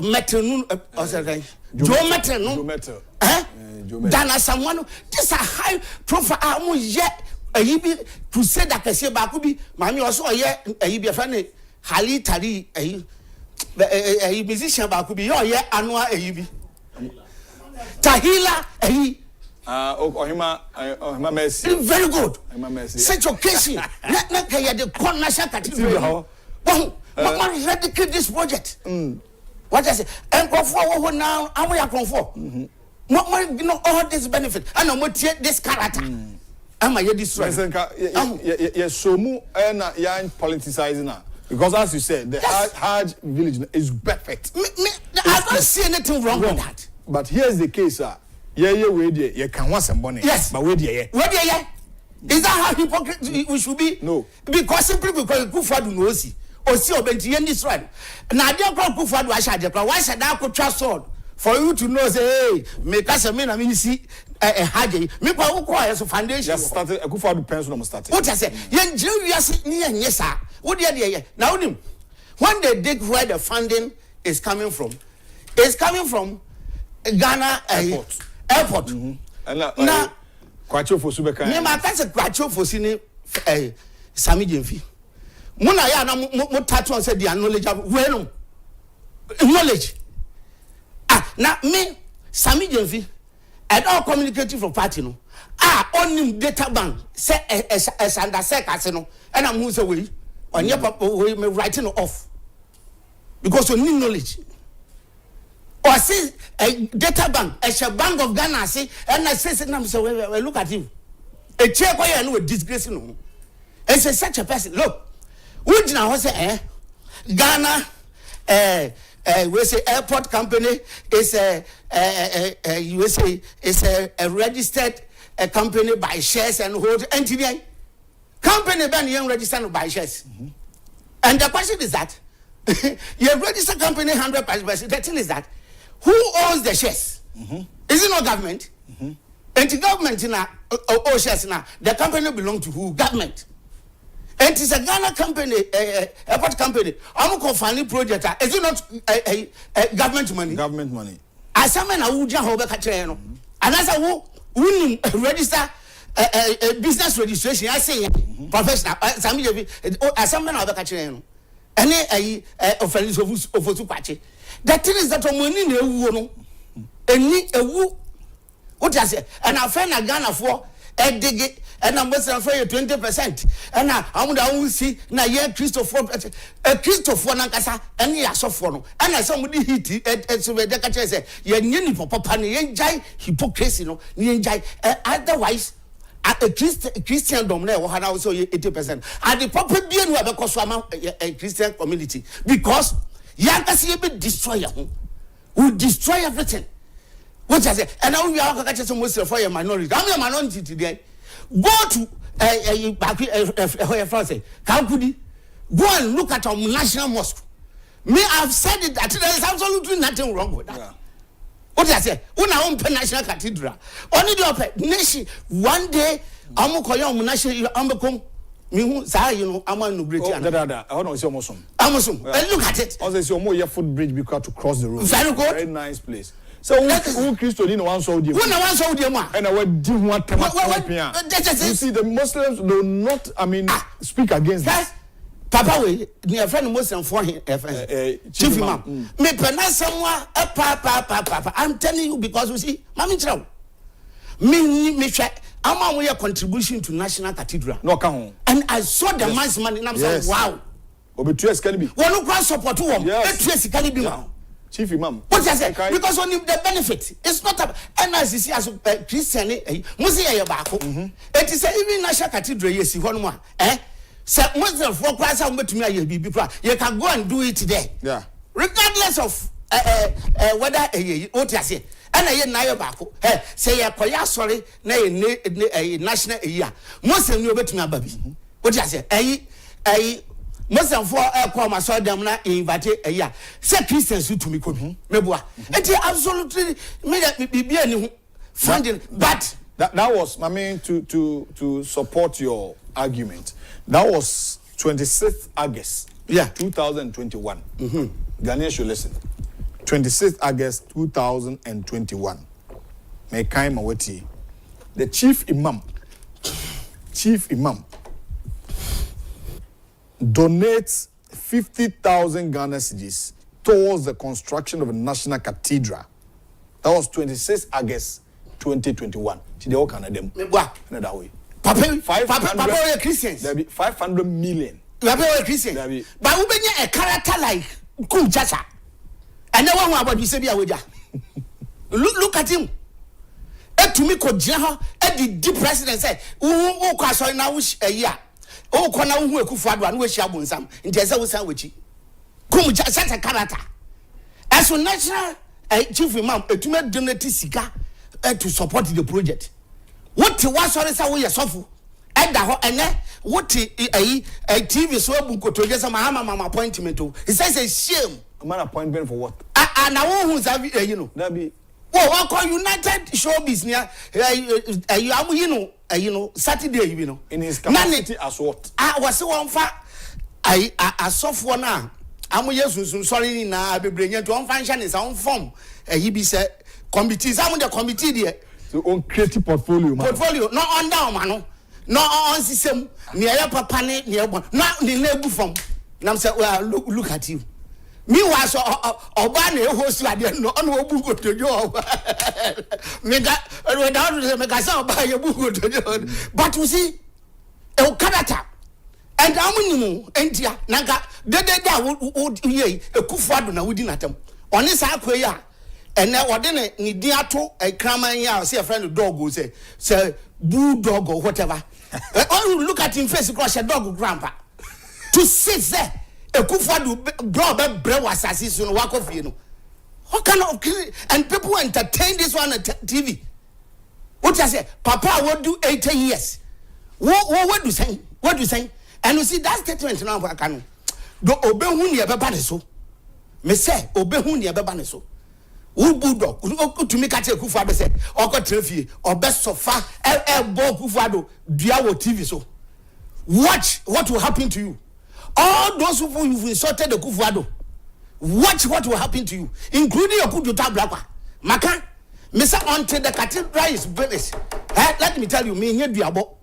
metal or something. Joe metal. Than as someone, this a high profile yet a yibi to say that I say Bakubi, Mammy also a year a yibi funny, Hali Tari, a musician Bakubi, or yet annual a yibi. Tahila a very good. Such occasion, not the corner cathedral. What eradicate this project? What I say, and go forward now, and we are conform. What you know all this benefit, and I'm this character. Am I destroyed? Yes, so mu and young politicizing now. Because as you said, the Hajj village is perfect. I don't see anything wrong with that. But here's the case, sir. You can want some money. Yes. But where do you? Is that how hypocrite we should be? No. Because simply because Akufo-Addo knows or see obenti yen this right. Now dey call Akufo-Addo ashade. Why should I trust sword for you to know say hey make us I mean see haje me kwa ukwa as foundation. Just started Akufo-Addo pension started. What I say yen jiri wiase ni yen yesa. What dey now when they dig where the funding is coming from, it's coming from Ghana airport. Now Kwacho for Subeka. Me ma kase kwacho for sini Sami Jemfi. Muna ya na mo tattoo say the knowledge of well knowledge. Na me Sami Jemfi I don't communicate from party no. On data bank say as under second no and I'm who say we on your me writing off. Because you need knowledge. Or see a data bank, a bank of Ghana, see, and I say, look at him. A chair boy and with disgrace, no. And say, such a person, look, would now say, Ghana, we say airport company is USA is a registered company by shares and hold entity. Company ban young registered by shares. And the question is that you register company 100%. The thing is that who owns the shares? Is it not government? And the government in all shares now, the company belong to who? Government. And it's a Ghana company, airport company. I'm going to project. Is it not government money? Government money. As someone who just hold back and as a who register business registration, I say professional. As someone who back and any offense of Ofosupache. The thing is that money no any what I say and I find a Ghana for a dig it and I'm for 20% and I'm going see na ye Christopher Nankasa and ya so for no and I somebody hit it so the catcher say ye nyini papa ne ye jai hypocrisy no ye jai otherwise at a Christian dominate or also 80% and the proper being who because a Christian community because Yankasi be destroy will destroy everything. What I say, and now we are catching some Muslim for your minority. I'm a minority today. Go to France. How could he go and look at our national mosque? Me, I've said it that there is absolutely nothing wrong with that. Yeah. What I say, una own national cathedral. Only the nation one day, I'm going to national. I'm going I'm a great. I don't know. It's almost Amazon. Look at it. Also, it's your footbridge because to cross the road. Very good. Very nice place. So, who Christian in one Saudi? Who no one Saudi? And I would do what you see, the Muslims do not, speak against that. Papa, we near friend Muslim for him. Chief Imam. Me pronounce someone papa. I'm telling you because you see, Mammy Chow. Me check. I'm a contribution to National Cathedral. No, come and I saw the man's money and I'm saying, wow. Obituous can be. Well, no support to him. Yes, can be now. Chief Imam. What I say? Because only the benefit. It's not a NICC as a Christian. Musia Yabako. It is even National Cathedral. Yes, one more. So, most of the class I'm to me, you can go and do it today. Yeah. Regardless of whether what I say. And I na yabako say ya koya sorry na national year most of you betumi ababi what you say most of for call my so dem na invite year say Christians to me kobi meboa it absolutely me be any funding but that was I mean to support your argument that was 26th August 2021 Ghanaians should listen. 26th August 2021. Mekai Mawati. The chief imam donates 50,000 Ghana cedis towards the construction of a national cathedral. That was 26th August 2021. See the whole Canada. Another way. Papa, we Christians. There be 500 million. We are Christians. But we be a character like Kumchacha. And no one about you say be a wager. Look at him. To me, could Jaha, the president said, "Oh, Castle now wish a year. Oh, Kona who could find one wish I won some in Jessa was sandwich. Kumcha, such a character. As a national chief imam, to make donate Sika to support the project. What was on the way a sofu? And what a TV so book to get some mama appointment to. He says a shame. A man appointment for what? And I won't have you know. That be. Well, I call United Showbiz near you know, Saturday, you know. In his capacity as what? I was so on fire. I saw for now. I'm sorry now. I be bringing to one function is on form. He be said committees. I'm on the committee there. So on creative portfolio, man. Portfolio, not on down, man. No on system. Near papa, near one. Not the neighbor from. And I'm saying, well, look at you. Me was Obane host like no go to you. But you see, a character. And Amunimu, Entia, Naga, would ye a Kufadu na within atom. On this aqua, and now what then a Nidiato, a cramaya, say a friend of dog will say, bulldog or whatever. All look at him face across a dog grandpa. To sit there. Akufo-Addo brought bread was assassin walk of you know. What kind of and people entertain this one on TV? What I say, Papa will do 80 years. What do you say? What do you say? And you see that statement now for Kanu. Do obey who near Babaniso. Me say, obey who near Babaniso. Who bulldog? To me, catch a Akufo-Addo said, or got trophy, or best so far, Akufo-Addo, Diawo TV so. Watch what will happen to you. All those who you've insulted the Akufo-Addo, watch what will happen to you, including your Kuduta Blakwa. Maka, Mr. Until the cathedral is finished. Let me tell you, me here diabo,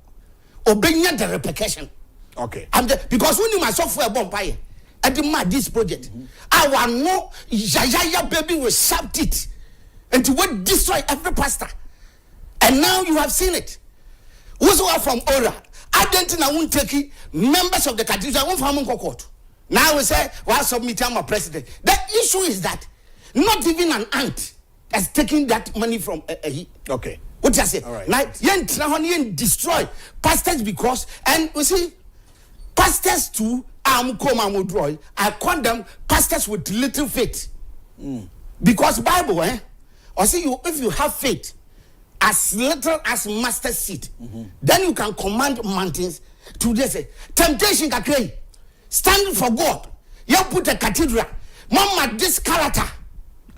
obeying the repercussion. Okay. Because when you myself for a bonfire, I demand this project. I want no Yaya baby will shout it and to what destroy every pastor. And now you have seen it. Who's from Ora? I don't know won't take members of the cathedral won't farm court. Now we say, well, submit my president. The issue is that not even an ant has taken that money from a Okay. What I say? All right. Now, yen destroy pastors because, and we see, pastors too, I condemn pastors with little faith. Because Bible, or see you, if you have faith, as little as mustard seed, then you can command mountains to this. Temptation can create. Stand for God. You put a cathedral. Mama, this character.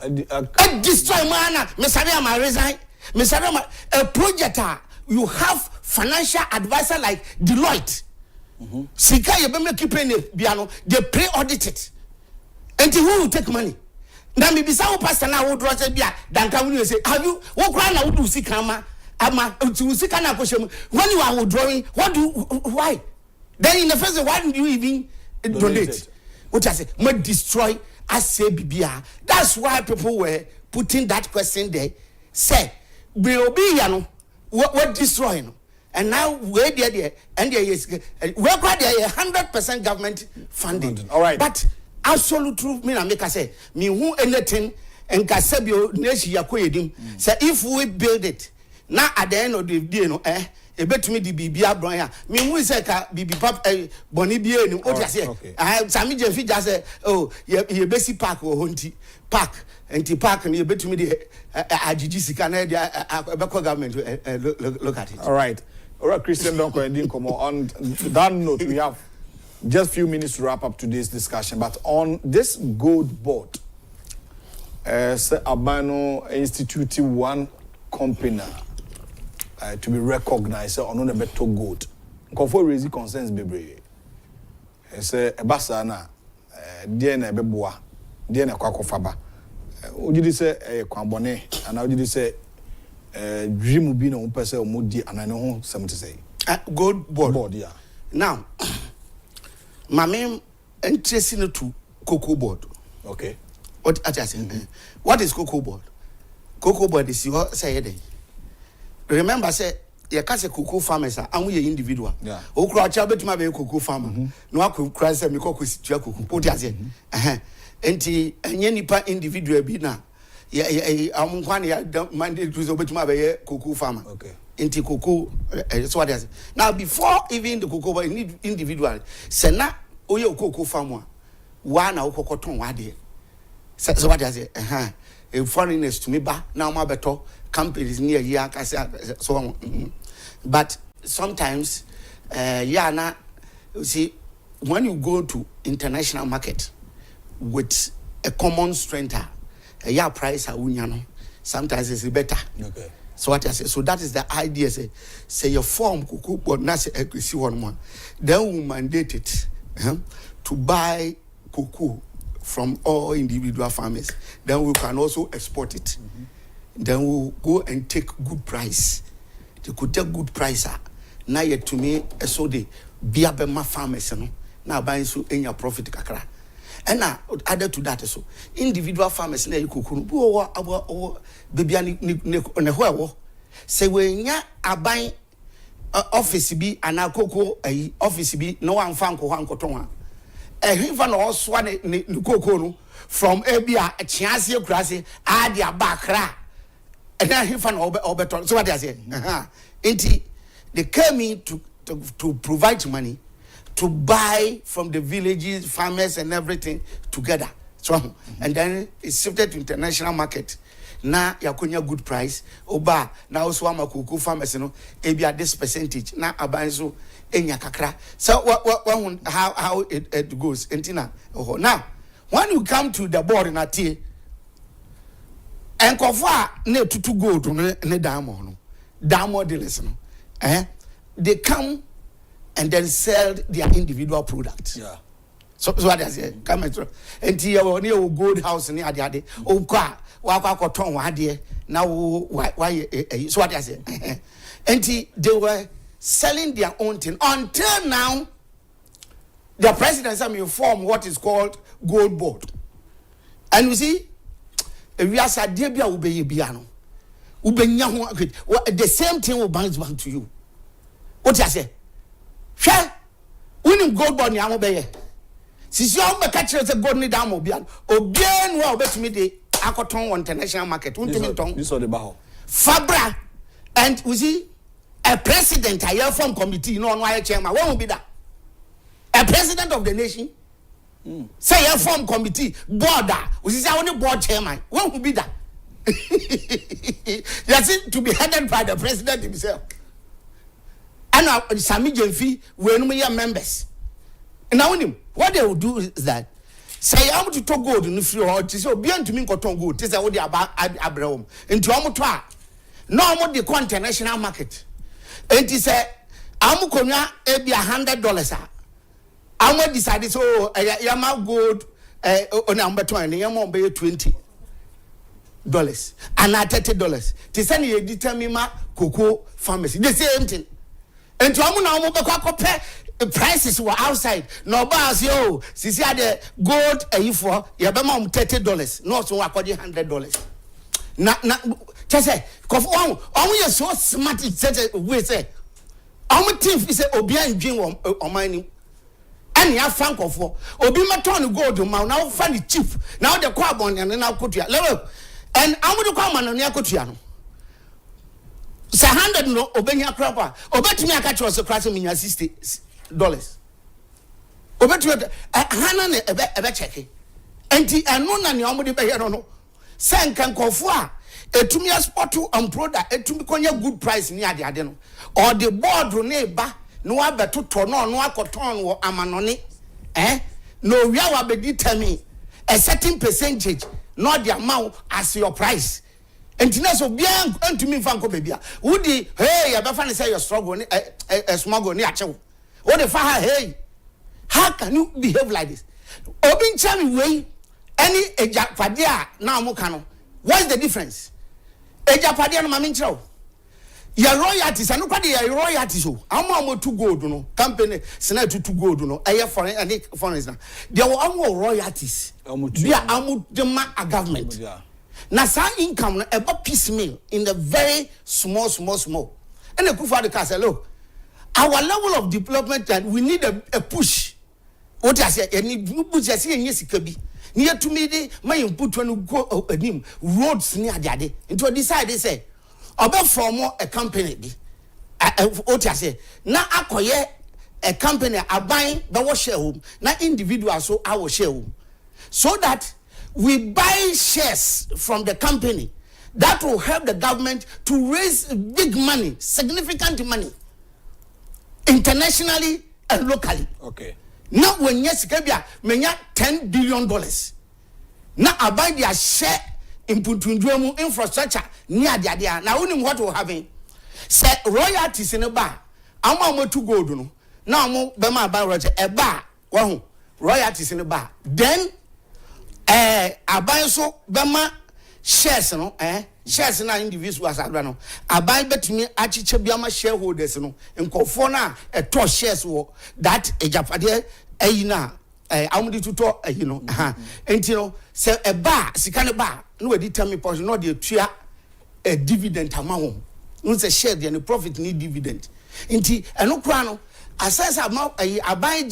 I destroy man. Messiah, my resign. Messiah, a project. You have financial advisor like Deloitte. Sika, you better keep paying piano. They pre-audit it. And who will take money? Now maybe some pastor now would rather be than can you say, have you what kind of do see kama ama to see kana question when you are withdrawing, why? Then in the first why do you even donate? What I say, might destroy as say bibia. That's why people were putting that question there. Say, will be what destroying. And now we're there and there is we're quite there 100% government funding. All right. But absolute truth, me na make I say, me who anything and Kasebio Neshi Yakoyedim. Say if we build it, now at the end of the day, no, a bet me the BBA Brian. Me who say BB Pop Bonibia, no, what I say. I have Sammy Jeffy just say, oh, you basic park or Hunty Park and T Park, and you bet me the IGGC Canada government look at it. All right. All right, Christian Donko and Dinkomo. On that note, we have just a few minutes to wrap up today's discussion. But on this gold board, Abano instituted one company to be recognized on the better gold. Confo raise concerns bebre. Say Ebasana, DNA beboa. de na kwakọ faba ojidi se kwabone ana ojidi se dream bi na umpese omodi anane ho semte say gold board yeah. Now mame interesting to cocoa board. Okay. What I just what is cocoa board? Cocoa board is your say. Remember, say you can't say cocoa farmers are only individual. Yeah. O kura cha betuma be cocoa farmer. No akwa kura say me cocoa situa cocoa. What I say? Enti enye nipa individual bi na amkwan ya mandate to betuma be cocoa farmer. Okay. Enti cocoa so what I say. Now before even the cocoa board individual, say na oye cocoa farmer one na okokoton wade. So what I say? Foreigners to me ba now my better companies near here so on. But sometimes na you see when you go to international market with a common strength price sometimes it's better. Okay. So what I say, so that is the idea. Say your form cocoa but not see one more. Then we mandate it to buy cocoa from all individual farmers. Then we can also export it. Then we'll go and take good price. They could take good price. Now yet to me, so the biabema farmers, now buying so in your profit kakra. And now added to that so individual farmers na you could baby on a whole. Say when ya are buying office be and a cocoa office be no one fan ko han kotonwa. Even also one cocoa from Abia a chance your grassy adia bakra. And then he found over. So what I say? They came in to provide money to buy from the villages, farmers, and everything together. So and then it's shifted to international market. Now yakunya good price. Oba now also ama cocoa farmers Abia this percentage. Now abanzo enya kakra. So what how it goes? Now when you come to the board in Ati. And kofa ne to go to ne diamond dealers they come and then sell their individual products. Yeah. So what I say, come and you near gold house near the other. Oh, wa cotton wade now why so what I say. And they were selling their own thing until now. The president some inform what is called gold board, and you see. We are said, dear Bia, Ube Biano. The same thing will bounce back to you. What I say? Shall winning gold bond Yamobe. Since you are catch us a gold damo bian, or bien well bet me the Akoton international market. This or the Baho. Fabra, and we see a president, a year form committee, no one chairman. What will be that? A president of the nation. Say a form committee board which is our only board chairman. What will be that? Yes, to be headed by the president himself. And now Sami Jenfi when we are members. And now what they will do is that say I want to talk gold in the free or to say beyond to me cotton gold. This is what they about Abraham. Into Amutua. No more the international market. And he said Amukonya be $100. I'm going to decide so yama gold on number 20 yama be $20 and $30 to send you determine ma cocoa pharmacy the same thing and to amu compare prices were outside no bars yo sisi the gold for yabama $30 no so according $100 na just say cause on you so smart it said we say amu thief is obi andwin o mine. And you have frank of war. Obi maton gold now find it cheap. Now the carbon and now kutia. And I would come on near Kutiano. Say $100 no obenya crapa. Obet me a catch was a class in $60. Obet you Hanan a check. And no none yamudi by no. San can confua. A 2 year spot to product a 2 good price near the adeno. Or the board neighbor. No abe to turn on no akoton wo amanoni no we are be determine a certain percentage not the amount as your price enti so bia antumi fa nko bebia wodi hey ya be fa say your struggle a smuggle ni achewo wo dey fa hey how can you behave like this obi nchami wey any Agyapong now mukano. What's the difference? Agyapong no maminchro. Your royalties and nobody your royalties. I'm to gold no company sena to gold no. I foreign and foreigners. There were more royalties. They are the government. Now some income about piecemeal in the very small. And the Akufo-Addo can say, look, our level of development that we need a push. What I say, any push I see in Yesikabi. Near to me, my put one go roads near Daddy. Into a decide they say, about for more a company. What I say, now acquire a company, I buy the share home, not individual, so I will share home. So that we buy shares from the company that will help the government to raise big money, significant money, internationally and locally. Okay. Now when Yesikabia menya $10 billion. Now I buy their share in Putunjuemu infrastructure near dia. Now only what will happen. Say royalties in a bar. I'm to go do no. Now I'm Bema buy a bar. Wow. Royalties in a bar. Then I buy so Bema shares no shares na individuals no I buy bet me achiche biama shareholders no nkofo na to shares wo that Agyapong na amudi tuto you know enti no say a bar sika ne bar no we determine portion no dey tua a dividend amount no say share the profit need dividend enti eno kra no assess amount I buy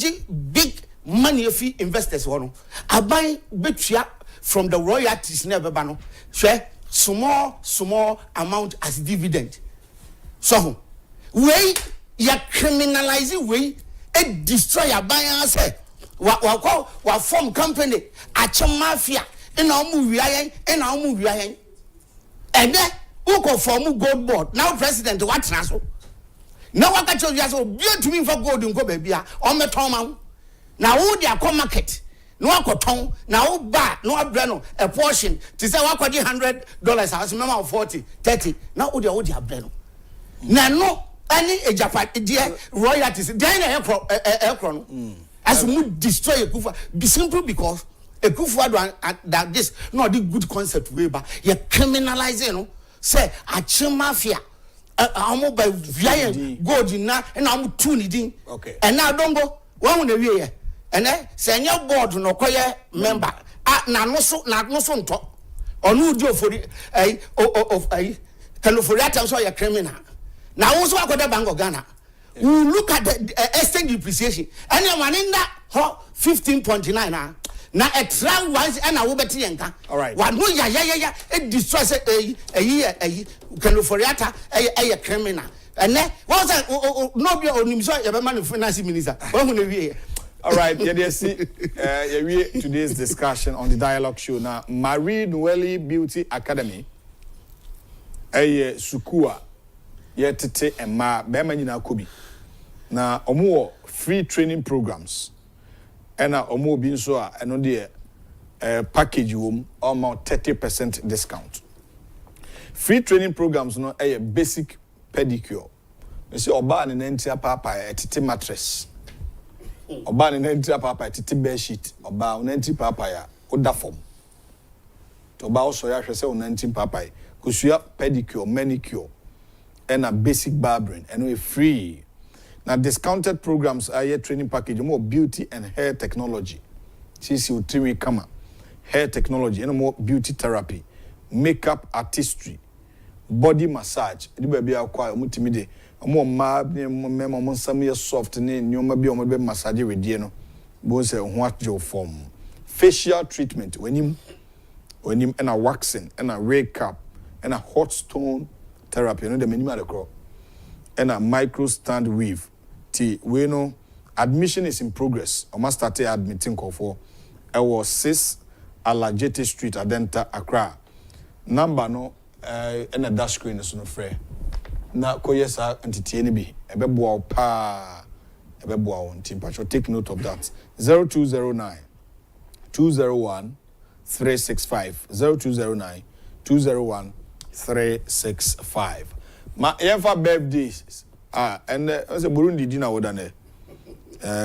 big money fee investors no I buy betua from the royalties never bano share small amount as dividend. So way ya criminalizing way it destroy your buyer say wa form company a mafia in our movie and then who go form gold board now president what transfer now what I told you so be to me for gold in go baby on the tom now who they come market no akoton na wo ba no abrano a portion to say wa kwadi $100 as member of 40 30 na wo dey abrano na no any Agyapong dey royalties dey na ekro no as we destroy Akufo be simple because Akufo-Addo that this no the good concept way ba you criminalize no say a mafia amo by via gold na am tu ni din okay and now don't go one na wie and then say your board no koye member na no so nto onu di ofori of California so your criminal now also akoda bank of Ghana we look at the exchange depreciation and your money na 15.9 na a try once and I will bet yenka all right one no ya it destroys California a criminal and then what's that no be onimso your man finance minister all right, today's discussion on the dialogue show. Now, Marie Noeli Beauty Academy, Sukua, Tete and Ma, Bemanina Kubi. Now, Omo free training programs, and Omo Binsoa, and on the package room, almost 30% discount. Free training programs, no, a basic pedicure. You see, Oba and Nentia Papa, a Tete mattress. Oba ne nanti papa titi bed sheet oba nanti papa ya oda form to ba so ya hwese nanti papa kusua pedicure manicure and a basic barbering and we free now discounted programs are training package more beauty and hair technology sisi utimi kama hair technology and more beauty therapy makeup artistry body massage di ba bia kwa omutimi de omo ma memo mo nsam soft ne nyoma bi omo be massage wedie no bo se ho atjo form facial treatment wenim and a waxing and a wake up and a hot stone therapy no de menim adekro and a micro stand weave ti we no admission is in progress o must start admitting for I was 6 Alajete Street Adenta Accra number no and a dash screen is no free na koyesa entity ni bi ebeboa pa ebeboa on team patch take note of that 0209 201 365 0209 201 365 ma yemfa birthdays and say Burundi dinner woda ne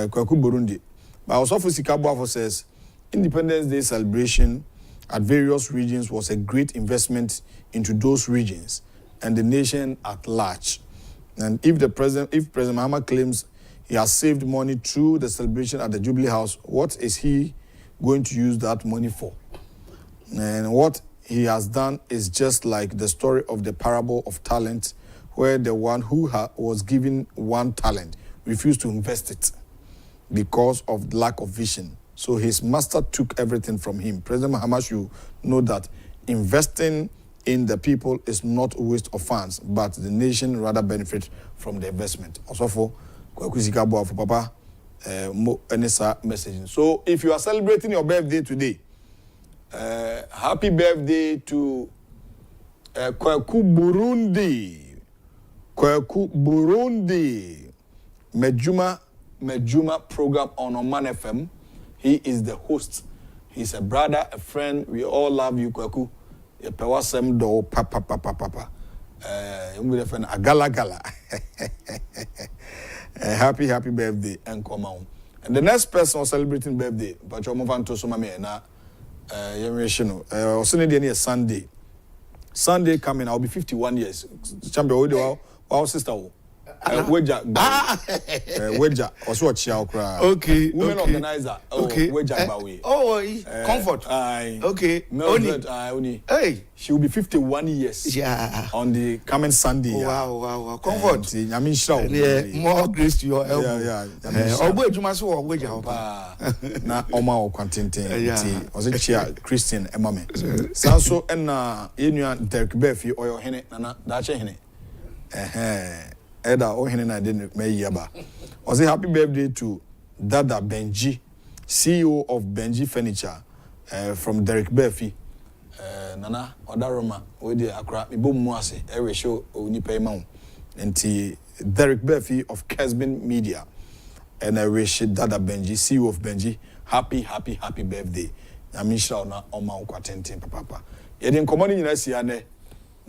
kwaku Burundi ba osofu sika boafo says Independence Day celebration at various regions was a great investment into those regions and the nation at large. And if President Mahama claims he has saved money through the celebration at the Jubilee House, what is he going to use that money for? And what he has done is just like the story of the parable of talent, where the one who was given one talent refused to invest it because of lack of vision. So his master took everything from him. President Mahama should know that investing in the people is not a waste of funds, but the nation rather benefit from the investment. Also for Papa, messaging. So if you are celebrating your birthday today, happy birthday to Kwaku Burundi. Mejuma program on Oman FM. He is the host. He's a brother, a friend. We all love you, Kwaku. You pewasem do papa. Agala. Happy birthday and come on. And the next person celebrating birthday, but you move on to some na Sunday. Sunday coming, I'll be 51 years. Champion, our sister. Weja, also a child cry. Okay. Women organizer. Okay. Weja Bawi. Comfort. Okay. Mildred, Hey. She will be 51 years. Yeah. On the coming Sunday. Wow. Comfort. I mean, show. More grace to your elbow. Yeah. Na Oma or Quantin. Was it Chia Christian Emame? Sanso and Inuan Derek Befi or your Hene, Nana, Dacha Hene. Eda Ohene I didn't may yaba. Was a happy birthday to Dada Benji, CEO of Benji Furniture, from Derek Befi. Nana Odaroma, with the Accra, Ibo Mwase, every show Uni Paymount, and Derek Befi of Kencity Media. And I wish Dada Benji, CEO of Benji, happy birthday. I mean, Shauna Oma Ukwatente, Papa. You didn't come on in Yane.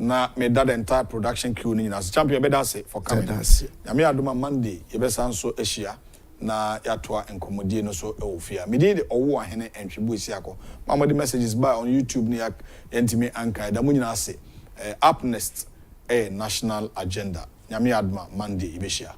Na me that entire production crew ni na champion beda se for coming. Na me adoma Monday ye be san so ehia na yatoa enkomodie no so ofia. Me dey owo ahene entwebu esi akọ. Mama the messages by on YouTube ni yentimi anka da munyina ase. Up next national agenda. Na me adoma Monday ibehia.